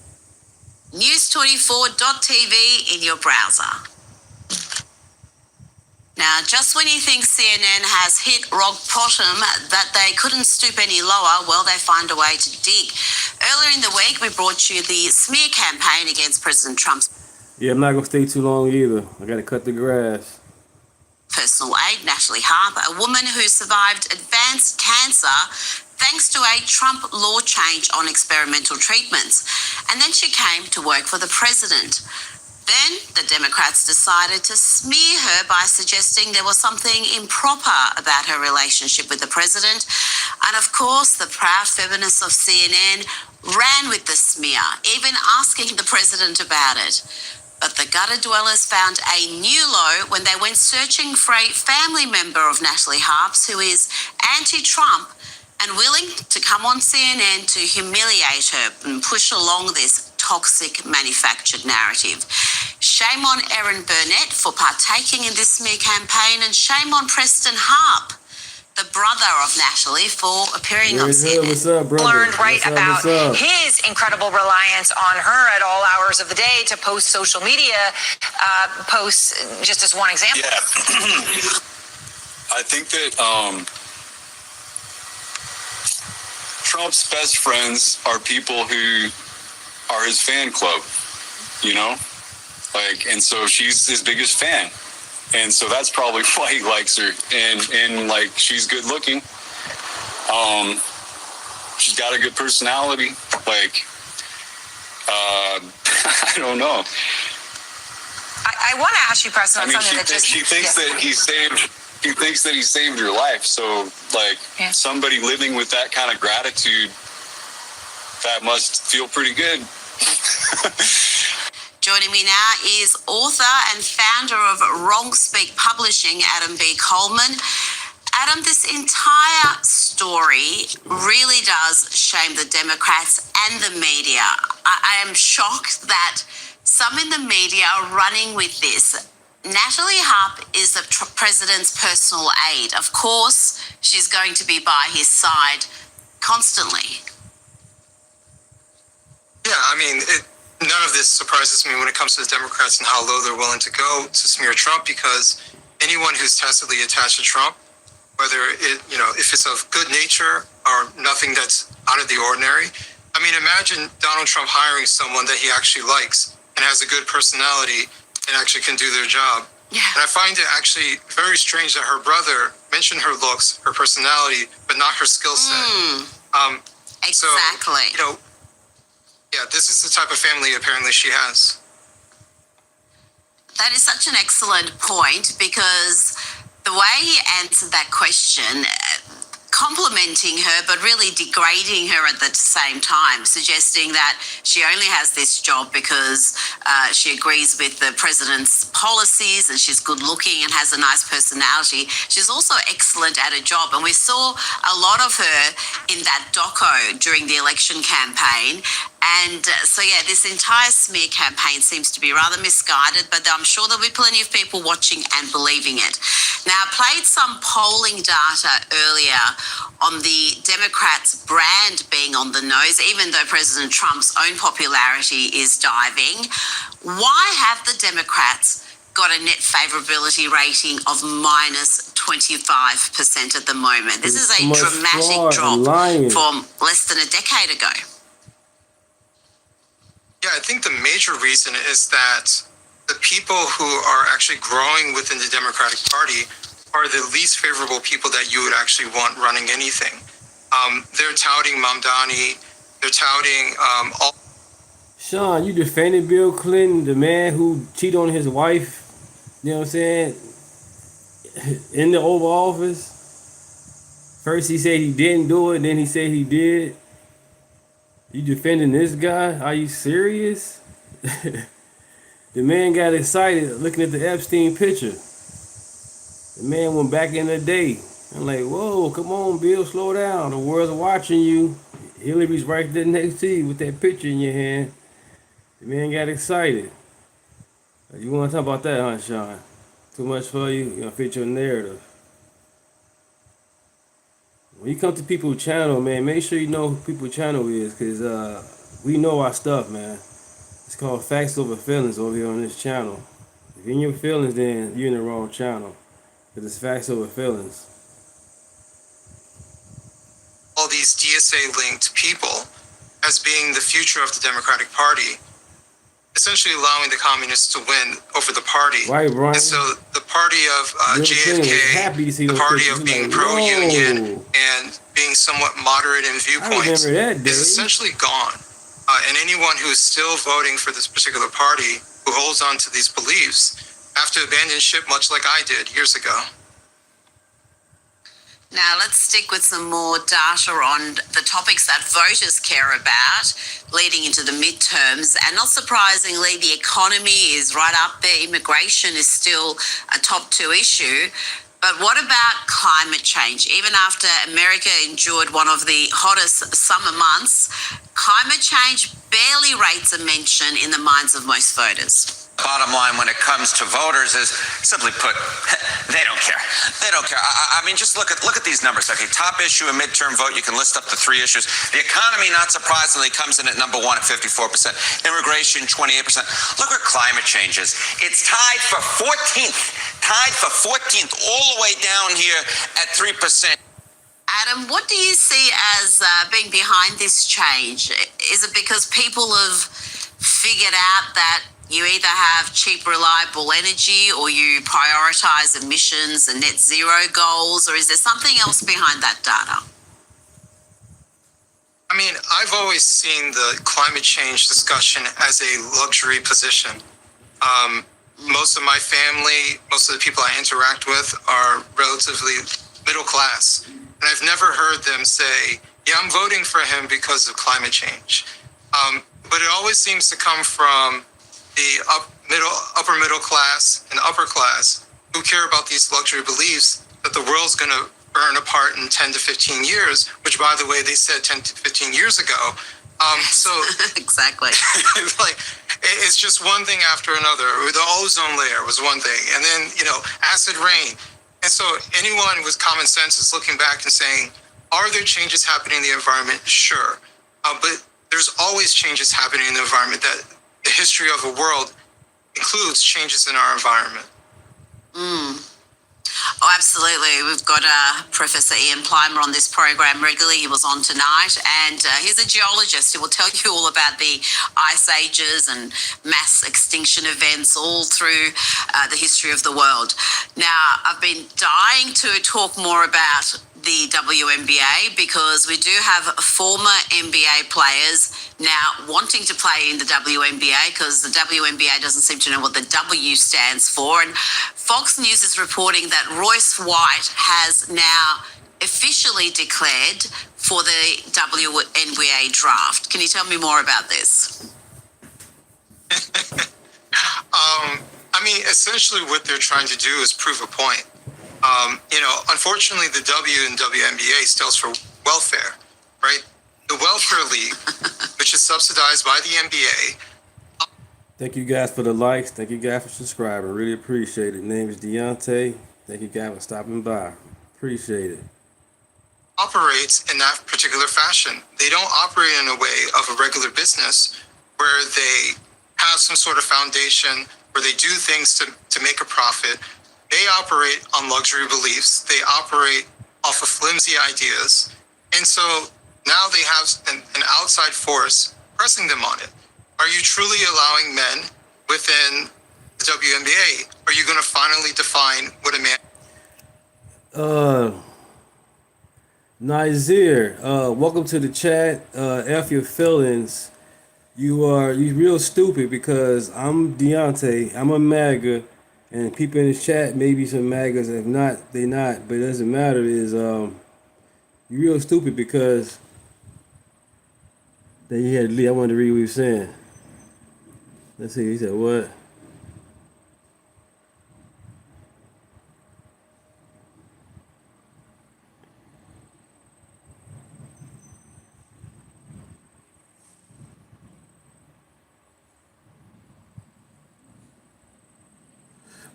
News24.tv in your browser. Now, just when you think CNN has hit rock bottom, that they couldn't stoop any lower, well, they find a way to dig. Earlier in the week, we brought you the smear campaign against President Trump's Yeah, I'm not going to stay too long either. I got to cut the grass. personal aide, Natalie Harp, a woman who survived advanced cancer thanks to a Trump law change on experimental treatments. And then she came to work for the president. Then the Democrats decided to smear her by suggesting there was something improper about her relationship with the president. And of course, the proud feminists of CNN ran with the smear, even asking the president about it. But the gutter dwellers found a new low when they went searching for a family member of Natalie Harp's who is anti-Trump and willing to come on CNN to humiliate her and push along this toxic manufactured narrative. Shame on Erin Burnett for partaking in this smear campaign, and shame on Preston Harp, the brother of Natalie, for appearing on CNN. What's up, brother? Learned right What's about his incredible reliance on her at all hours of the day to post social media posts, just as one example. Yeah. I think that Trump's best friends are people who are his fan club, you know? Like, and so she's his biggest fan. And so that's probably why he likes her. And like, she's good looking. She's got a good personality. Like, I don't know. I want to ask you, Preston, on something that just... She thinks that he saved your life. So, like, somebody living with that kind of gratitude, that must feel pretty good. Joining me now is author and founder of Wrong Speak Publishing, Adam B. Coleman. Adam, this entire story really does shame the Democrats and the media. I am shocked that some in the media are running with this. Natalie Harp is the president's personal aide. Of course, she's going to be by his side constantly. Yeah, I mean, none of this surprises me when it comes to the Democrats and how low they're willing to go to smear Trump, because anyone who's tacitly attached to Trump, whether if it's of good nature or nothing that's out of the ordinary. I mean, imagine Donald Trump hiring someone that he actually likes and has a good personality and actually can do their job. Yeah. And I find it actually very strange that her brother mentioned her looks, her personality, but not her skill set. Exactly. So, yeah, this is the type of family apparently she has. That is such an excellent point, because the way he answered that question, complimenting her but really degrading her at the same time, suggesting that she only has this job because she agrees with the president's policies and she's good looking and has a nice personality. She's also excellent at her job, and we saw a lot of her in that doco during the election campaign. And so, this entire smear campaign seems to be rather misguided, but I'm sure there'll be plenty of people watching and believing it. Now, I played some polling data earlier on the Democrats' brand being on the nose, even though President Trump's own popularity is diving. Why have the Democrats got a net favorability rating of minus 25% at the moment? This is a dramatic drop from less than a decade ago. Yeah, I think the major reason is that the people who are actually growing within the Democratic Party are the least favorable people that you would actually want running anything. They're touting Mamdani. They're touting all... Sean, you defended Bill Clinton, the man who cheated on his wife, you know what I'm saying, in the Oval Office. First he said he didn't do it, then he said he did. You defending this guy? Are you serious? The man got excited looking at the Epstein picture. The man went back in the day. I'm like, whoa, come on, Bill, slow down. The world's watching you. Hillary's right there next to you with that picture in your hand. The man got excited. You want to talk about that, huh, Sean? Too much for you? You're going to fit your narrative. When you come to people's channel, man, make sure you know who people's channel is, because we know our stuff, man. It's called Facts Over Feelings over here on this channel. If you're in your feelings, then you're in the wrong channel, because it's Facts Over Feelings. all these DSA-linked people as being the future of the Democratic Party, essentially allowing the communists to win over the party. Right, Brian. And so the party of JFK, the party of being pro-union and being somewhat moderate in viewpoints is essentially gone. And anyone who is still voting for this particular party, who holds on to these beliefs, have to abandon ship much like I did years ago. Now, let's stick with some more data on the topics that voters care about leading into the midterms. And not surprisingly, the economy is right up there. Immigration is still a top 2 issue. But what about climate change? Even after America endured one of the hottest summer months, climate change barely rates a mention in the minds of most voters. Bottom line when it comes to voters is, simply put, they don't care. They don't care. I mean, just look at these numbers. Okay, top issue, a midterm vote, you can list up the 3 issues. The economy, not surprisingly, comes in at number 1 at 54%. Immigration, 28%. Look where climate change is. It's tied for 14th. Tied for 14th, all the way down here at 3%. Adam, what do you see as being behind this change? Is it because people have figured out that you either have cheap, reliable energy or you prioritize emissions and net zero goals, or is there something else behind that data? I mean, I've always seen the climate change discussion as a luxury position. most of my family, most of the people I interact with are relatively middle class. And I've never heard them say, yeah, I'm voting for him because of climate change. But it always seems to come from the upper middle class and upper class who care about these luxury beliefs that the world's going to burn apart in 10 to 15 years, which, by the way, they said 10 to 15 years ago. So exactly. Like, it's just one thing after another. The ozone layer was one thing, and then, acid rain. And so anyone with common sense is looking back and saying, are there changes happening in the environment? Sure. But there's always changes happening in the environment. That the history of the world includes changes in our environment. Oh, absolutely. We've got Professor Ian Plimer on this program regularly. He was on tonight, and he's a geologist who will tell you all about the ice ages and mass extinction events all through the history of the world. Now, I've been dying to talk more about the WNBA because we do have former NBA players now wanting to play in the WNBA because the WNBA doesn't seem to know what the W stands for. And Fox News is reporting that Royce White has now officially declared for the WNBA draft. Can you tell me more about this? Essentially what they're trying to do is prove a point. Unfortunately, the W in WNBA stands for welfare, right? The Welfare League, which is subsidized by the NBA. Thank you guys for the likes. Thank you guys for subscribing. Really appreciate it. Name is Deunta. Thank you guys for stopping by. Appreciate it. Operates in that particular fashion. They don't operate in a way of a regular business where they have some sort of foundation, where they do things to make a profit. They operate on luxury beliefs. They operate off of flimsy ideas. And so now they have an outside force pressing them on it. Are you truly allowing men within the WNBA? Are you going to finally define what a man... Nazir, welcome to the chat. F your feelings. You real stupid because I'm Deunta. I'm a MAGA. And people in the chat, maybe some MAGAs, if not, they not. But it doesn't matter. You're real stupid because then you had to leave. I wanted to read what he was saying. Let's see. He said what?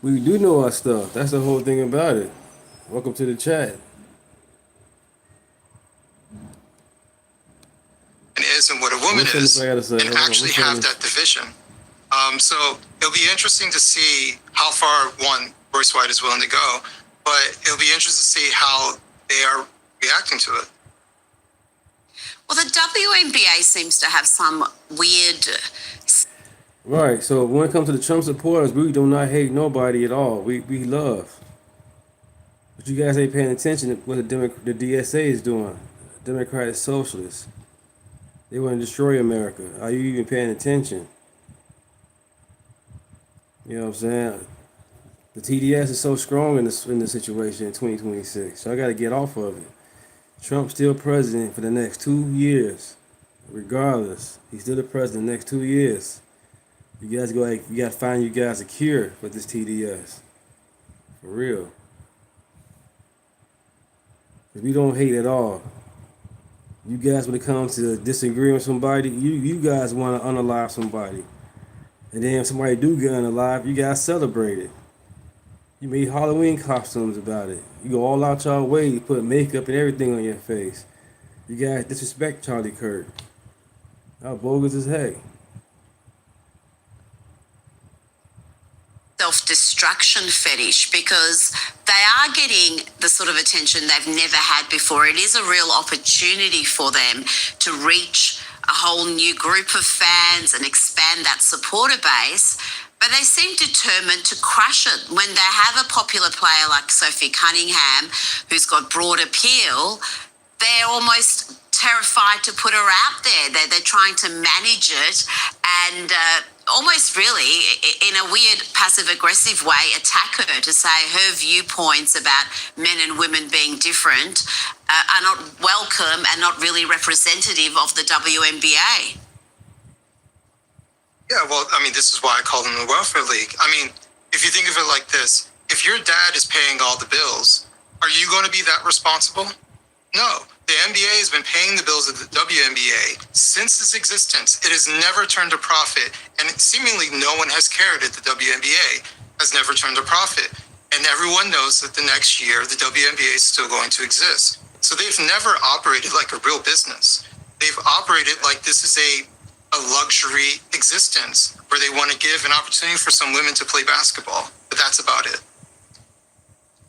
We do know our stuff. That's the whole thing about it. Welcome to the chat. Is and what a woman is, and actually have that division. So it'll be interesting to see how far Royce White is willing to go, but it'll be interesting to see how they are reacting to it. Well, the WNBA seems to have some weird... Right, so when it comes to the Trump supporters, we do not hate nobody at all. We love. But you guys ain't paying attention to what the DSA is doing. Democratic Socialists. They want to destroy America. Are you even paying attention? You know what I'm saying? The TDS is so strong in this situation in 2026. So I got to get off of it. Trump's still president for the next 2 years. Regardless, he's still the president the next 2 years. You guys you got to find you guys a cure for this TDS. For real. Because we don't hate at all. You guys, when it comes to disagreeing with somebody, you guys want to unalive somebody. And then if somebody do get unalive, you guys celebrate it. You made Halloween costumes about it. You go all out your way, you put makeup and everything on your face. You guys disrespect Charlie Kirk. How bogus as heck. Self-destruction fetish because they are getting the sort of attention they've never had before. It is a real opportunity for them to reach a whole new group of fans and expand that supporter base, but they seem determined to crush it. When they have a popular player like Sophie Cunningham, who's got broad appeal, they're almost terrified to put her out there. They're trying to manage it and almost really, in a weird passive-aggressive way, attack her to say her viewpoints about men and women being different are not welcome and not really representative of the WNBA. Yeah, well, I mean, this is why I call them the welfare league. I mean, if you think of it like this, if your dad is paying all the bills, are you going to be that responsible? No. The NBA has been paying the bills of the WNBA since its existence. It has never turned a profit, and seemingly no one has cared at the WNBA has never turned a profit. And everyone knows that the next year, the WNBA is still going to exist. So they've never operated like a real business. They've operated like this is a luxury existence where they want to give an opportunity for some women to play basketball. But that's about it.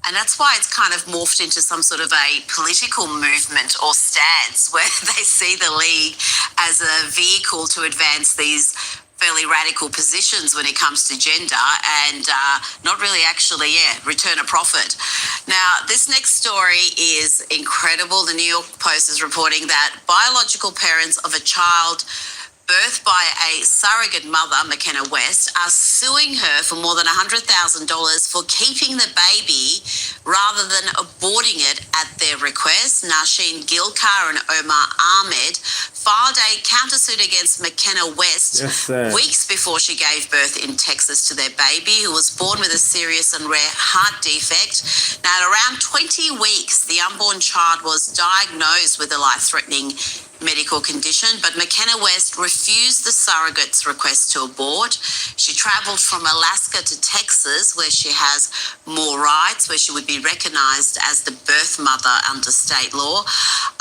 And that's why it's kind of morphed into some sort of a political movement or stance where they see the league as a vehicle to advance these fairly radical positions when it comes to gender and not really actually, return a profit. Now, this next story is incredible. The New York Post is reporting that biological parents of a child birthed by a surrogate mother, McKenna West, are suing her for more than $100,000 for keeping the baby rather than aborting it at their request. Nashin Gilkar and Omar Ahmed filed a countersuit against McKenna West weeks before she gave birth in Texas to their baby, who was born with a serious and rare heart defect. Now, at around 20 weeks, the unborn child was diagnosed with a life-threatening medical condition, but McKenna West refused the surrogate's request to abort. She traveled from Alaska to Texas, where she has more rights, where she would be recognized as the birth mother under state law.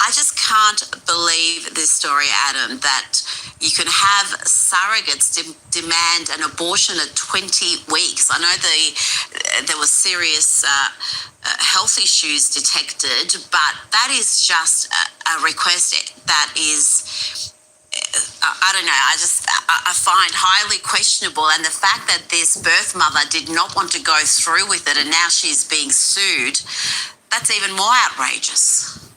I just can't believe this story, Adam, that you can have surrogates demand an abortion at 20 weeks. I know there were serious health issues detected, but that is just a request that is, I don't know, I find highly questionable. And the fact that this birth mother did not want to go through with it and now she's being sued, that's even more outrageous.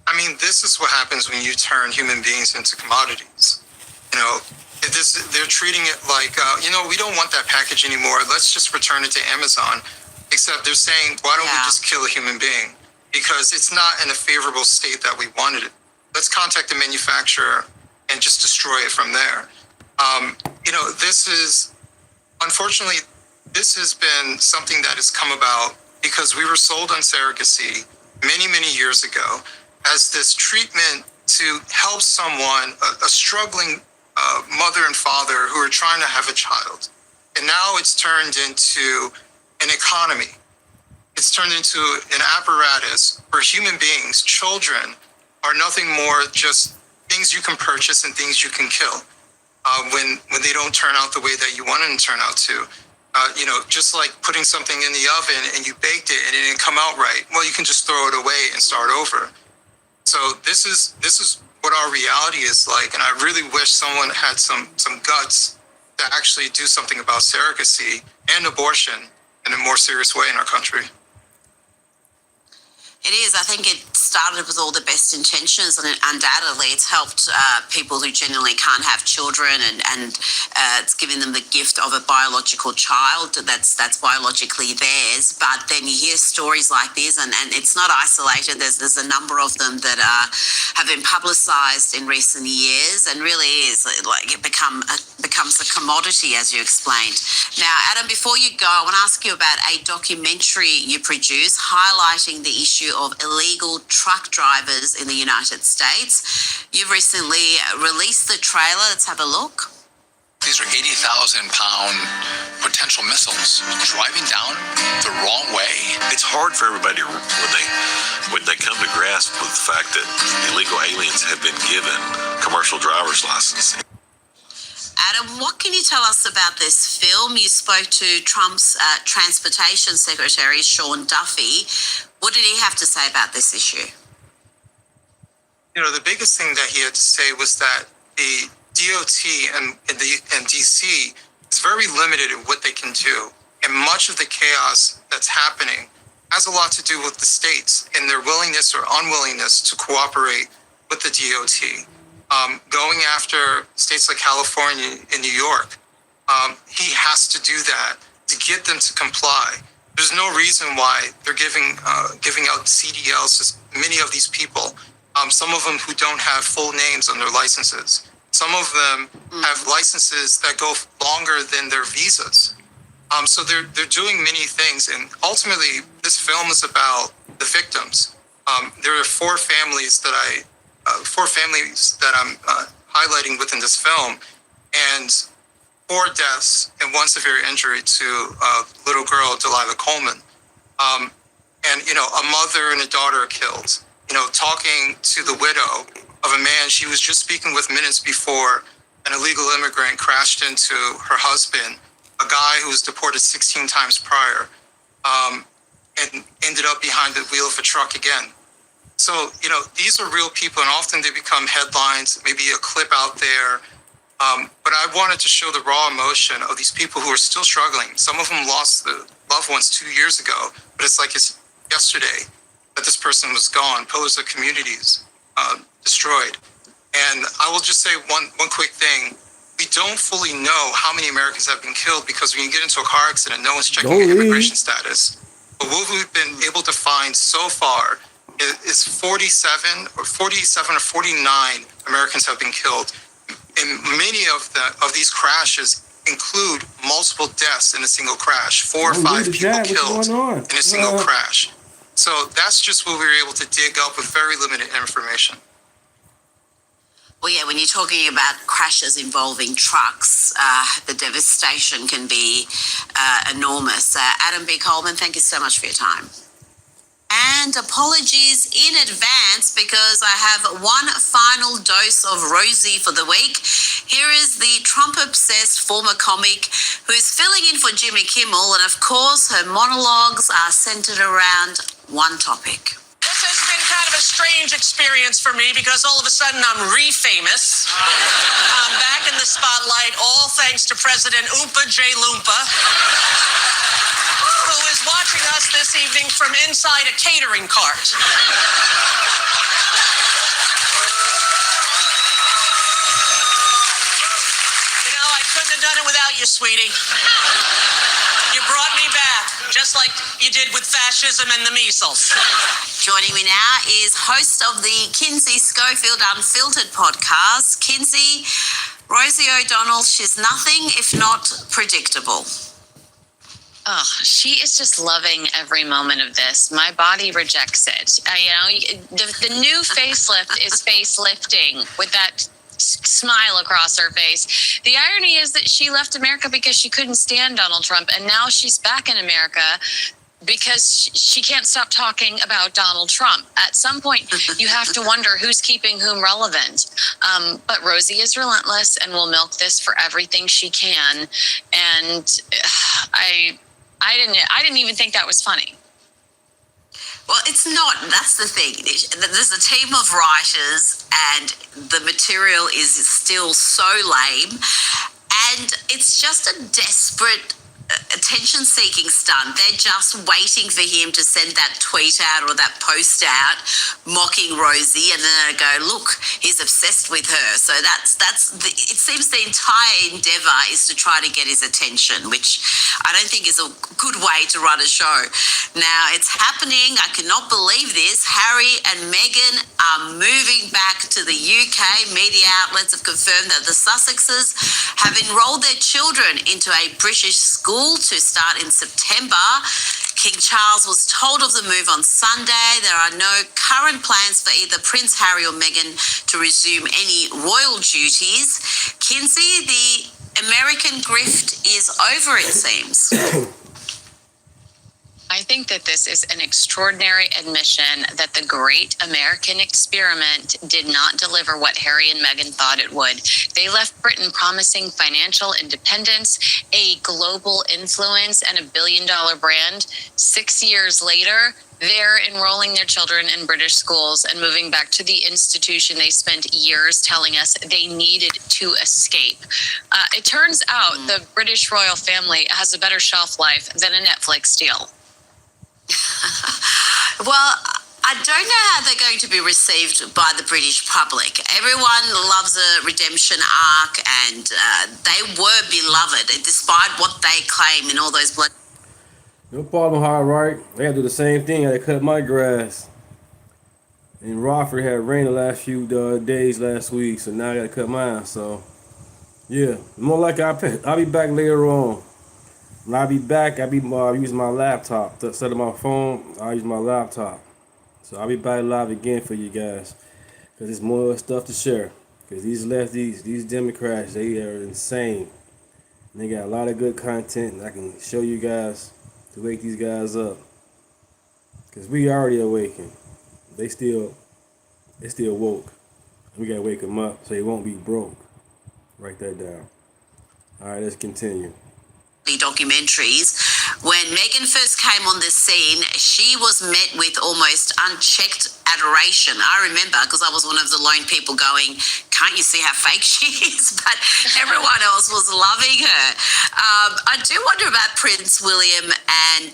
I mean, this is what happens when you turn human beings into commodities. You know, they're treating it like, we don't want that package anymore. Let's just return it to Amazon. Except they're saying, why don't we just kill a human being? Because it's not in a favorable state that we wanted it. Let's contact the manufacturer and just destroy it from there. This is, unfortunately, this has been something that has come about because we were sold on surrogacy many, many years ago as this treatment to help someone, a struggling mother and father who are trying to have a child. And now it's turned into an economy. It's turned into an apparatus where human beings, children, are nothing more just things you can purchase and things you can kill when they don't turn out the way that you want them to turn out to. Just like putting something in the oven and you baked it and it didn't come out right. Well, you can just throw it away and start over. So this is what our reality is like, and I really wish someone had some guts to actually do something about surrogacy and abortion in a more serious way in our country. It is. I think it started with all the best intentions, and undoubtedly it's helped people who genuinely can't have children, and it's given them the gift of a biological child that's biologically theirs. But then you hear stories like this, and it's not isolated. There's a number of them that have been publicised in recent years, and really is like it becomes a commodity, as you explained. Now, Adam, before you go, I want to ask you about a documentary you produced highlighting the issue of illegal truck drivers in the United States. You've recently released the trailer. Let's have a look. These are 80,000-pound potential missiles driving down the wrong way. It's hard for everybody when they come to grasp with the fact that illegal aliens have been given commercial driver's license. Adam, what can you tell us about this film? You spoke to Trump's Transportation Secretary, Sean Duffy. What did he have to say about this issue? The biggest thing that he had to say was that the DOT and DC is very limited in what they can do. And much of the chaos that's happening has a lot to do with the states and their willingness or unwillingness to cooperate with the DOT. going after states like California and New York. He has to do that to get them to comply. There's no reason why they're giving out CDLs to many of these people. Some of them who don't have full names on their licenses. Some of them have licenses that go longer than their visas. So they're doing many things, and ultimately, this film is about the victims. There are four families that I'm highlighting within this film, and 4 deaths and 1 severe injury to a little girl, Delilah Coleman. And a mother and a daughter are killed. Talking to the widow of a man she was just speaking with minutes before an illegal immigrant crashed into her husband, a guy who was deported 16 times prior, and ended up behind the wheel of a truck again. So, these are real people, and often they become headlines, maybe a clip out there. But I wanted to show the raw emotion of these people who are still struggling. Some of them lost their loved ones 2 years ago, but it's like it's yesterday that this person was gone, pillars of communities destroyed. And I will just say one quick thing. We don't fully know how many Americans have been killed because when you get into a car accident, no one's checking your immigration status. But what we've been able to find so far is 47 or 49 Americans have been killed. And many of these crashes include multiple deaths in a single crash, 4 or 5 people killed in a single crash. So that's just what we were able to dig up with very limited information. Well, yeah, when you're talking about crashes involving trucks, the devastation can be enormous. Adam B. Coleman, thank you so much for your time. And apologies in advance because I have one final dose of Rosie for the week. Here is the Trump-obsessed former comic who is filling in for Jimmy Kimmel, and of course her monologues are centered around one topic. This has been kind of a strange experience for me because all of a sudden I'm re-famous. I'm back in the spotlight, all thanks to President Oompa J. Loompa, who is watching us this evening from inside a catering cart. I couldn't have done it without you, sweetie. You brought me back, just like you did with fascism and the measles. Joining me now is host of the Kinsey Schofield Unfiltered podcast, Kinsey. Rosie O'Donnell, she's nothing if not predictable. Oh, she is just loving every moment of this. My body rejects it. The new facelift is facelifting with that smile across her face. The irony is that she left America because she couldn't stand Donald Trump, and now she's back in America because she can't stop talking about Donald Trump. At some point, you have to wonder who's keeping whom relevant. But Rosie is relentless and will milk this for everything she can. And I didn't even think that was funny. Well, it's not. That's the thing. There's a team of writers and the material is still so lame. And it's just a desperate attention-seeking stunt. They're just waiting for him to send that tweet out or that post out mocking Rosie, and then they go, look, he's obsessed with her. So it seems the entire endeavor is to try to get his attention, which I don't think is a good way to run a show. Now, it's happening. I cannot believe this. Harry and Meghan are moving back to the UK. Media outlets have confirmed that the Sussexes have enrolled their children into a British school to start in September. King Charles was told of the move on Sunday. There are no current plans for either Prince Harry or Meghan to resume any royal duties. Kinsey, the American grift is over, it seems. I think that this is an extraordinary admission that the great American experiment did not deliver what Harry and Meghan thought it would. They left Britain promising financial independence, a global influence, and $1 billion brand. 6 years later, they're enrolling their children in British schools and moving back to the institution they spent years telling us they needed to escape. It turns out the British royal family has a better shelf life than a Netflix deal. Well, I don't know how they're going to be received by the British public. Everyone loves a redemption arc, and they were beloved, despite what they claim in all those blood. No problem, hard right? They had to do the same thing. I cut my grass. In Rockford had rain the last few days last week, so now I gotta cut mine. So, yeah, more like I'll be back later on. When I be back, I'll be using my laptop instead of my phone. I'll use my laptop. So I'll be back live again for you guys, because there's more stuff to share. Because these lefties, these Democrats, they are insane. And they got a lot of good content, and I can show you guys to wake these guys up. Because we already awakened. They still woke. We gotta wake them up so they won't be broke. Write that down. All right, let's continue. Documentaries. When Meghan first came on the scene, she was met with almost unchecked adoration. I remember, because I was one of the lone people going, can't you see how fake she is? But everyone else was loving her. I do wonder about Prince William and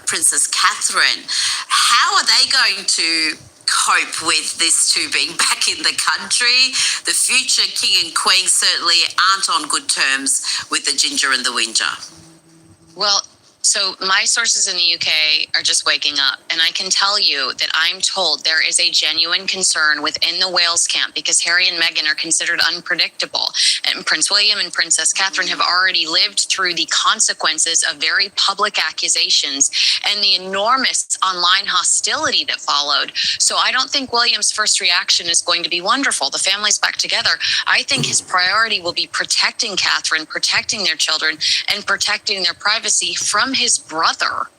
Princess Catherine. How are they going to cope with this two being back in the country? The future king and queen certainly aren't on good terms with the ginger and the whinger. Well, so my sources in the UK are just waking up, and I can tell you that I'm told there is a genuine concern within the Wales camp because Harry and Meghan are considered unpredictable, and Prince William and Princess Catherine have already lived through the consequences of very public accusations and the enormous online hostility that followed. So I don't think William's first reaction is going to be wonderful. The family's back together. I think his priority will be protecting Catherine, protecting their children, and protecting their privacy from his brother.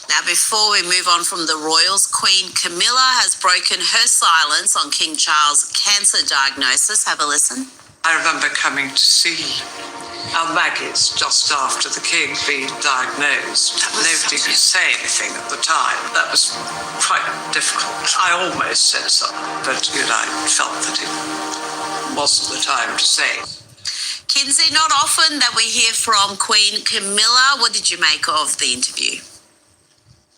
Now, before we move on from the royals, Queen Camilla has broken her silence on King Charles' cancer diagnosis. Have a listen. I remember coming to see our Maggie's just after the king being diagnosed. Nobody could say anything at the time. That was quite difficult. I almost said something, but I felt that it wasn't the time to say. Kinsey, not often that we hear from Queen Camilla. What did you make of the interview?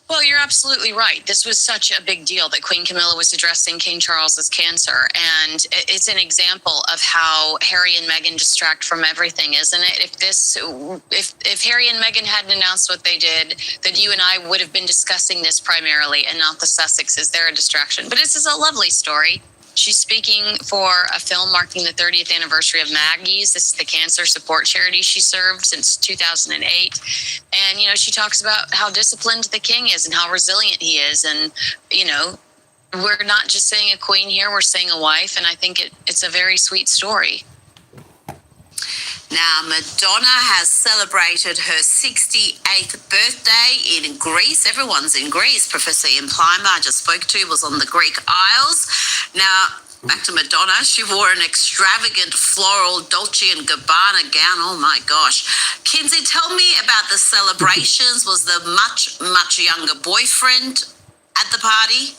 Well, you're absolutely right. This was such a big deal that Queen Camilla was addressing King Charles's cancer. And it's an example of how Harry and Meghan distract from everything, isn't it? If Harry and Meghan hadn't announced what they did, then you and I would have been discussing this primarily and not the Sussexes. They're a distraction. But this is a lovely story. She's speaking for a film marking the 30th anniversary of Maggie's. This is the cancer support charity she served since 2008. And, she talks about how disciplined the king is and how resilient he is. And, we're not just saying a queen here, we're saying a wife. And I think it's a very sweet story. Now, Madonna has celebrated her 68th birthday in Greece. Everyone's in Greece. Professor Ian Plimer, I just spoke to, was on the Greek Isles. Now, back to Madonna. She wore an extravagant floral Dolce & Gabbana gown. Oh, my gosh. Kinsey, tell me about the celebrations. Was the much, much younger boyfriend at the party?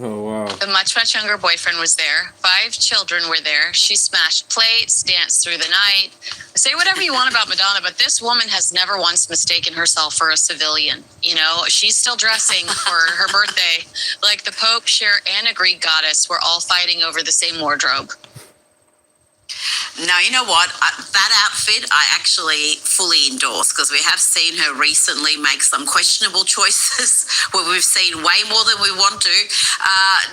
Oh, wow. The much, much younger boyfriend was there. 5 children were there. She smashed plates, danced through the night. Say whatever you want about Madonna, but this woman has never once mistaken herself for a civilian. She's still dressing for her birthday like the Pope, Cher, and a Greek goddess were all fighting over the same wardrobe. Now, you know what? That outfit I actually fully endorse, because we have seen her recently make some questionable choices where we've seen way more than we want to.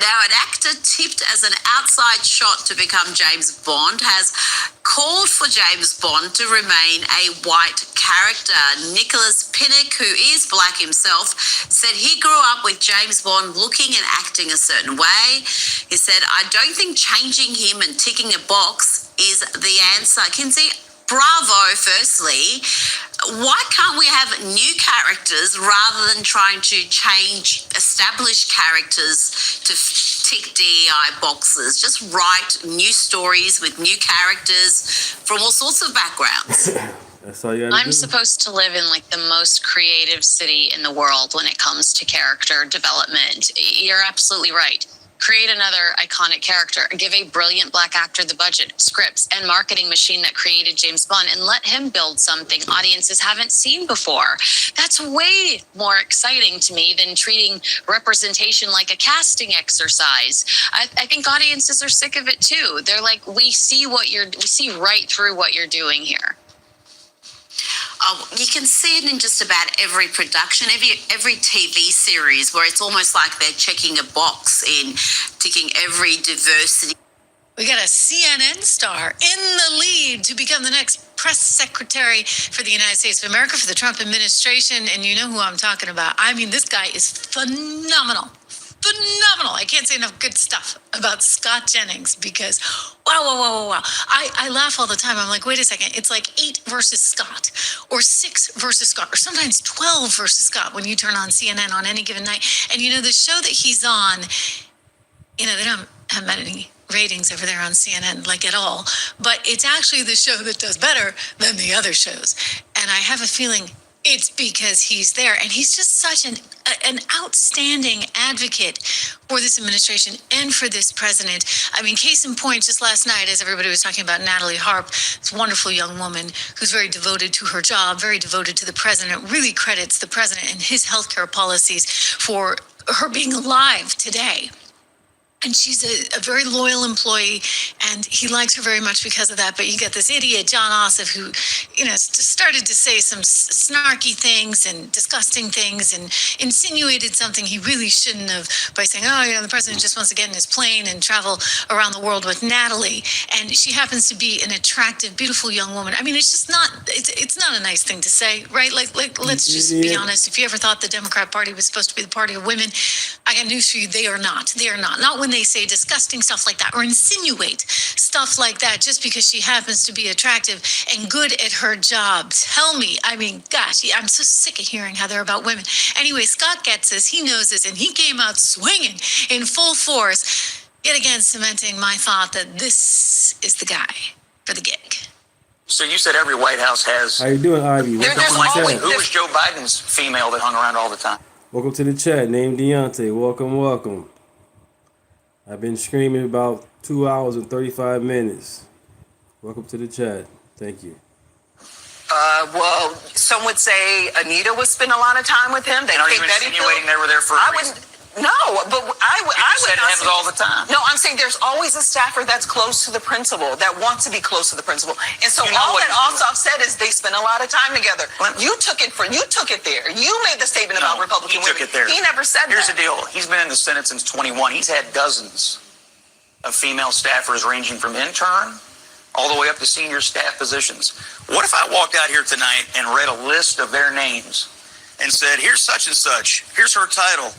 Now, an actor tipped as an outside shot to become James Bond has called for James Bond to remain a white character. Nicholas Pinnock, who is black himself, said he grew up with James Bond looking and acting a certain way. He said, I don't think changing him and ticking a box is the answer. Kinsey, bravo, firstly. Why can't we have new characters rather than trying to change established characters to tick DEI boxes? Just write new stories with new characters from all sorts of backgrounds. That's all you gotta I'm do. supposed to live in the most creative city in the world when it comes to character development. You're absolutely right. Create another iconic character. Give a brilliant black actor the budget, scripts, and marketing machine that created James Bond, and let him build something audiences haven't seen before. That's way more exciting to me than treating representation like a casting exercise. I think audiences are sick of it too. They're like, we see right through what you're doing here. You can see it in just about every production, every TV series, where it's almost like they're checking a box in ticking every diversity. We got a CNN star in the lead to become the next press secretary for the United States of America for the Trump administration. And you know who I'm talking about. I mean, this guy is phenomenal. Phenomenal. I can't say enough good stuff about Scott Jennings because wow. I laugh all the time. I'm like, wait a second. It's like 8 versus Scott or 6 versus Scott or sometimes 12 versus Scott when you turn on CNN on any given night. And the show that he's on, they don't have many ratings over there on CNN, like at all. But it's actually the show that does better than the other shows. And I have a feeling it's because he's there. And he's just such an outstanding advocate for this administration and for this president. I mean, case in point, just last night, as everybody was talking about Natalie Harp, this wonderful young woman who's very devoted to her job, very devoted to the president, really credits the president and his healthcare policies for her being alive today. And she's a very loyal employee, and he likes her very much because of that. But you get this idiot, John Ossoff, who, started to say some snarky things and disgusting things and insinuated something he really shouldn't have by saying, the president just wants to get in his plane and travel around the world with Natalie. And she happens to be an attractive, beautiful young woman. I mean, it's just not, it's not a nice thing to say, right? Like let's just be honest. If you ever thought the Democrat Party was supposed to be the party of women, I got news for you. They are not. They are not. Not when they say disgusting stuff like that or insinuate stuff like that just because she happens to be attractive and good at her job. Tell me, I mean, gosh, I'm so sick of hearing how they're about women. Anyway, Scott gets this, he knows this, and he came out swinging in full force, yet again cementing my thought that this is the guy for the gig. So you said every White House has... How you doing, Ivy? Welcome to the chat. Who was Joe Biden's female that hung around all the time? Welcome to the chat. Name Deontay. Welcome. I've been screaming about 2 hours and 35 minutes. Welcome to the chat. Thank you. Well, some would say Anita would spend a lot of time with him. And are you insinuating they were there for a reason? No, but I would said it happens all the time. No, I'm saying there's always a staffer that's close to the principal, that wants to be close to the principal. And so all that Ossoff said is they spend a lot of time together. You took it there. You made the statement about Republican women. He took it there. He never said Here's that. the deal. He's been in the Senate since 21. He's had dozens of female staffers ranging from intern all the way up to senior staff positions. What if I walked out here tonight and read a list of their names and said, here's such and such, here's her title,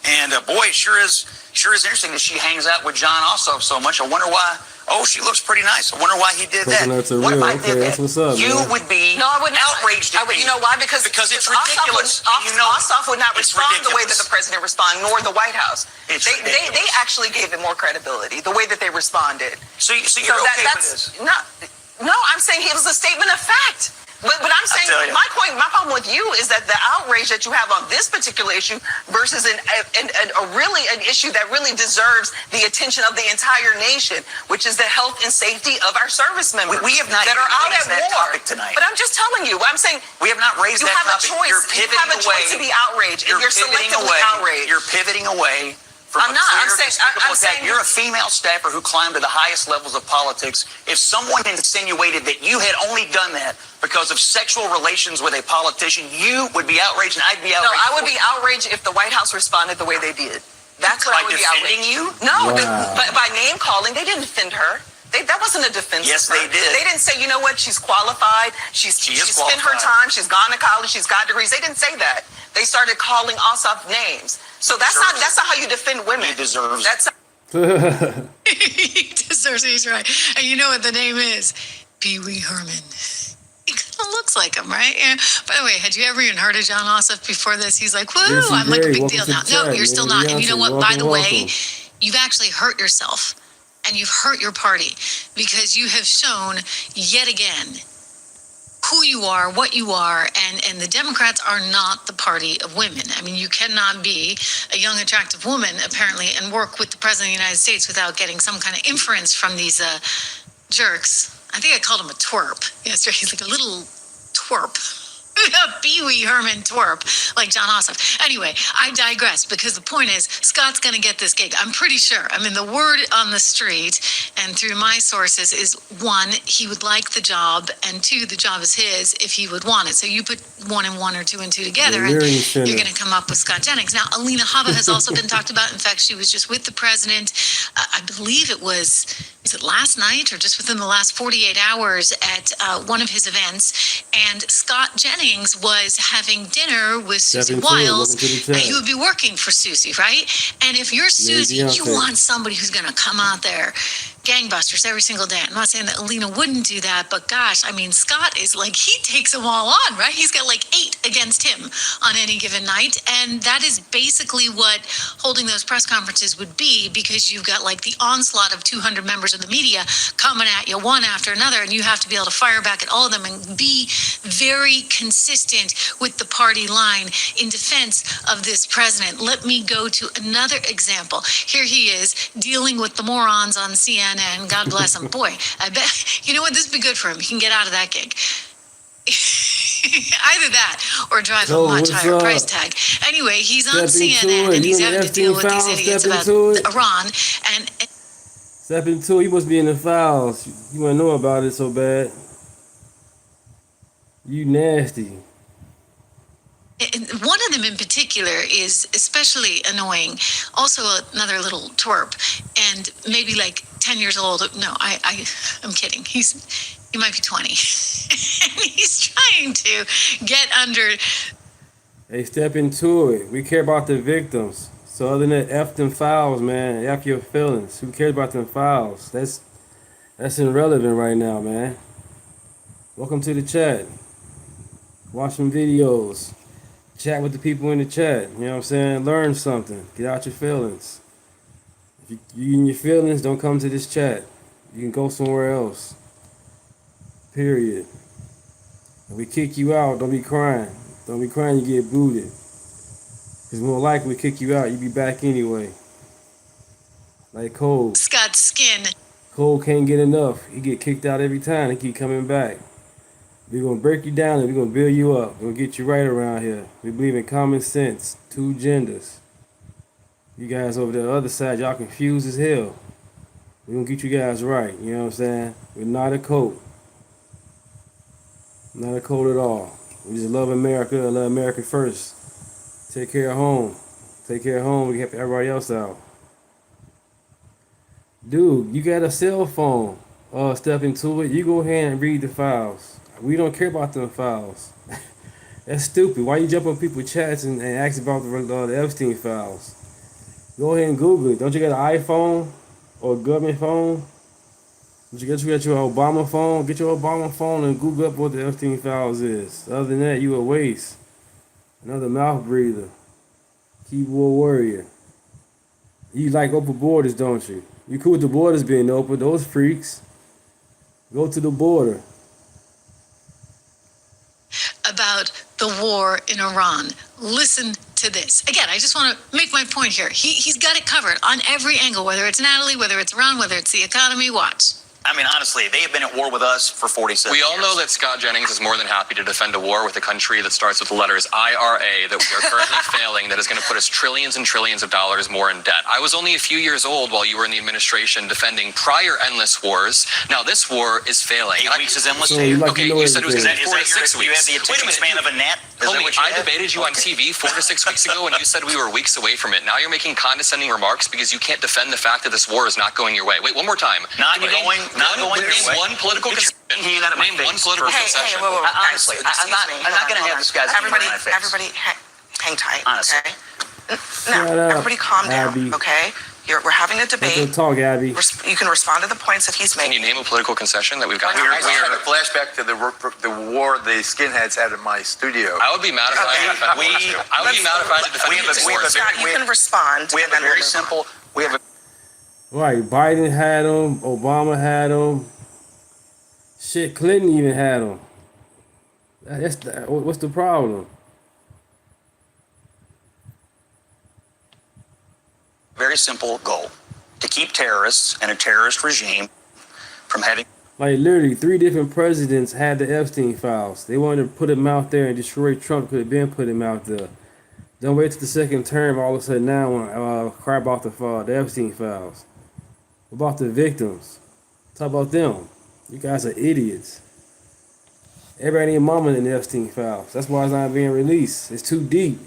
and boy, it sure is interesting that she hangs out with John Ossoff so much. I wonder why. Oh, she looks pretty nice. I wonder why he did that. What if I did that? What's up, you would be outraged. You know why? Because it's ridiculous. Ossoff would not respond the way that ridiculous. the president responded, nor the White House. It's they actually gave it more credibility, the way that they responded. So you're okay with this? No, I'm saying it was a statement of fact. But I'm saying my problem with you is that the outrage that you have on this particular issue versus an issue that really deserves the attention of the entire nation, which is the health and safety of our service members We have not that are out at that war. topic tonight. But I'm just telling you, I'm saying we have not raised that topic. You're pivoting away. To be outraged, and you're selectively outraged. You're pivoting away. I'm not. I'm saying you're a female staffer who climbed to the highest levels of politics. If someone insinuated that you had only done that because of sexual relations with a politician, you would be outraged and I'd be outraged. No, I would be outraged if the White House responded the way they did. That's what I would be outraged. By defending you? No, by name calling, they didn't defend her. That wasn't a defense. Yes, they did. They didn't say, you know what, she's qualified. She's spent her time. She's gone to college. She's got degrees. They didn't say that. They started calling Ossoff names. So that's not how you defend women. He deserves. He deserves it. He's right. And you know what the name is? Pee Wee Herman. He kind of looks like him, right? And by the way, had you ever even heard of John Ossoff before this? He's like, woo, I'm like a big deal now. No, you're still not. And you know what? By the way, you've actually hurt yourself. And you've hurt your party because you have shown yet again who you are, what you are, and the Democrats are not the party of women. I mean, you cannot be a young, attractive woman, apparently, and work with the President of the United States without getting some kind of inference from these jerks. I think I called him a twerp yesterday. He's like a little twerp. A Pee-wee Herman twerp, like John Ossoff. Anyway, I digress, because the point is, Scott's going to get this gig. I'm pretty sure. I mean, the word on the street and through my sources is, one, he would like the job, and two, the job is his if he would want it. So you put 1 and 1 or 2 and 2 together, and you're going to come up with Scott Jennings. Now, Alina Habba has also been talked about. In fact, she was just with the president. I believe it was it last night or just within the last 48 hours at one of his events, and Scott Jennings was having dinner with Susie Wiles, and he would be working for Susie, right? And if you're Susie, you want somebody who's going to come out there gangbusters every single day. I'm not saying that Alina wouldn't do that, but gosh, I mean, Scott is like, he takes them all on, right? He's got like 8 against him on any given night, and that is basically what holding those press conferences would be, because you've got like the onslaught of 200 members of the media coming at you one after another, and you have to be able to fire back at all of them and be very consistent with the party line in defense of this president. Let me go to another example. Here he is dealing with the morons on CNN. God bless him. Boy, I bet, you know what, this would be good for him. He can get out of that gig. Either that or drive a much higher price tag. Anyway, he's on CNN and he's having to deal with these idiots about Iran. And Step into it. You must be in the files. You want to know about it so bad. You nasty. One of them in particular is especially annoying. Also another little twerp, and maybe like 10 years old. No, I'm kidding. He might be 20. And he's trying to get under. Hey, step into it. We care about the victims. So other than that, F them files, man. F your feelings. Who cares about them files? That's irrelevant right now, man. Welcome to the chat. Watch some videos. Chat with the people in the chat. You know what I'm saying? Learn something. Get out your feelings. If you in your feelings, don't come to this chat. You can go somewhere else. Period. If we kick you out, don't be crying. Don't be crying, you get booted. Because more likely we kick you out, you be back anyway. Like Cole. Scott's skin. Cole can't get enough. He get kicked out every time. He keep coming back. We're going to break you down and we're going to build you up. We're going to get you right around here. We believe in common sense. 2 genders. You guys over the other side, y'all confused as hell. We're going to get you guys right. You know what I'm saying? We're not a cult. Not a cult at all. We just love America and love America first. Take care of home. Take care of home. We help everybody else out. Dude, you got a cell phone. Step into it. You go ahead and read the files. We don't care about them files. That's stupid. Why you jump on people's chats and ask about the Epstein files? Go ahead and Google it. Don't you got an iPhone or a government phone? Don't you got your Obama phone? Get your Obama phone and Google up what the Epstein files is. Other than that, you a waste. Another mouth breather. Keyboard warrior. You like open borders, don't you? You cool with the borders being open. Those freaks. Go to the border. About the war in Iran. Listen to this. Again, I just want to make my point here. He's got it covered on every angle, whether it's Natalie, whether it's Iran, whether it's the economy. Watch. I mean, honestly, they have been at war with us for 47 years. We all know that Scott Jennings is more than happy to defend a war with a country that starts with the letters IRA that we are currently failing, that is going to put us trillions and trillions of dollars more in debt. I was only a few years old while you were in the administration defending prior endless wars. Now this war is failing. 8 weeks is endless So to you? like Okay, you said it was going to be 4 to 6 weeks. You have the attention span of a gnat? Is that Homie, what you I have? debated you on TV 4 to 6 weeks ago, and you said we were weeks away from it. Now you're making condescending remarks because you can't defend the fact that this war is not going your way. Wait, one more time. Not going your way. Name one political concession. Name one political concession. Whoa. Honestly, I'm not going to have this guy's Everybody, in my face. everybody, hang tight. Honestly. Okay. Shut Now, up, everybody, calm down. Abby. Okay. We're having a Let them debate. talk, Abby. You can respond to the points that he's Can you making. name a political concession that we've got? We are a flashback to the war the skinheads had in my studio. I would be mad if I had to defend war too. I would be mad if I had to defend this war. Scott, you can respond. We have a very simple. We have a Right, Biden had them. Obama had them. Shit, Clinton even had them. What's the problem? Very simple goal: to keep terrorists and a terrorist regime from having. Like literally, 3 different presidents had the Epstein files. They wanted to put him out there and destroy Trump. Could have been put him out there. Don't wait till the second term. All of a sudden now, want to cry about the Epstein files. What about the victims? Talk about them. You guys are idiots. Everybody and mama in the Epstein files. That's why it's not being released. It's too deep.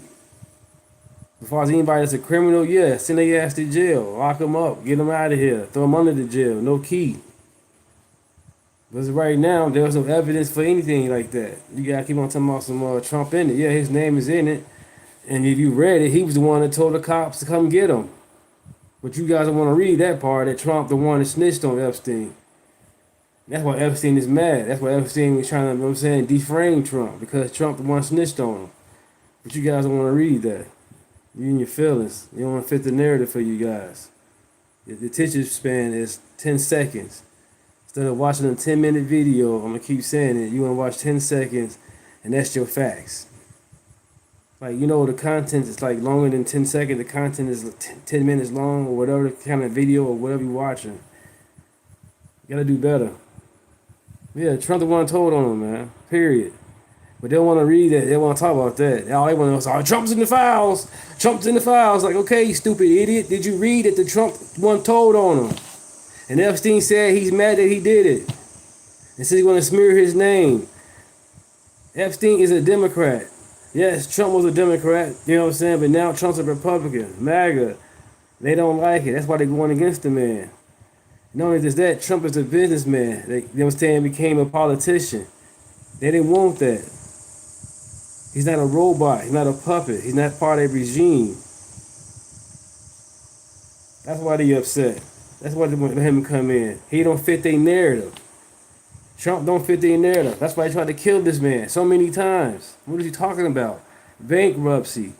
As far as anybody that's a criminal, yeah, send their ass to jail, lock them up, get them out of here, throw them under the jail, no key. Because right now, there's no evidence for anything like that. You gotta keep on talking about some Trump in it. Yeah, his name is in it. And if you read it, he was the one that told the cops to come get him. But you guys don't want to read that part, that Trump the one that snitched on Epstein. That's why Epstein is mad. That's why Epstein was trying to, you know what I'm saying, deframe Trump, because Trump the one snitched on him. But you guys don't want to read that. You and your feelings. You don't want to fit the narrative for you guys. The attention span is 10 seconds. Instead of watching a 10-minute video, I'm going to keep saying it, you want to watch 10 seconds, and that's your facts. Like, you know, the content is like longer than 10 seconds. The content is 10 minutes long, or whatever kind of video or whatever you're watching. You got to do better. Yeah, Trump the one told on him, man. Period. But they don't want to read that. They don't want to talk about that. All they want to know is, oh, Trump's in the files. Trump's in the files. Like, okay, you stupid idiot. Did you read that the Trump one told on him? And Epstein said he's mad that he did it. And said he's going to smear his name. Epstein is a Democrat. Yes, Trump was a Democrat. You know what I'm saying? But now Trump's a Republican. MAGA. They don't like it. That's why they're going against the man. Not only just that, Trump is a businessman. They, you know what I'm saying, became a politician. They didn't want that. He's not a robot. He's not a puppet. He's not part of a regime. That's why they upset. That's why they want him to come in. He don't fit their narrative. Trump don't fit their narrative. That's why they tried to kill this man so many times. What is he talking about? Bankruptcy.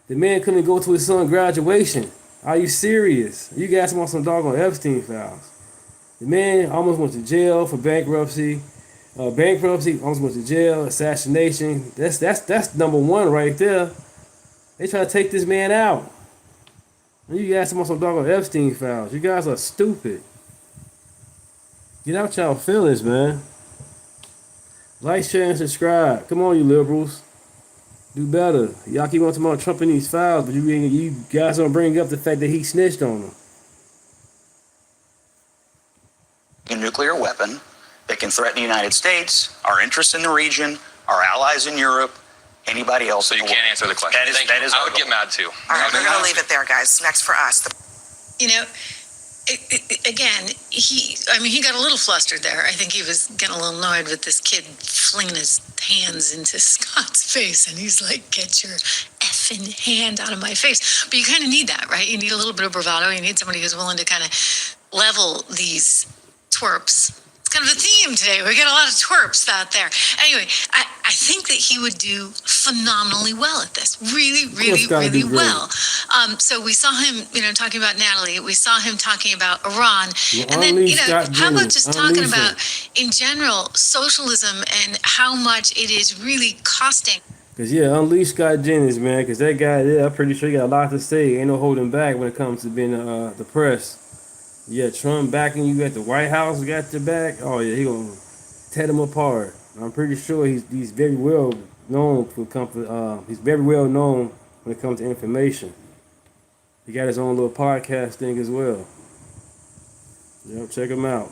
The man couldn't go to his son's graduation. Are you serious? You guys want some doggone Epstein files. The man almost went to jail for bankruptcy. Almost went to jail. Assassination. That's number one right there. They try to take this man out. And you guys want some doggone Epstein files. You guys are stupid. Get out y'all feelings, man. Like, share, and subscribe. Come on, you liberals. Do better. Y'all keep on talking about Trump in these files, but you guys don't bring up the fact that he snitched on them. A nuclear weapon that can threaten the United States, our interests in the region, our allies in Europe, anybody else. So you can't answer the question. That is I would get mad too. All right, we're going to leave it there, guys. Next for us. You know, again, he got a little flustered there. I think he was getting a little annoyed with this kid flinging his hands into Scott's face, and he's like, get your effing hand out of my face. But you kind of need that, right? You need a little bit of bravado. You need somebody who's willing to kind of level these twerps. It's kind of a theme today. We got a lot of twerps out there. Anyway, I think that he would do phenomenally well at this. Really well. So we saw him, talking about Natalie. We saw him talking about Iran. And then, how about just talking about, in general, socialism and how much it is really costing. Because, unleash Scott Jennings, man. Because that guy there, I'm pretty sure he got a lot to say. Ain't no holding back when it comes to being the press. Yeah, Trump backing you at the White House, got your back. Oh, yeah, he going to tear them apart. I'm pretty sure he's very well known he's very well known when it comes to information. He got his own little podcast thing as well. Check him out.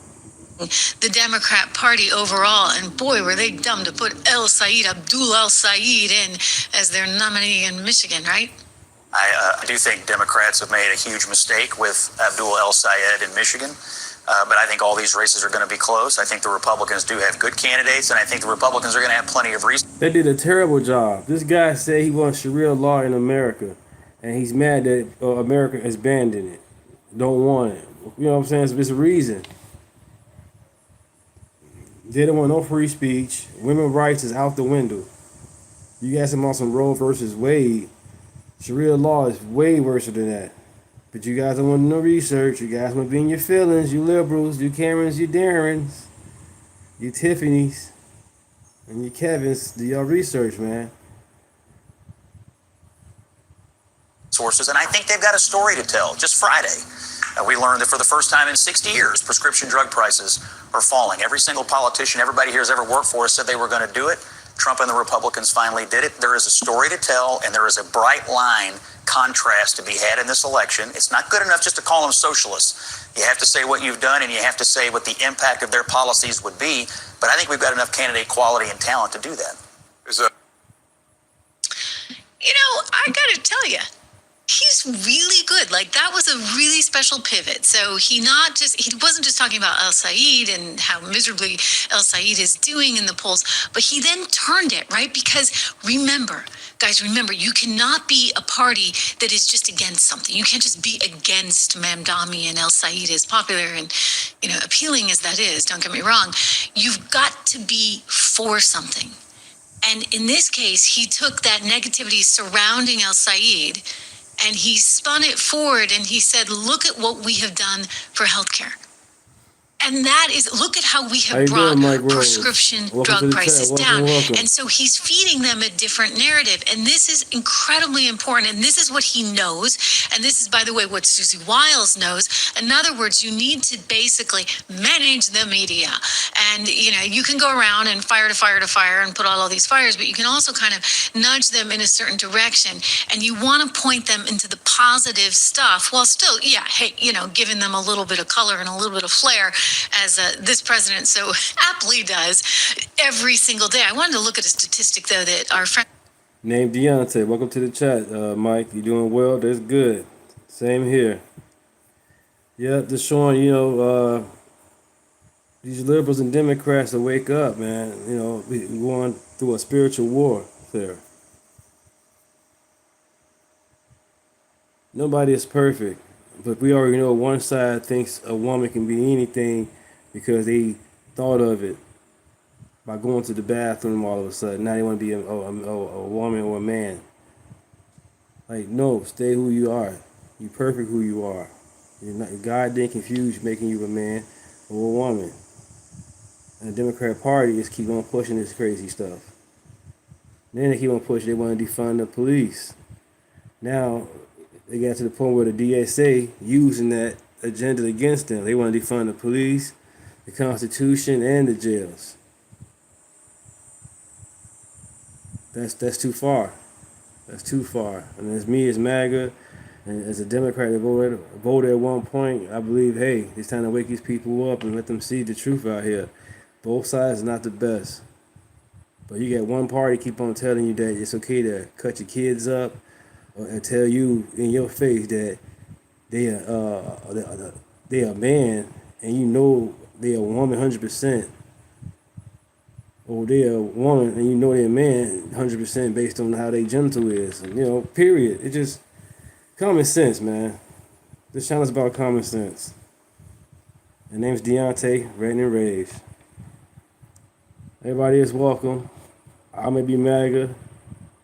The Democrat Party overall, and boy, were they dumb to put Abdul El-Sayed in as their nominee in Michigan, right? I do think Democrats have made a huge mistake with Abdul El-Sayed in Michigan. But I think all these races are going to be close. I think the Republicans do have good candidates, and I think the Republicans are going to have plenty of reasons. They did a terrible job. This guy said he wants Sharia law in America, and he's mad that America is banning it. Don't want it. You know what I'm saying? So there's a reason. They don't want no free speech. Women's rights is out the window. You guys about some Roe versus Wade. Sharia law is way worse than that. But you guys don't want no research. You guys want to be in your feelings. You liberals, you Karens, you Darrens, you Tiffany's. And you Kevins, do your research, man. Sources, and I think they've got a story to tell. Just Friday, we learned that for the first time in 60 years, prescription drug prices are falling. Every single politician, everybody here has ever worked for us said they were going to do it. Trump and the Republicans finally did it. There is a story to tell, and there is a bright line contrast to be had in this election. It's not good enough just to call them socialists. You have to say what you've done, and you have to say what the impact of their policies would be. But I think we've got enough candidate quality and talent to do that. I got to tell you, he's really good. Like, that was a really special pivot. So he wasn't just talking about El Said and how miserably El Said is doing in the polls, but he then turned it, right? Because remember, you cannot be a party that is just against something. You can't just be against Mamdani and El Said, as popular and, appealing as that is, don't get me wrong. You've got to be for something. And in this case, he took that negativity surrounding El Said and he spun it forward and he said, look at what we have done for healthcare. And that is, look at how we have brought prescription drug prices down. And so he's feeding them a different narrative. And this is incredibly important. And this is what he knows. And this is, by the way, what Susie Wiles knows. In other words, you need to basically manage the media. And, you can go around and fire to fire and put out all these fires, but you can also kind of nudge them in a certain direction. And you want to point them into the positive stuff while still, giving them a little bit of color and a little bit of flair, as this president so aptly does every single day. I wanted to look at a statistic, though, that our friend named Deontay. Welcome to the chat, Mike. You doing well? That's good. Same here. Yeah, just showing, these liberals and Democrats to wake up, man. We're going through a spiritual warfare. Nobody is perfect. But we already know one side thinks a woman can be anything because they thought of it by going to the bathroom all of a sudden. Now they want to be a woman or a man. Like, no, stay who you are. You're perfect who you are. God didn't confuse making you a man or a woman. And the Democrat Party is keep on pushing this crazy stuff. Then they keep on pushing, they want to defund the police. Now, they got to the point where the DSA using that agenda against them. They want to defund the police, the Constitution, and the jails. That's too far. That's too far. And as me, as MAGA, and as a Democrat that voted at one point, I believe, hey, it's time to wake these people up and let them see the truth out here. Both sides are not the best. But you got one party keep on telling you that it's okay to cut your kids up, and tell you in your face that they are a man, and they are a woman 100%, or they are a woman and they're a man 100% based on how they genital is. And, period. It's just common sense, man. This channel is about common sense. My name's Deontay, Ranting and Rage. Everybody is welcome. I may be MAGA.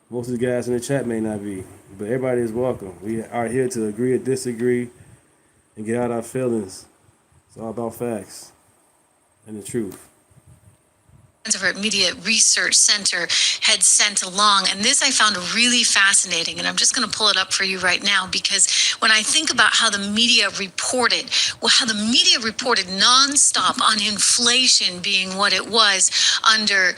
Most of the guys in the chat may not be. But everybody is welcome. We are here to agree or disagree and get out our feelings. It's all about facts and the truth. of our Media Research Center had sent along. And this I found really fascinating. And I'm just going to pull it up for you right now, because when I think about how the media reported nonstop on inflation being what it was under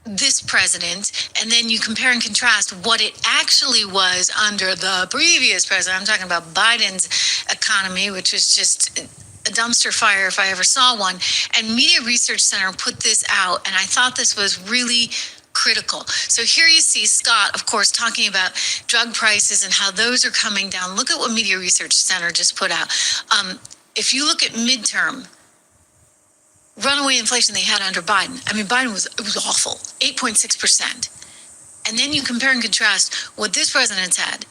this president, and then you compare and contrast what it actually was under the previous president. I'm talking about Biden's economy, which was just a dumpster fire if I ever saw one. And Media Research Center put this out, and I thought this was really critical. So here you see Scott, of course, talking about drug prices and how those are coming down. Look at what Media Research Center just put out. If you look at midterm, runaway inflation they had under Biden. I mean, it was awful, 8.6%. And then you compare and contrast what this president's had,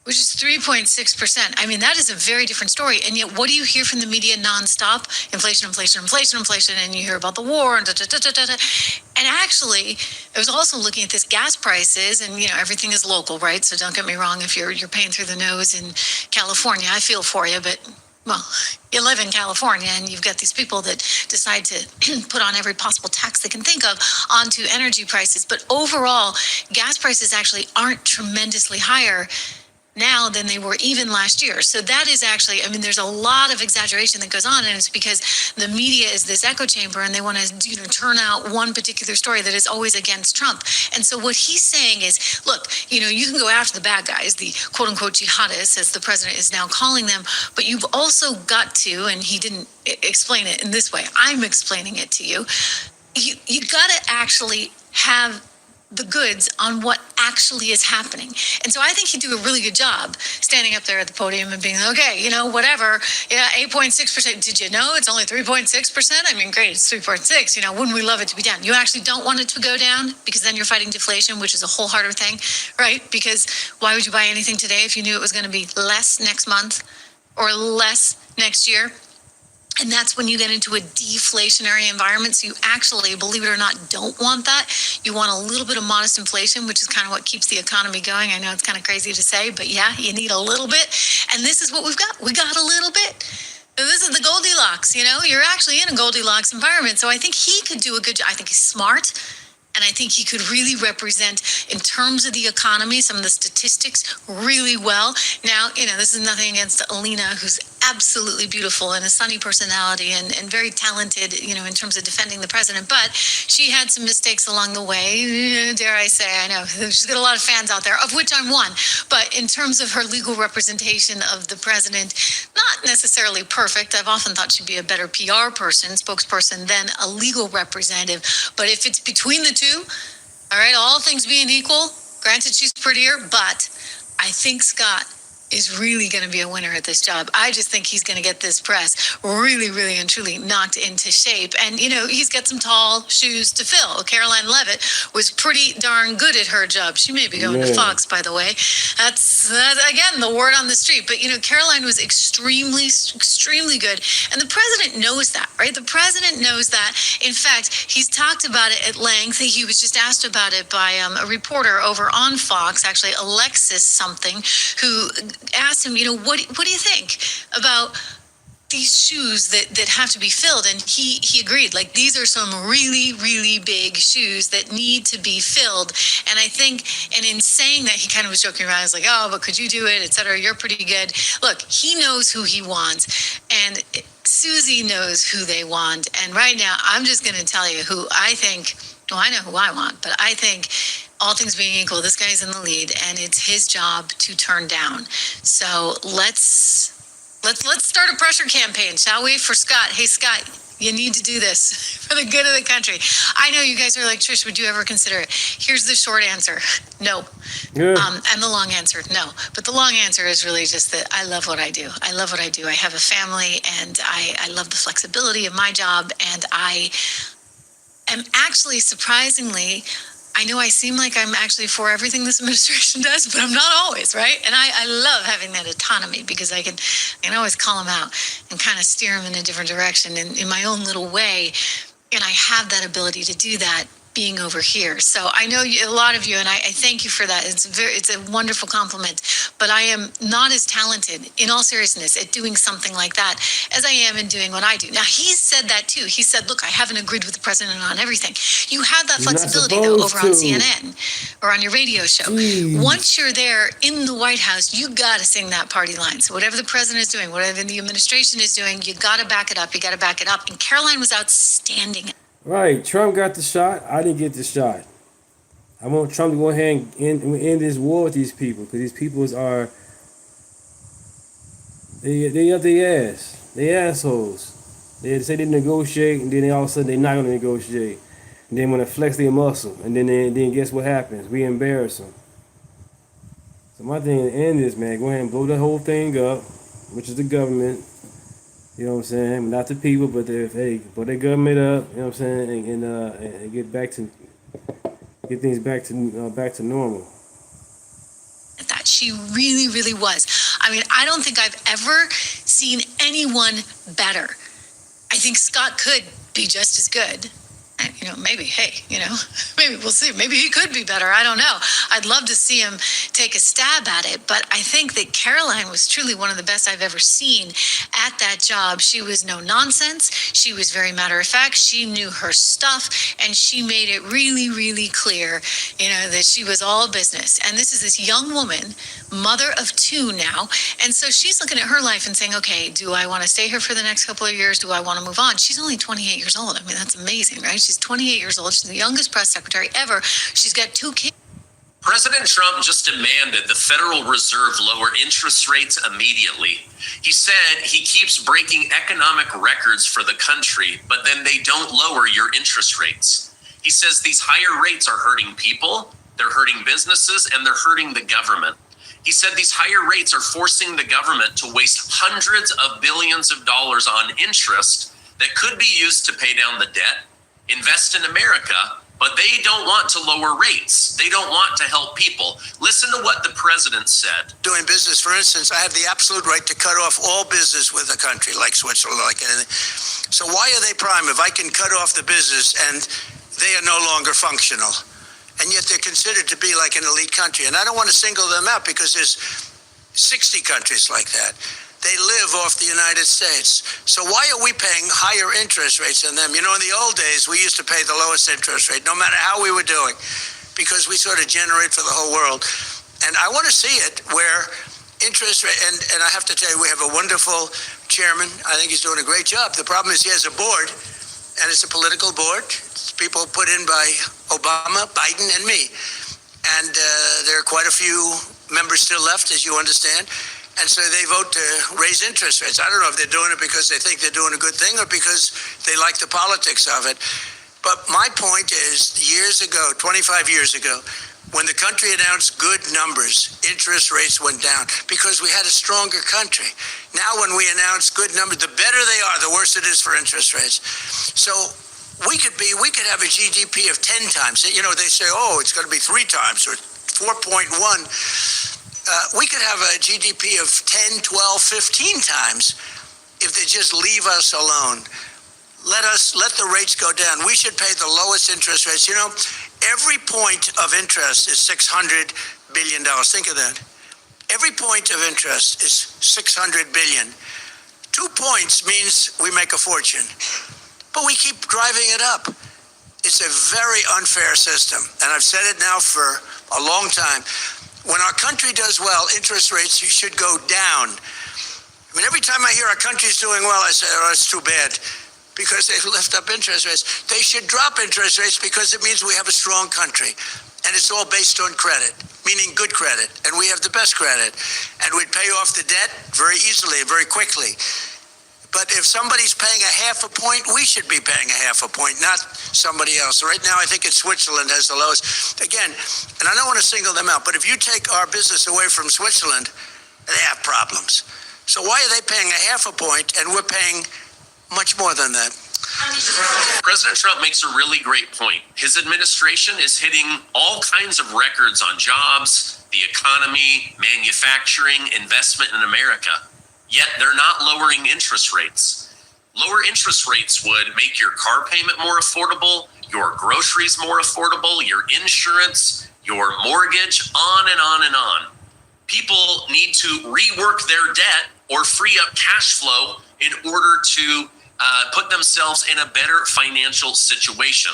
which is 3.6%. I mean, that is a very different story. And yet, what do you hear from the media nonstop? Inflation, inflation, inflation, inflation. And you hear about the war and And actually, I was also looking at this gas prices, and everything is local, right? So don't get me wrong. If you're paying through the nose in California, I feel for you, but well, you live in California and you've got these people that decide to put on every possible tax they can think of onto energy prices. But overall, gas prices actually aren't tremendously higher now than they were even last year. So that is actually, I mean, there's a lot of exaggeration that goes on, and it's because the media is this echo chamber and they want to, turn out one particular story that is always against Trump. And so what he's saying is, look, you can go after the bad guys, the quote unquote jihadists, as the president is now calling them, but you've also got to, and he didn't explain it in this way, I'm explaining it to you, you got to actually have the goods on what actually is happening. And so I think he'd do a really good job standing up there at the podium and being like, okay, whatever, 8.6%. Did you know it's only 3.6%? I mean, great, it's 3.6. Wouldn't we love it to be down? You actually don't want it to go down because then you're fighting deflation, which is a whole harder thing, right? Because why would you buy anything today if you knew it was going to be less next month or less next year? And that's when you get into a deflationary environment. So you actually, believe it or not, don't want that. You want a little bit of modest inflation, which is kind of what keeps the economy going. I know it's kind of crazy to say, but yeah, you need a little bit. And this is what we've got. We got a little bit. This is the Goldilocks, you're actually in a Goldilocks environment. So I think he could do a good job. I think he's smart. And I think he could really represent, in terms of the economy, some of the statistics really well. Now, this is nothing against Alina, who's absolutely beautiful and a sunny personality and very talented, in terms of defending the president. But she had some mistakes along the way, dare I say. I know she's got a lot of fans out there, of which I'm one. But in terms of her legal representation of the president, not necessarily perfect. I've often thought she'd be a better PR person, spokesperson, than a legal representative. But if it's between the two, all right, all things being equal, granted she's prettier, but I think Scott is really going to be a winner at this job. I just think he's going to get this press really, really and truly knocked into shape. And, he's got some tall shoes to fill. Caroline Leavitt was pretty darn good at her job. She may be going to Fox, by the way. That's, again, the word on the street. But, Caroline was extremely, extremely good. And the president knows that, right? The president knows that. In fact, he's talked about it at length. He was just asked about it by a reporter over on Fox, actually Alexis something, who asked him, what do you think about these shoes that have to be filled? And he agreed, like, these are some really, really big shoes that need to be filled. And I think, and in saying that, he kind of was joking around. He's like, oh, but could you do it, et cetera? You're pretty good. Look, he knows who he wants. And Susie knows who they want. And right now, I'm just going to tell you who I think, well, I know who I want, but I think, all things being equal, this guy's in the lead, and it's his job to turn down. So let's start a pressure campaign, shall we, for Scott? Hey, Scott, you need to do this for the good of the country. I know you guys are like, Trish, would you ever consider it? Here's the short answer: no. Yeah. And the long answer: no. But the long answer is really just that I love what I do. I love what I do. I have a family, and I love the flexibility of my job, and I am actually surprisingly, I know I seem like I'm actually for everything this administration does, but I'm not always, right? And I love having that autonomy because I can always call them out and kind of steer them in a different direction in my own little way. And I have that ability to do that being over here. So I know a lot of you, and I thank you for that. It's a wonderful compliment, but I am not as talented, in all seriousness, at doing something like that as I am in doing what I do. Now, he said that too. He said, look, I haven't agreed with the president on everything. You have that flexibility though over on CNN or on your radio show. Once you're there in the White House, you got to sing that party line. So whatever the president is doing, whatever the administration is doing, you got to back it up. You got to back it up. And Caroline was outstanding. Right, Trump got the shot. I didn't get the shot. I want Trump to go ahead and end this war with these people, because these people are they up their ass. They assholes. They say they negotiate, and then they all of a sudden they're not gonna negotiate. And then when they flex their muscle, and then guess what happens? We embarrass them. So my thing to end this, man, go ahead and blow the whole thing up, which is the government. You know what I'm saying? Not the people, but blow their government up. You know what I'm saying? And get things back to normal. That she really, really was. I mean, I don't think I've ever seen anyone better. I think Scott could be just as good. maybe, maybe we'll see. Maybe he could be better. I don't know. I'd love to see him take a stab at it. But I think that Caroline was truly one of the best I've ever seen at that job. She was no nonsense. She was very matter of fact. She knew her stuff, and she made it really, really clear, that she was all business. And this is this young woman, mother of two now. And so she's looking at her life and saying, okay, do I want to stay here for the next couple of years? Do I want to move on? She's only 28 years old. I mean, that's amazing, right? She's 28 years old. She's the youngest press secretary ever. She's got 2 kids. President Trump just demanded the Federal Reserve lower interest rates immediately. He said he keeps breaking economic records for the country, but then they don't lower your interest rates. He says these higher rates are hurting people, they're hurting businesses, and they're hurting the government. He said these higher rates are forcing the government to waste hundreds of billions of dollars on interest that could be used to pay down the debt, invest in America, but they don't want to lower rates. They don't want to help people. Listen to what the president said. Doing business, for instance, I have the absolute right to cut off all business with a country like Switzerland, like anything. So why are they prime if I can cut off the business and they are no longer functional? And yet they're considered to be like an elite country. And I don't want to single them out because there's 60 countries like that. They live off the United States. So why are we paying higher interest rates than them? In the old days, we used to pay the lowest interest rate, no matter how we were doing, because we sort of generate for the whole world. And I want to see it where interest rate, and I have to tell you, we have a wonderful chairman. I think he's doing a great job. The problem is he has a board, and it's a political board. It's people put in by Obama, Biden, and me. And there are quite a few members still left, as you understand. And so they vote to raise interest rates. I don't know if they're doing it because they think they're doing a good thing or because they like the politics of it. But my point is, years ago, 25 years ago, when the country announced good numbers, interest rates went down because we had a stronger country. Now when we announce good numbers, the better they are, the worse it is for interest rates. So we could have a GDP of 10 times. They say, it's going to be 3 times or 4.1. We could have a GDP of 10, 12, 15 times if they just leave us alone. Let the rates go down. We should pay the lowest interest rates. Every point of interest is $600 billion. Think of that. Every point of interest is $600 billion. 2 points means we make a fortune, but we keep driving it up. It's a very unfair system, and I've said it now for a long time. When our country does well, interest rates should go down. I mean, every time I hear our country's doing well, I say, it's too bad, because they lift up interest rates. They should drop interest rates because it means we have a strong country. And it's all based on credit, meaning good credit. And we have the best credit. And we'd pay off the debt very easily, very quickly. But if somebody's paying a half a point, we should be paying a half a point, not somebody else. Right now, I think it's Switzerland has the lowest. Again, and I don't want to single them out, but if you take our business away from Switzerland, they have problems. So why are they paying a half a point and we're paying much more than that? President Trump makes a really great point. His administration is hitting all kinds of records on jobs, the economy, manufacturing, investment in America. Yet they're not lowering interest rates. Lower interest rates would make your car payment more affordable, your groceries more affordable, your insurance, your mortgage, on and on and on. People need to rework their debt or free up cash flow in order to put themselves in a better financial situation.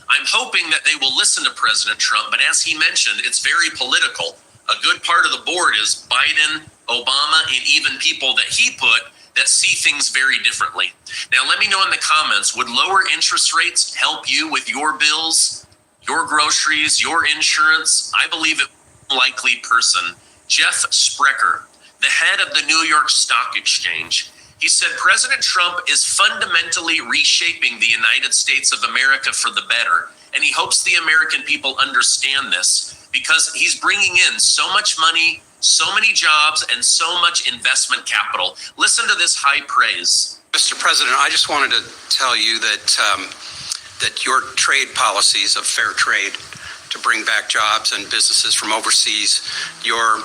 I'm hoping that they will listen to President Trump, but as he mentioned, it's very political. A good part of the board is Biden, Obama, and even people that he put that see things very differently. Now, let me know in the comments, would lower interest rates help you with your bills, your groceries, your insurance? I believe it likely person, Jeff Sprecher, the head of the New York Stock Exchange. He said President Trump is fundamentally reshaping the United States of America for the better, and he hopes the American people understand this because he's bringing in so much money, so many jobs, and so much investment capital. Listen to this high praise. Mr. President, I just wanted to tell you that that your trade policies of fair trade to bring back jobs and businesses from overseas, your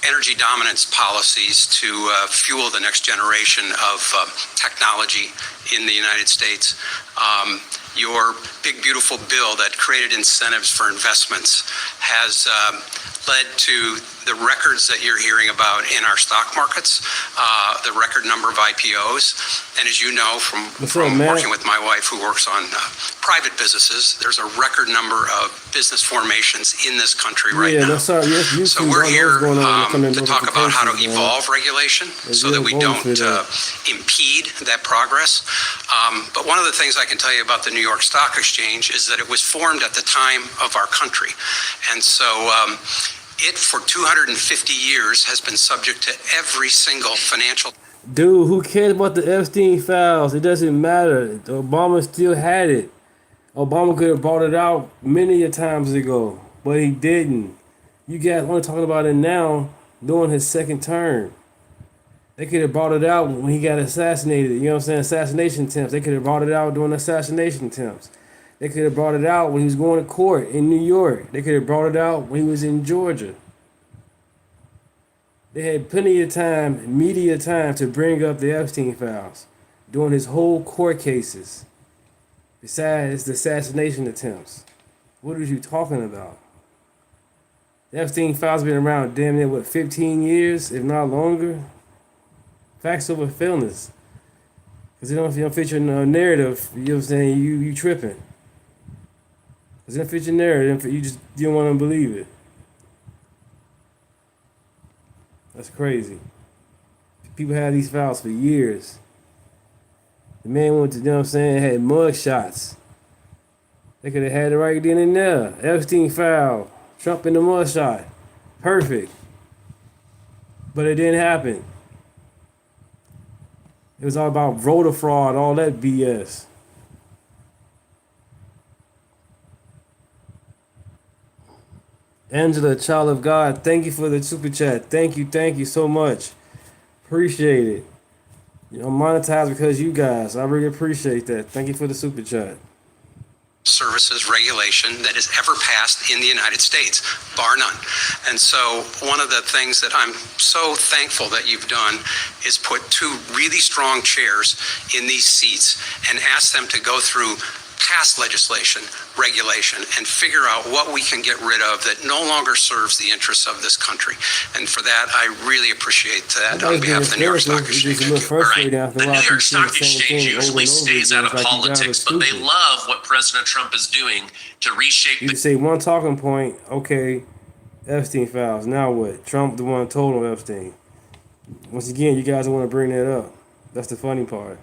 energy dominance policies to fuel the next generation of technology in the United States, your big, beautiful bill that created incentives for investments has led to the records that you're hearing about in our stock markets, the record number of IPOs. And as you know from working with my wife who works on private businesses, there's a record number of business formations in this country right now. So we're here to talk about how to evolve regulation so that we don't impede that progress. But one of the things I can tell you about the New York Stock Exchange is that it was formed at the time of our country. And so it, for 250 years, has been subject to every single financial... Dude, who cares about the Epstein files? It doesn't matter. Obama still had it. Obama could have brought it out many a times ago, but he didn't. You guys only talking about it now during his second term. They could have brought it out when he got assassinated. You know what I'm saying? Assassination attempts. They could have brought it out during assassination attempts. They could have brought it out when he was going to court in New York. They could have brought it out when he was in Georgia. They had plenty of time, media time, to bring up the Epstein files during his whole court cases. Besides the assassination attempts. What are you talking about? The Epstein files been around damn near, 15 years, if not longer? Facts over feelings. Because if you don't fit your narrative, you know what I'm saying, you tripping. Because if it fit your narrative, you don't want to believe it. That's crazy. People had these files for years. The man went to, you know what I'm saying, had mug shots. They could have had it right then and there. Epstein file. Trump in the mug shot. Perfect. But it didn't happen. It was all about voter fraud, all that BS. Angela, child of God, thank you for the super chat. Thank you so much. Appreciate it. I'm monetized because you guys. I really appreciate that. Thank you for the super chat. Services regulation that has ever passed in the United States, bar none. And so one of the things that I'm so thankful that you've done is put two really strong chairs in these seats and ask them to go through past legislation, regulation, and figure out what we can get rid of that no longer serves the interests of this country. And for that, I really appreciate that on behalf of the New York Stock Exchange. Right. The New York Stock Exchange usually stays out of politics, but they love what President Trump is doing to reshape... You say one talking point, okay, Epstein files. Now what? Trump the one told on Epstein. Once again, you guys don't want to bring that up. That's the funny part.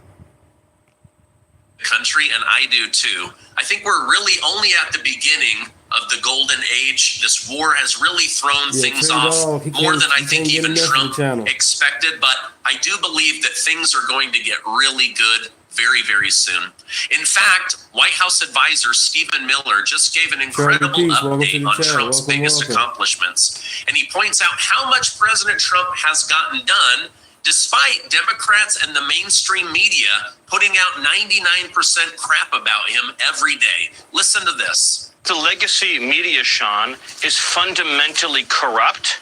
Country, and I do too. I think we're really only at the beginning of the golden age. This war has really thrown things off more than I think even Trump expected, but I do believe that things are going to get really good very, very soon. In fact, White House advisor Stephen Miller just gave an incredible update on Trump's biggest accomplishments, and he points out how much President Trump has gotten done despite Democrats and the mainstream media putting out 99% crap about him every day. Listen to this. The legacy media, Sean, is fundamentally corrupt.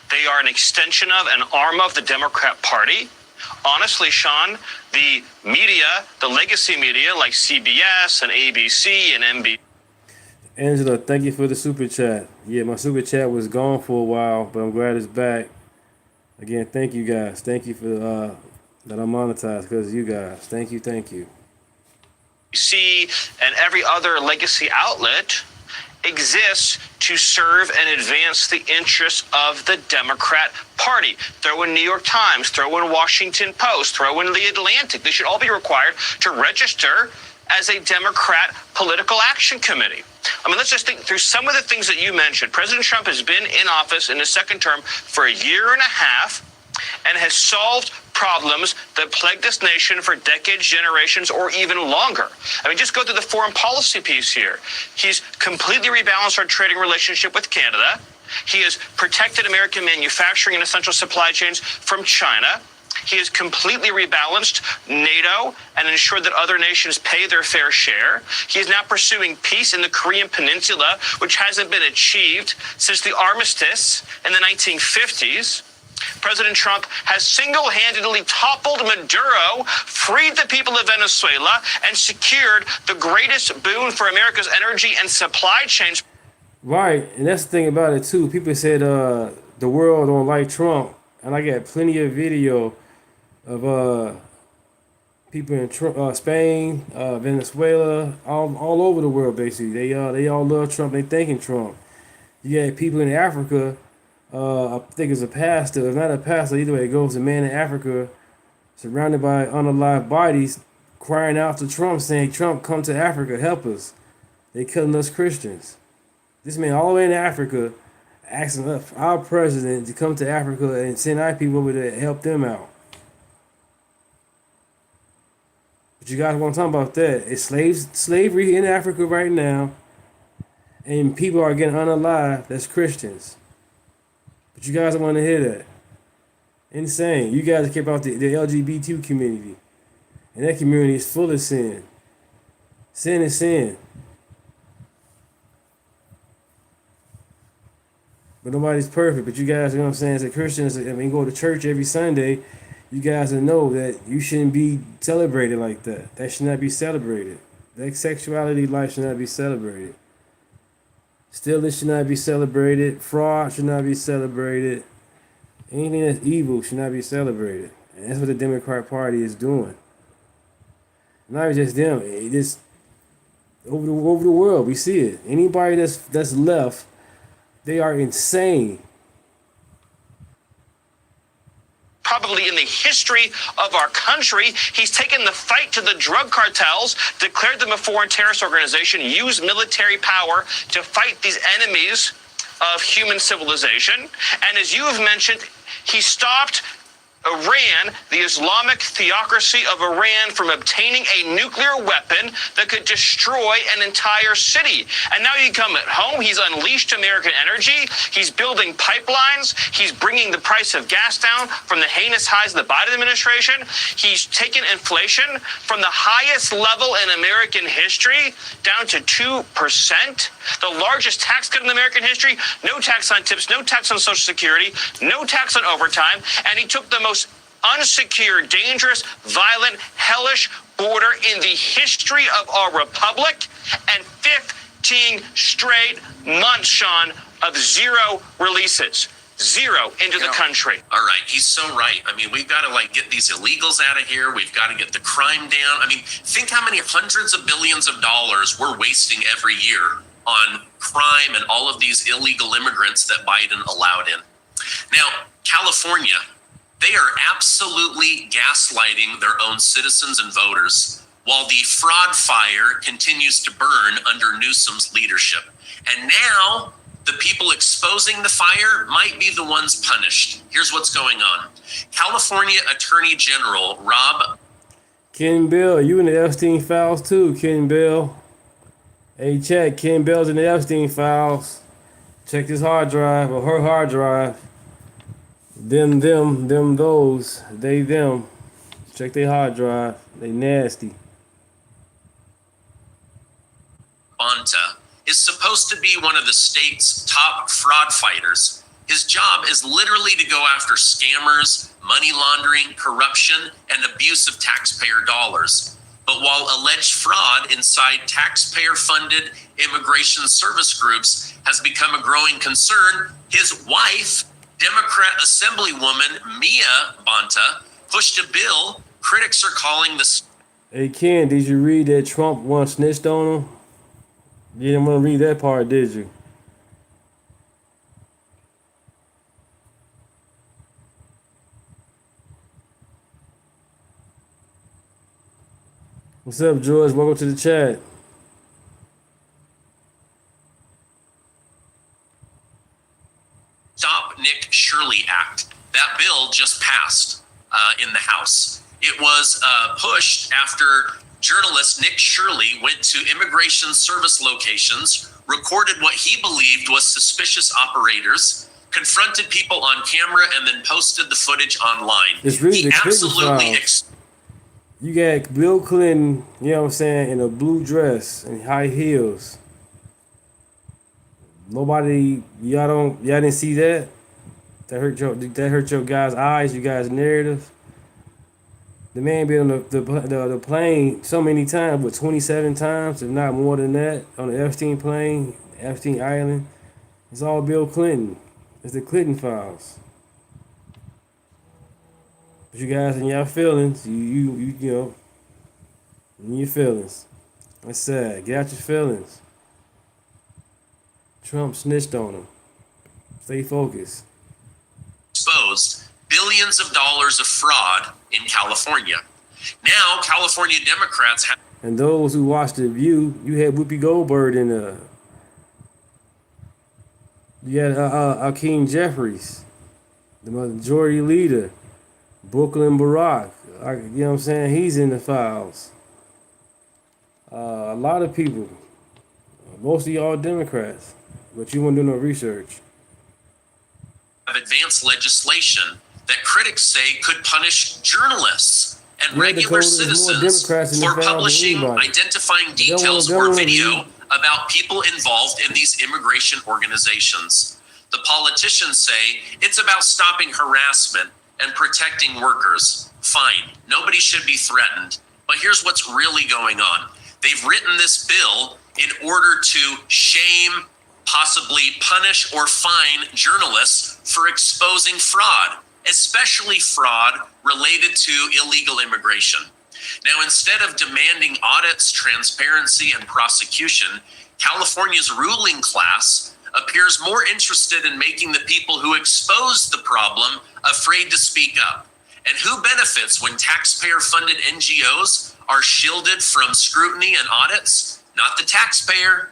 They are an extension of, an arm of the Democrat Party. Honestly, Sean, the media, the legacy media like CBS and ABC and NBC. Angela, thank you for the super chat. Yeah, my super chat was gone for a while, but I'm glad it's back. Again, thank you guys. Thank you for that I'm monetized because of you guys. Thank you. See, and every other legacy outlet exists to serve and advance the interests of the Democrat Party. Throw in New York Times, throw in Washington Post, throw in The Atlantic. They should all be required to register as a Democrat political action committee. I mean, let's just think through some of the things that you mentioned. President Trump has been in office in his second term for a year and a half and has solved problems that plagued this nation for decades, generations, or even longer. I mean, just go through the foreign policy piece here. He's completely rebalanced our trading relationship with Canada. He has protected American manufacturing and essential supply chains from China. He has completely rebalanced NATO and ensured that other nations pay their fair share. He is now pursuing peace in the Korean Peninsula, which hasn't been achieved since the armistice in the 1950s. President Trump has single-handedly toppled Maduro, freed the people of Venezuela, and secured the greatest boon for America's energy and supply chains. Right, and that's the thing about it too. People said the world don't like Trump, and I got plenty of video of people in Spain, Venezuela, all over the world. Basically, they all love Trump. They thanking Trump. You got people in Africa. I think it's a pastor. If not a pastor, either way it goes. A man in Africa, surrounded by unalive bodies, crying out to Trump, saying, "Trump, come to Africa, help us. They killing us Christians." This man all the way in Africa asking our president to come to Africa and send our people over there to help them out. But you guys want to talk about that? It's slavery in Africa right now, and people are getting unalive. That's Christians. But you guys don't want to hear that. Insane. You guys care about the LGBT community, and that community is full of sin. Sin is sin. But nobody's perfect. But you guys, you know what I'm saying, as a Christians, go to church every Sunday, you guys will know that you shouldn't be celebrated like that. That should not be celebrated. That sexuality life should not be celebrated. Stealing should not be celebrated. Fraud should not be celebrated. Anything that's evil should not be celebrated. And that's what the Democrat Party is doing. Not just them. It just over the world, we see it. Anybody that's left, they are insane. Probably in the history of our country, he's taken the fight to the drug cartels, declared them a foreign terrorist organization, used military power to fight these enemies of human civilization. And as you have mentioned, he stopped Iran, the Islamic theocracy of Iran, from obtaining a nuclear weapon that could destroy an entire city. And now you come at home, he's unleashed American energy, he's building pipelines, he's bringing the price of gas down from the heinous highs of the Biden administration, he's taken inflation from the highest level in American history down to 2%, the largest tax cut in American history, no tax on tips, no tax on Social Security, no tax on overtime, and he took the most unsecured, dangerous, violent, hellish border in the history of our republic, and 15 straight months, Sean, of zero releases. Zero into the country. All right, he's so right. I mean, we've got to get these illegals out of here. We've got to get the crime down. I mean, think how many hundreds of billions of dollars we're wasting every year on crime and all of these illegal immigrants that Biden allowed in. Now, California, they are absolutely gaslighting their own citizens and voters while the fraud fire continues to burn under Newsom's leadership. And now the people exposing the fire might be the ones punished. Here's what's going on. California Attorney General Rob Ken Bell, you in the Epstein files too, Ken Bell. Hey, check, Ken Bell's in the Epstein files. Check his hard drive or her hard drive. Them, those, they, them. Check their hard drive. They nasty. Bonta is supposed to be one of the state's top fraud fighters. His job is literally to go after scammers, money laundering, corruption, and abuse of taxpayer dollars. But while alleged fraud inside taxpayer-funded immigration service groups has become a growing concern, his wife, Democrat Assemblywoman Mia Bonta, pushed a bill critics are calling the... Hey, Ken, did you read that Trump once snitched on him? You didn't want to read that part, did you? What's up, George? Welcome to the chat. Stop Nick Shirley Act. That bill just passed in the House. It was pushed after journalist Nick Shirley went to immigration service locations, recorded what he believed was suspicious operators, confronted people on camera, and then posted the footage online. It's really He the absolutely you got Bill Clinton, you know what I'm saying, in a blue dress and high heels. Y'all didn't see that? That hurt your guys' eyes, you guys' narrative. The man been on the plane so many times, 27 times, if not more than that, on the Epstein plane, Epstein Island. It's all Bill Clinton. It's the Clinton files. But you guys in your feelings, you know, in your feelings. That's sad. Get out your feelings. Trump snitched on him. Stay focused. Exposed billions of dollars of fraud in California. Now, California Democrats have. And those who watched The View, you had Whoopi Goldberg in you had Hakeem Jeffries, the majority leader, Brooklyn Barack. You know what I'm saying? He's in the files. A lot of people, most of y'all Democrats, but you won't do no research. Of advanced legislation that critics say could punish journalists and regular citizens for publishing identifying details or video about people involved in these immigration organizations. The politicians say it's about stopping harassment and protecting workers. Fine, nobody should be threatened. But here's what's really going on. They've written this bill in order to shame, possibly punish or fine journalists for exposing fraud, especially fraud related to illegal immigration. Now, instead of demanding audits, transparency, and prosecution, California's ruling class appears more interested in making the people who expose the problem afraid to speak up. And who benefits when taxpayer-funded NGOs are shielded from scrutiny and audits? Not the taxpayer,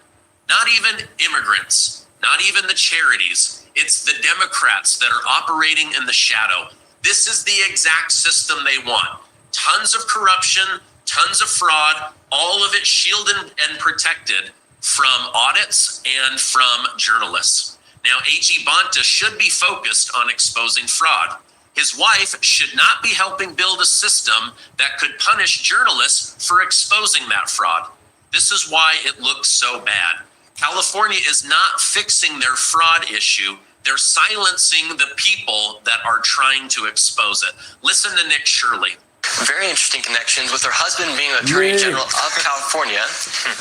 not even immigrants, not even the charities. It's the Democrats that are operating in the shadow. This is the exact system they want. Tons of corruption, tons of fraud, all of it shielded and protected from audits and from journalists. Now, AG Bonta should be focused on exposing fraud. His wife should not be helping build a system that could punish journalists for exposing that fraud. This is why it looks so bad. California is not fixing their fraud issue. They're silencing the people that are trying to expose it. Listen to Nick Shirley. Very interesting connections with her husband being Attorney General of California.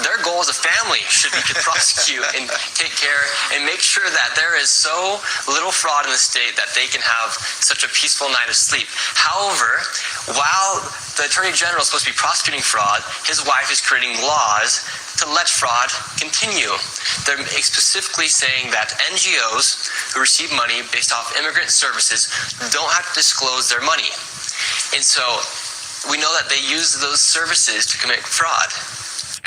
Their goal as a family should be to prosecute and take care and make sure that there is so little fraud in the state that they can have such a peaceful night of sleep. However, while the Attorney General is supposed to be prosecuting fraud, his wife is creating laws to let fraud continue. They're specifically saying that NGOs who receive money based off immigrant services don't have to disclose their money. And so we know that they use those services to commit fraud.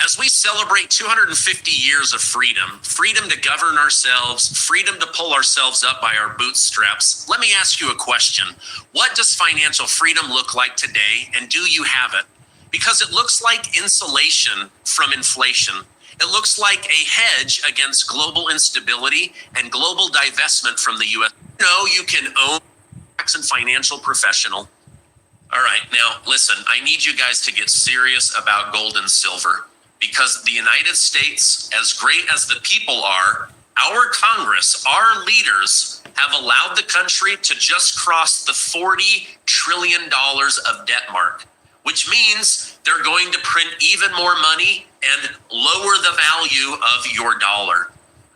As we celebrate 250 years of freedom, freedom to govern ourselves, freedom to pull ourselves up by our bootstraps, let me ask you a question. What does financial freedom look like today, and do you have it? Because it looks like insulation from inflation. It looks like a hedge against global instability and global divestment from the U.S. No, you can own a tax and financial professional. All right, now listen, I need you guys to get serious about gold and silver, because the United States, as great as the people are, our Congress, our leaders have allowed the country to just cross the $40 trillion of debt mark, which means they're going to print even more money and lower the value of your dollar.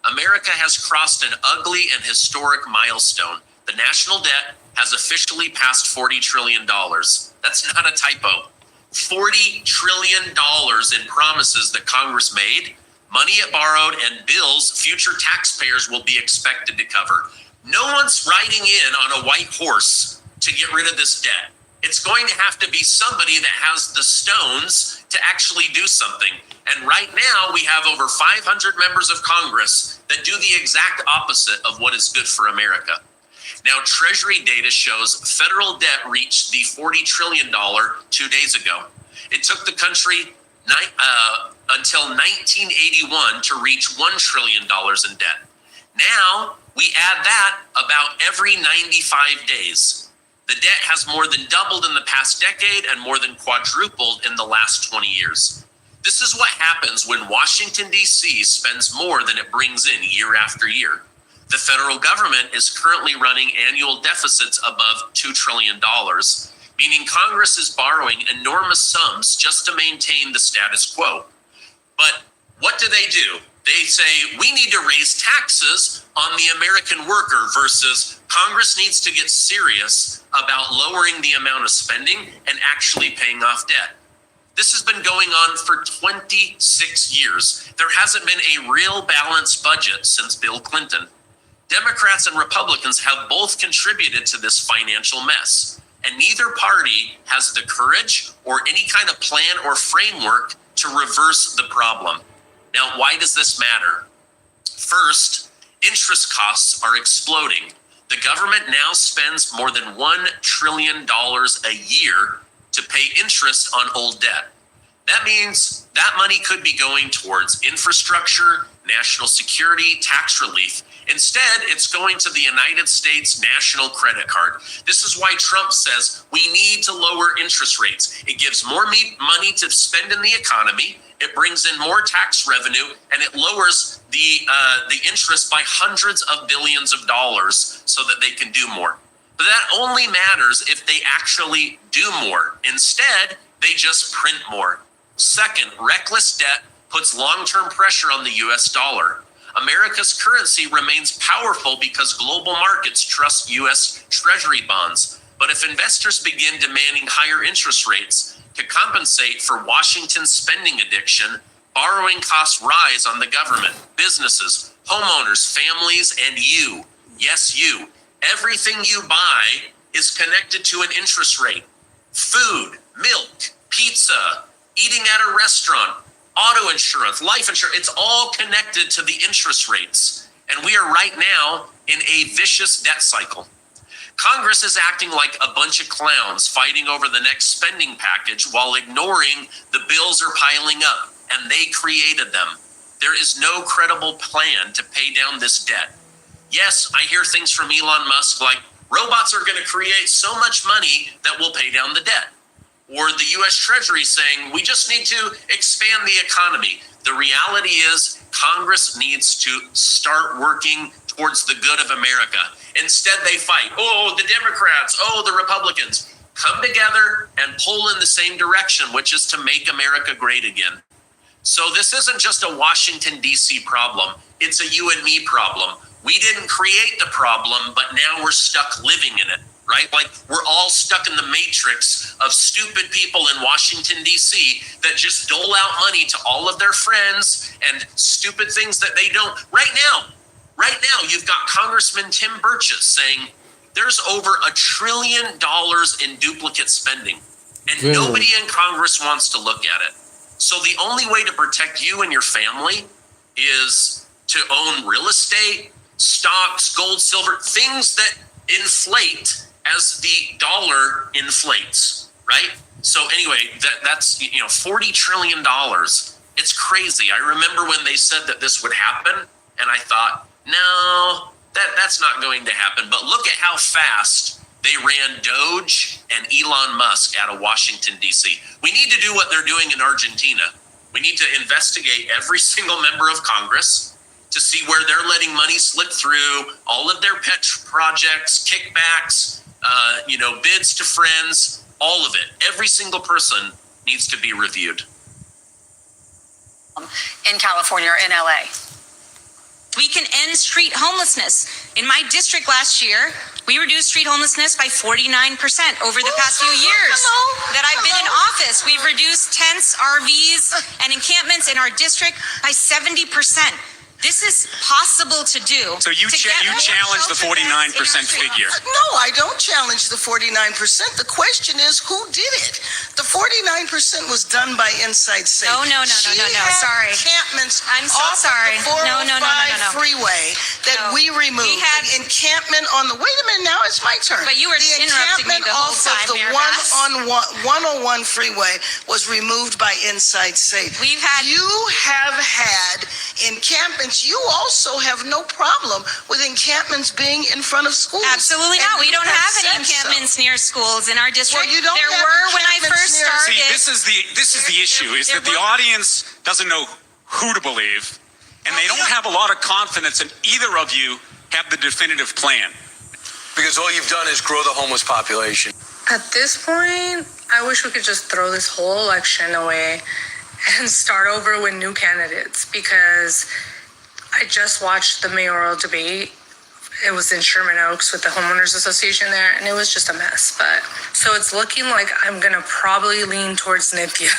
America has crossed an ugly and historic milestone. The national debt has officially passed $40 trillion. That's not a typo. $40 trillion in promises that Congress made, money it borrowed, and bills future taxpayers will be expected to cover. No one's riding in on a white horse to get rid of this debt. It's going to have to be somebody that has the stones to actually do something. And right now, we have over 500 members of Congress that do the exact opposite of what is good for America. Now, Treasury data shows federal debt reached the $40 trillion 2 days ago. It took the country until 1981 to reach $1 trillion in debt. Now, we add that about every 95 days. The debt has more than doubled in the past decade and more than quadrupled in the last 20 years. This is what happens when Washington, D.C. spends more than it brings in year after year. The federal government is currently running annual deficits above $2 trillion, meaning Congress is borrowing enormous sums just to maintain the status quo. But what do? They say we need to raise taxes on the American worker versus Congress needs to get serious about lowering the amount of spending and actually paying off debt. This has been going on for 26 years. There hasn't been a real balanced budget since Bill Clinton. Democrats and Republicans have both contributed to this financial mess, and neither party has the courage or any kind of plan or framework to reverse the problem. Now, why does this matter? First, interest costs are exploding. The government now spends more than $1 trillion a year to pay interest on old debt. That means that money could be going towards infrastructure, national security, tax relief. Instead, it's going to the United States National Credit Card. This is why Trump says we need to lower interest rates. It gives more money to spend in the economy. It brings in more tax revenue, and it lowers the interest by hundreds of billions of dollars so that they can do more. But that only matters if they actually do more. Instead, they just print more. Second, reckless debt puts long-term pressure on the U.S. dollar. America's currency remains powerful because global markets trust U.S. Treasury bonds. But if investors begin demanding higher interest rates to compensate for Washington's spending addiction, borrowing costs rise on the government, businesses, homeowners, families, and you. Yes, you. Everything you buy is connected to an interest rate. Food, milk, pizza, eating at a restaurant, auto insurance, life insurance, it's all connected to the interest rates. And we are right now in a vicious debt cycle. Congress is acting like a bunch of clowns fighting over the next spending package while ignoring the bills are piling up, and they created them. There is no credible plan to pay down this debt. Yes, I hear things from Elon Musk like robots are going to create so much money that will pay down the debt. Or the U.S. Treasury saying, we just need to expand the economy. The reality is Congress needs to start working towards the good of America. Instead, they fight. Oh, the Democrats. Oh, the Republicans. Come together and pull in the same direction, which is to make America great again. So this isn't just a Washington, D.C. problem. It's a you and me problem. We didn't create the problem, but now we're stuck living in it. Right? Like we're all stuck in the matrix of stupid people in Washington, D.C. that just dole out money to all of their friends and stupid things that they don't. Right now, you've got Congressman Tim Burchett saying there's over $1 trillion in duplicate spending. And nobody in Congress wants to look at it. So the only way to protect you and your family is to own real estate, stocks, gold, silver, things that inflate as the dollar inflates, right? So anyway, that's $40 trillion. It's crazy. I remember when they said that this would happen, and I thought, no, that's not going to happen. But look at how fast they ran Doge and Elon Musk out of Washington, D.C. We need to do what they're doing in Argentina. We need to investigate every single member of Congress to see where they're letting money slip through, all of their pet projects, kickbacks, bids to friends, all of it. Every single person needs to be reviewed. In California or in LA. We can end street homelessness. In my district last year, we reduced street homelessness by 49% over the past few years that I've been in office. We've reduced tents, RVs, and encampments in our district by 70%. This is possible to do. So you challenge the 49% figure. No, I don't challenge the 49%. The question is, who did it? The 49% was done by Inside Safe. No. Sorry. Encampments I'm so off sorry. Of the 405 No. freeway that we removed. We had the encampment on the. Wait a minute. Now it's my turn. But you were the interrupting me the whole time, off of the 101 freeway was removed by Inside Safe. You have had encampments. You also have no problem with encampments being in front of schools. Absolutely not. We don't have any encampments near schools in our district. Well, you don't there have were when I first started. See, this is the issue, is that the audience doesn't know who to believe, and they don't have a lot of confidence in either of you have the definitive plan. Because all you've done is grow the homeless population. At this point, I wish we could just throw this whole election away and start over with new candidates, because I just watched the mayoral debate. It was in Sherman Oaks with the Homeowners Association there, and it was just a mess. But so it's looking like I'm gonna probably lean towards Nithya.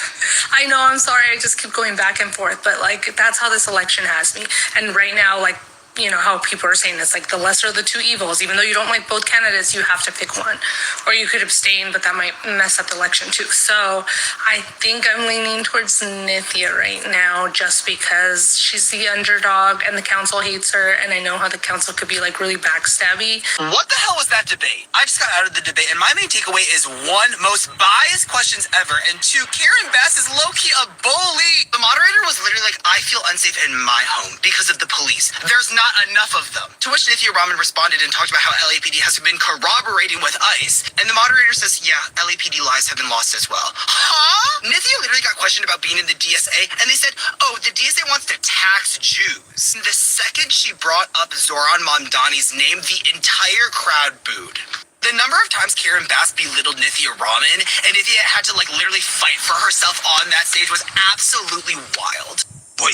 I know, I'm sorry, I just keep going back and forth, but like that's how this election has me. And right now, like, you know how people are saying it's like the lesser of the two evils. Even though you don't like both candidates, you have to pick one, or you could abstain, but that might mess up the election too. So I think I'm leaning towards Nithya right now, just because she's the underdog and the council hates her, and I know how the council could be like really backstabby. What the hell was that debate? I just got out of the debate, and my main takeaway is one, most biased questions ever, and two, Karen Bass is low-key a bully. The moderator was literally like, I feel unsafe in my home because of the police. There's not enough of them. To which Nithya Raman responded and talked about how LAPD has been corroborating with ICE, and the moderator says, yeah, LAPD lives have been lost as well. Huh? Nithya literally got questioned about being in the DSA, and they said, oh, the DSA wants to tax Jews. The second she brought up Zoran Mamdani's name, the entire crowd booed. The number of times Karen Bass belittled Nithya Raman, and Nithya had to like literally fight for herself on that stage, was absolutely wild. Boy.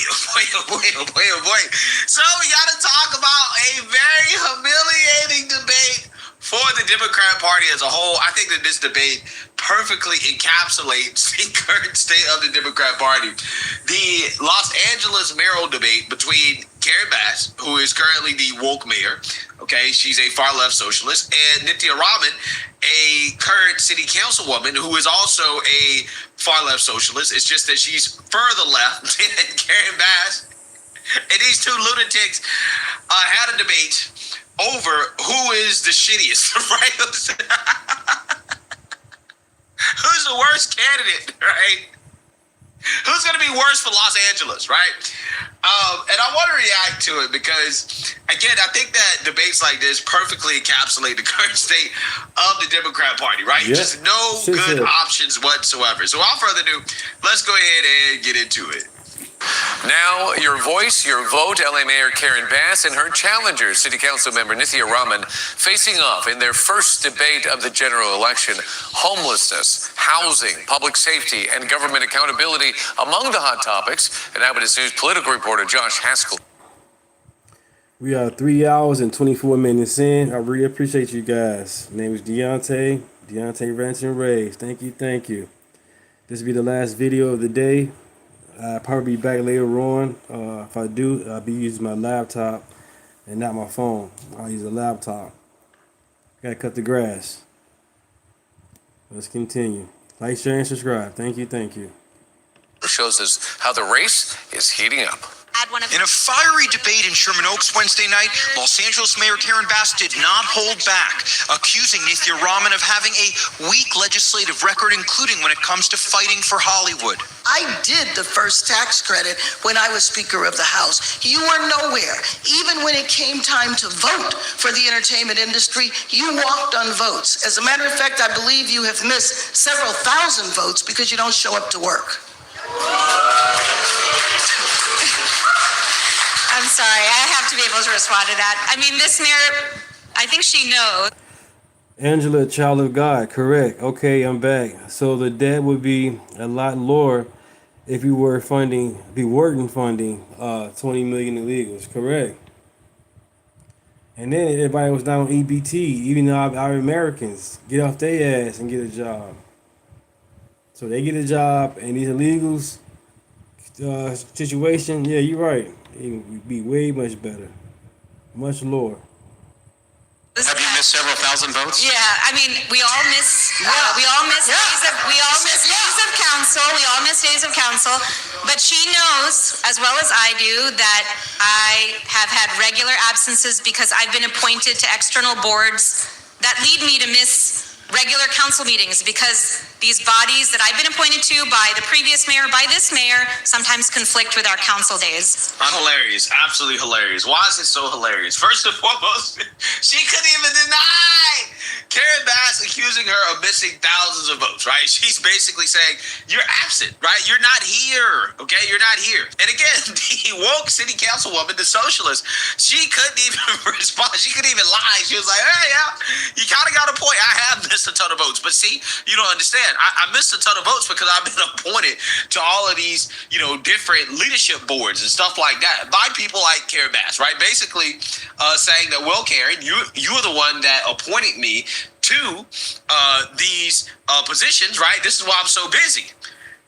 So we got to talk about a very humiliating debate for the Democrat Party as a whole. I think that this debate perfectly encapsulates the current state of the Democrat Party. The Los Angeles mayoral debate between Karen Bass, who is currently the woke mayor, okay, she's a far-left socialist, and Nithya Raman, a current city councilwoman who is also a far-left socialist. It's just that she's further left than Karen Bass. And these two lunatics had a debate over who is the shittiest, right? Who's the worst candidate, right? Who's going to be worse for Los Angeles, right? And I want to react to it because, again, I think that debates like this perfectly encapsulate the current state of the Democrat Party, right? Yeah. Just no good options whatsoever. So without further ado, let's go ahead and get into it. Now, your voice, your vote. LA Mayor Karen Bass and her challenger, City Council member Nithya Raman, facing off in their first debate of the general election. Homelessness, housing, public safety, and government accountability among the hot topics. And Eyewitness News political reporter Josh Haskell. We are 3 hours and 24 minutes in. I really appreciate you guys. My name is DeuntaRantsRavesPodcastShow. Thank you. This will be the last video of the day. I'll probably be back later on. If I do, I'll be using my laptop and not my phone. I'll use a laptop. Gotta cut the grass. Let's continue. Like, share, and subscribe. Thank you. Shows us how the race is heating up. In a fiery debate in Sherman Oaks Wednesday night, Los Angeles Mayor Karen Bass did not hold back, accusing Nithya Raman of having a weak legislative record, including when it comes to fighting for Hollywood. I did the first tax credit when I was Speaker of the House. You were nowhere. Even when it came time to vote for the entertainment industry, you walked on votes. As a matter of fact, I believe you have missed several thousand votes because you don't show up to work. I'm sorry, I have to be able to respond to that. I mean, this mayor, I think she knows. Angela, child of God, correct. Okay, I'm back. So the debt would be a lot lower if we were funding 20 million illegals, correct. And then everybody was down on EBT, even though our Americans get off their ass and get a job. So they get a job, and these illegals situation, yeah, you're right. It would be way much better, much lower. Have you missed several thousand votes? Yeah, I mean, we all miss days of council. We all miss days of council. But she knows, as well as I do, that I have had regular absences because I've been appointed to external boards that lead me to miss regular council meetings because These bodies that I've been appointed to by the previous mayor, by this mayor, sometimes conflict with our council days. Hilarious. Absolutely hilarious. Why is it so hilarious? First and foremost, she couldn't even deny Karen Bass accusing her of missing thousands of votes, right? She's basically saying, you're absent, right? You're not here, okay? You're not here. And again, the woke city councilwoman, the socialist, she couldn't even respond. She couldn't even lie. She was like, hey, yeah, you kind of got a point. I have missed a ton of votes. But see, you don't understand. I missed a ton of votes because I've been appointed to all of these, different leadership boards and stuff like that by people like Karen Bass, right? Basically saying that, well, Karen, you're the one that appointed me to these positions, right? This is why I'm so busy.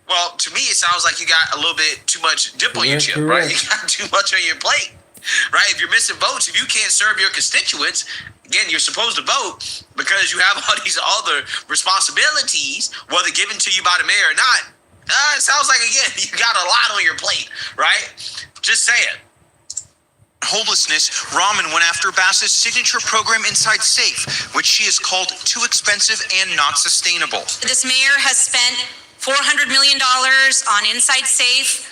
Well, to me, it sounds like you got a little bit too much dip on your chip, right? You got too much on your plate, right? If you're missing votes, if you can't serve your constituents, again, you're supposed to vote because you have all these other responsibilities, whether given to you by the mayor or not. It sounds like, again, you got a lot on your plate, right? Just saying. Homelessness, Rahman went after Bass's signature program Inside Safe, which she has called too expensive and not sustainable. This mayor has spent $400 million on Inside Safe,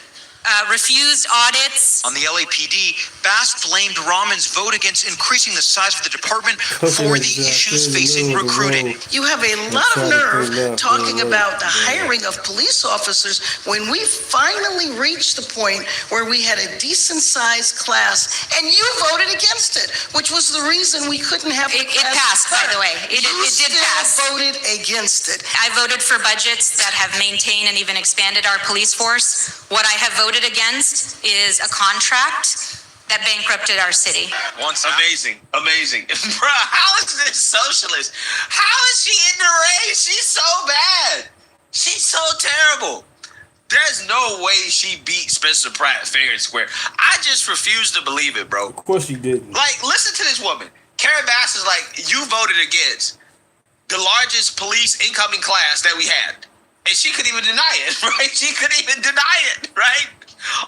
refused audits. On the LAPD, Bass blamed Rahman's vote against increasing the size of the department for the issues facing recruiting. You have a lot of nerve talking about the hiring of police officers when we finally reached the point where we had a decent-sized class, and you voted against it, which was the reason we couldn't have it passed, by the way. It did pass. Voted against it. I voted for budgets that have maintained and even expanded our police force. What I have voted against is a contract that bankrupted our city. Amazing. Bro, how is this socialist? How is she in the race? She's so bad. She's so terrible. There's no way she beat Spencer Pratt fair and square. I just refuse to believe it, bro. Of course you didn't. Like, listen to this woman. Karen Bass is like, you voted against the largest police incoming class that we had. And she couldn't even deny it, right? She couldn't even deny it, right?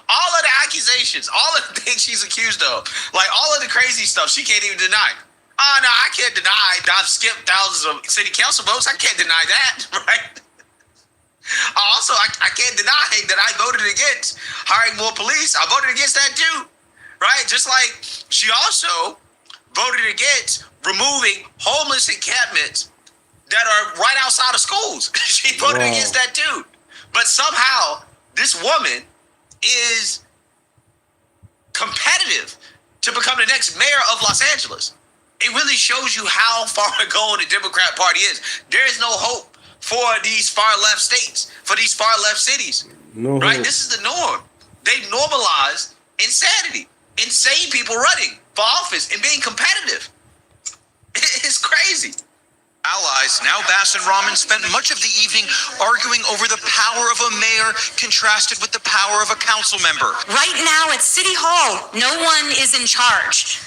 All of the accusations, all of the things she's accused of, like all of the crazy stuff, she can't even deny. Oh, no, I can't deny that I've skipped thousands of city council votes. I can't deny that, right? Also, I can't deny that I voted against hiring more police. I voted against that too, right? Just like she also voted against removing homeless encampments that are right outside of schools. She voted against that too. But somehow, this woman is competitive to become the next mayor of Los Angeles. It really shows you how far going the Democrat Party is. There is no hope for these far left states, for these far left cities. No right? hope. This is the norm. They normalize insanity. Insane people running for office and being competitive. It's crazy. Allies, now Bass and Rahman spent much of the evening arguing over the power of a mayor contrasted with the power of a council member. Right now at City Hall, no one is in charge.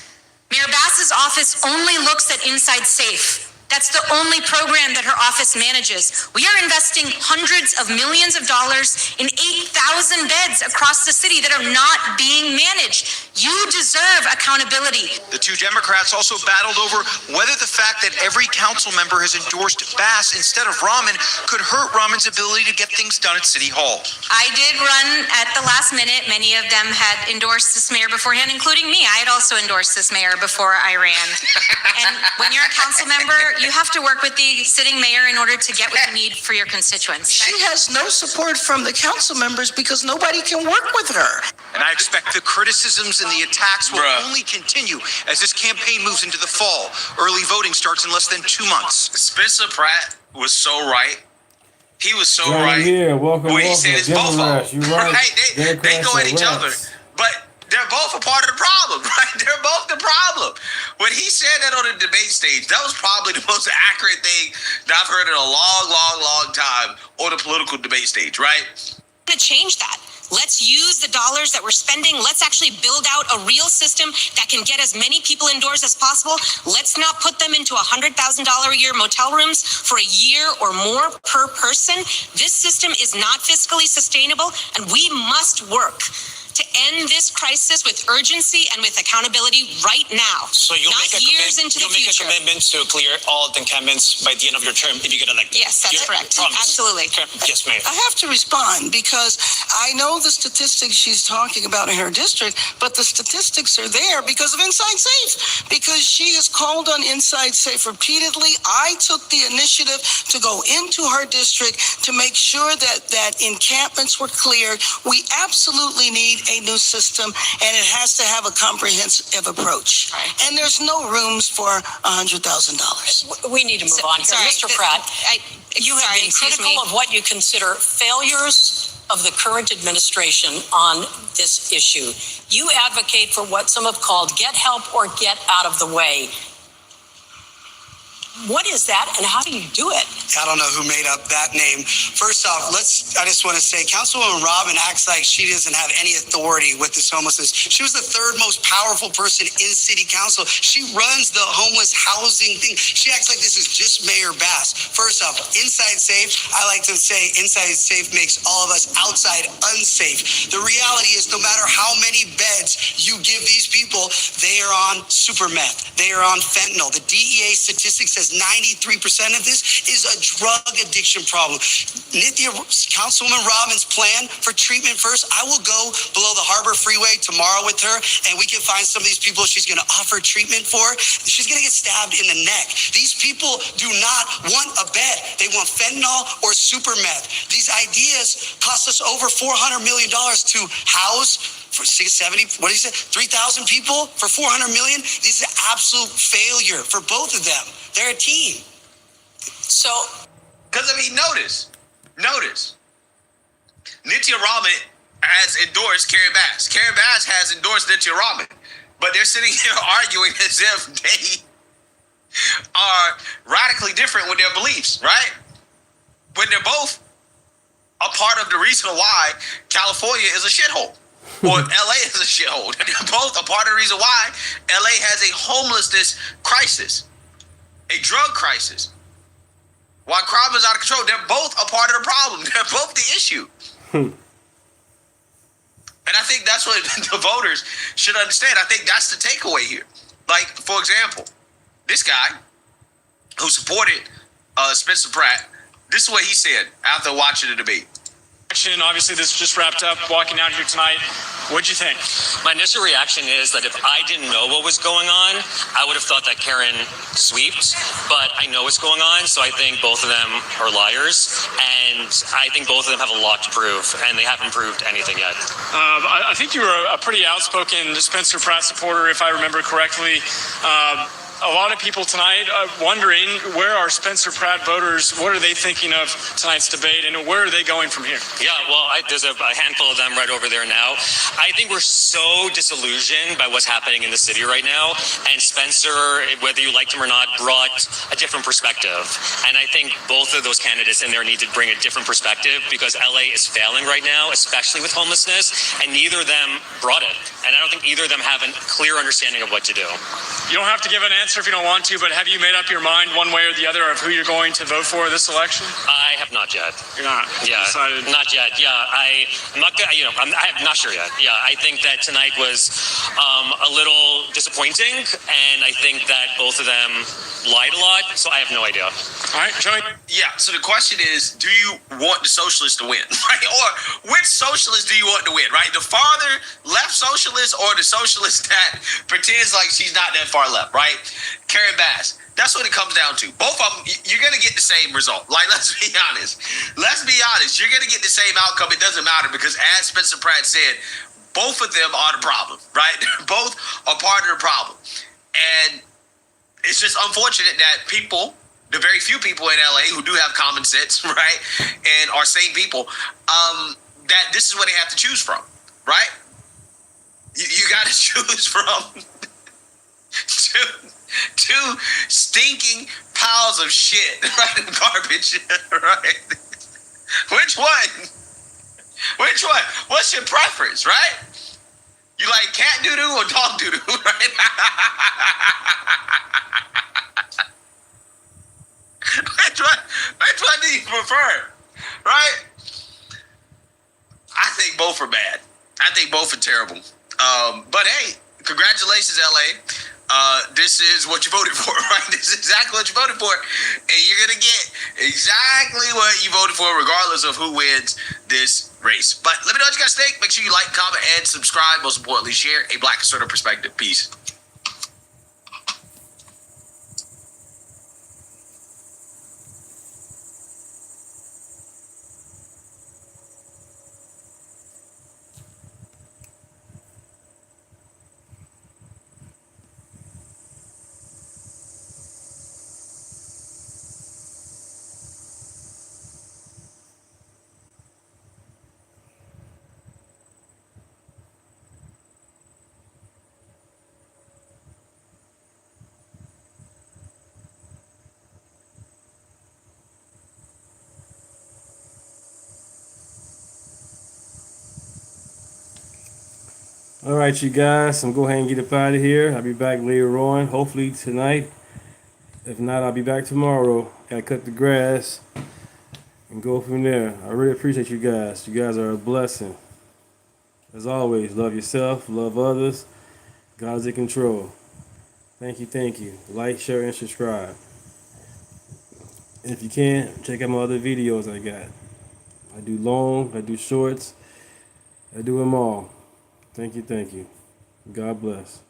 Mayor Bass's office only looks at Inside Safe. That's the only program that her office manages. We are investing hundreds of millions of dollars in 8,000 beds across the city that are not being managed. You deserve accountability. The two Democrats also battled over whether the fact that every council member has endorsed Bass instead of Rahman could hurt Rahman's ability to get things done at City Hall. I did run at the last minute. Many of them had endorsed this mayor beforehand, including me. I had also endorsed this mayor before I ran. And when you're a council member, you have to work with the sitting mayor in order to get what you need for your constituents. She has no support from the council members because nobody can work with her. And I expect the criticisms and the attacks will only continue as this campaign moves into the fall. Early voting starts in less than 2 months. Spencer Pratt was so right. He was so Right right. here, welcome. He said it's both of them. You're right. They go at each other. But they're both a part of the problem, right? They're both the problem. When he said that on the debate stage, that was probably the most accurate thing that I've heard in a long time on the political debate stage, right? To change that. Let's use the dollars that we're spending. Let's actually build out a real system that can get as many people indoors as possible. Let's not put them into $100,000 a year motel rooms for a year or more per person. This system is not fiscally sustainable, and we must work to end this crisis with urgency and with accountability right now. So you'll not make years into the future. a commitment to clear all the encampments by the end of your term if you get elected. Yes, that's correct. Promise. Absolutely. Okay. Yes, Mayor. I have to respond because I know the statistics she's talking about in her district, but the statistics are there because of Inside Safe, because she has called on Inside Safe repeatedly. I took the initiative to go into her district to make sure that encampments were cleared. We absolutely need a new system, and it has to have a comprehensive approach. Right. And there's no rooms for $100,000. We need to move on here. Sorry, Mr. Pratt, you have been critical of what you consider failures of the current administration on this issue. You advocate for what some have called get help or get out of the way. What is that, and how do you do it? I don't know who made up that name. First off, I just want to say, Councilwoman Robin acts like she doesn't have any authority with this homelessness. She was the third most powerful person in city council. She runs the homeless housing thing. She acts like this is just Mayor Bass. First off, Inside Safe, I like to say Inside Safe makes all of us outside unsafe. The reality is no matter how many beds you give these people, they are on super meth. They are on fentanyl. The DEA statistics says 93% of this is a drug addiction problem. Councilwoman Robin's plan for treatment first, I will go below the Harbor Freeway tomorrow with her, and we can find some of these people she's going to offer treatment for. She's going to get stabbed in the neck. These people do not want a bed. They want fentanyl or super meth. These ideas cost us over $400 million to house for 670, what did he say? 3,000 people for $400 million? This is an absolute failure for both of them. They're a team. So, because notice, Nithya Raman has endorsed Karen Bass. Karen Bass has endorsed Nithya Raman, but they're sitting here arguing as if they are radically different with their beliefs, right? When they're both a part of the reason why California is a shithole. Or LA is a shithole. They're both a part of the reason why LA has a homelessness crisis, a drug crisis. While crime is out of control, they're both a part of the problem. They're both the issue. And I think that's what the voters should understand. I think that's the takeaway here. Like, for example, this guy who supported Spencer Pratt, this is what he said after watching the debate. Obviously, this just wrapped up. Walking out here tonight, what'd you think? My initial reaction is that if I didn't know what was going on, I would have thought that Karen sweeped, but I know what's going on, so I think both of them are liars, and I think both of them have a lot to prove, and they haven't proved anything yet. I think you were a pretty outspoken Spencer Pratt supporter, if I remember correctly. A lot of people tonight wondering, where are Spencer Pratt voters? What are they thinking of tonight's debate, and where are they going from here? Yeah, well, there's a handful of them right over there now. I think we're so disillusioned by what's happening in the city right now, and Spencer, whether you liked him or not, brought a different perspective. And I think both of those candidates in there need to bring a different perspective, because LA is failing right now, especially with homelessness, and neither of them brought it. And I don't think either of them have a clear understanding of what to do. You don't have to give an answer if you don't want to, but have you made up your mind one way or the other of who you're going to vote for this election? I have not yet. You're not? Yeah, decided. Not yet. Yeah, I'm not. I'm not sure yet. Yeah, I think that tonight was a little disappointing, and I think that both of them lied a lot. So I have no idea. All right, Joey. Yeah. So the question is, do you want the socialists to win, right? Or which socialist do you want to win, right? The farther left socialist, or the socialist that pretends like she's not that far left, right? Karen Bass. That's what it comes down to. Both of them, you're going to get the same result. Like, let's be honest. You're going to get the same outcome. It doesn't matter, because as Spencer Pratt said, both of them are the problem, right? Both are part of the problem. And it's just unfortunate that people, the very few people in LA who do have common sense, right, and are sane people, that this is what they have to choose from, right? You got to choose from two stinking piles of shit, right? Garbage, right? Which one? What's your preference, right? You like cat doo-doo or dog doo-doo, right? Which one do you prefer, right? I think both are bad. I think both are terrible. But hey, congratulations, LA. This is what you voted for, right? This is exactly what you voted for. And you're going to get exactly what you voted for, regardless of who wins this race. But let me know what you guys think. Make sure you like, comment, and subscribe. Most importantly, share a Black conservative perspective. Peace. All right, you guys, I'm going to go ahead and get up out of here. I'll be back later on, hopefully tonight. If not, I'll be back tomorrow. Got to cut the grass and go from there. I really appreciate you guys. You guys are a blessing. As always, love yourself, love others. God's in control. Thank you, thank you. Like, share, and subscribe. And if you can, check out my other videos I got. I do long, I do shorts, I do them all. Thank you, thank you. God bless.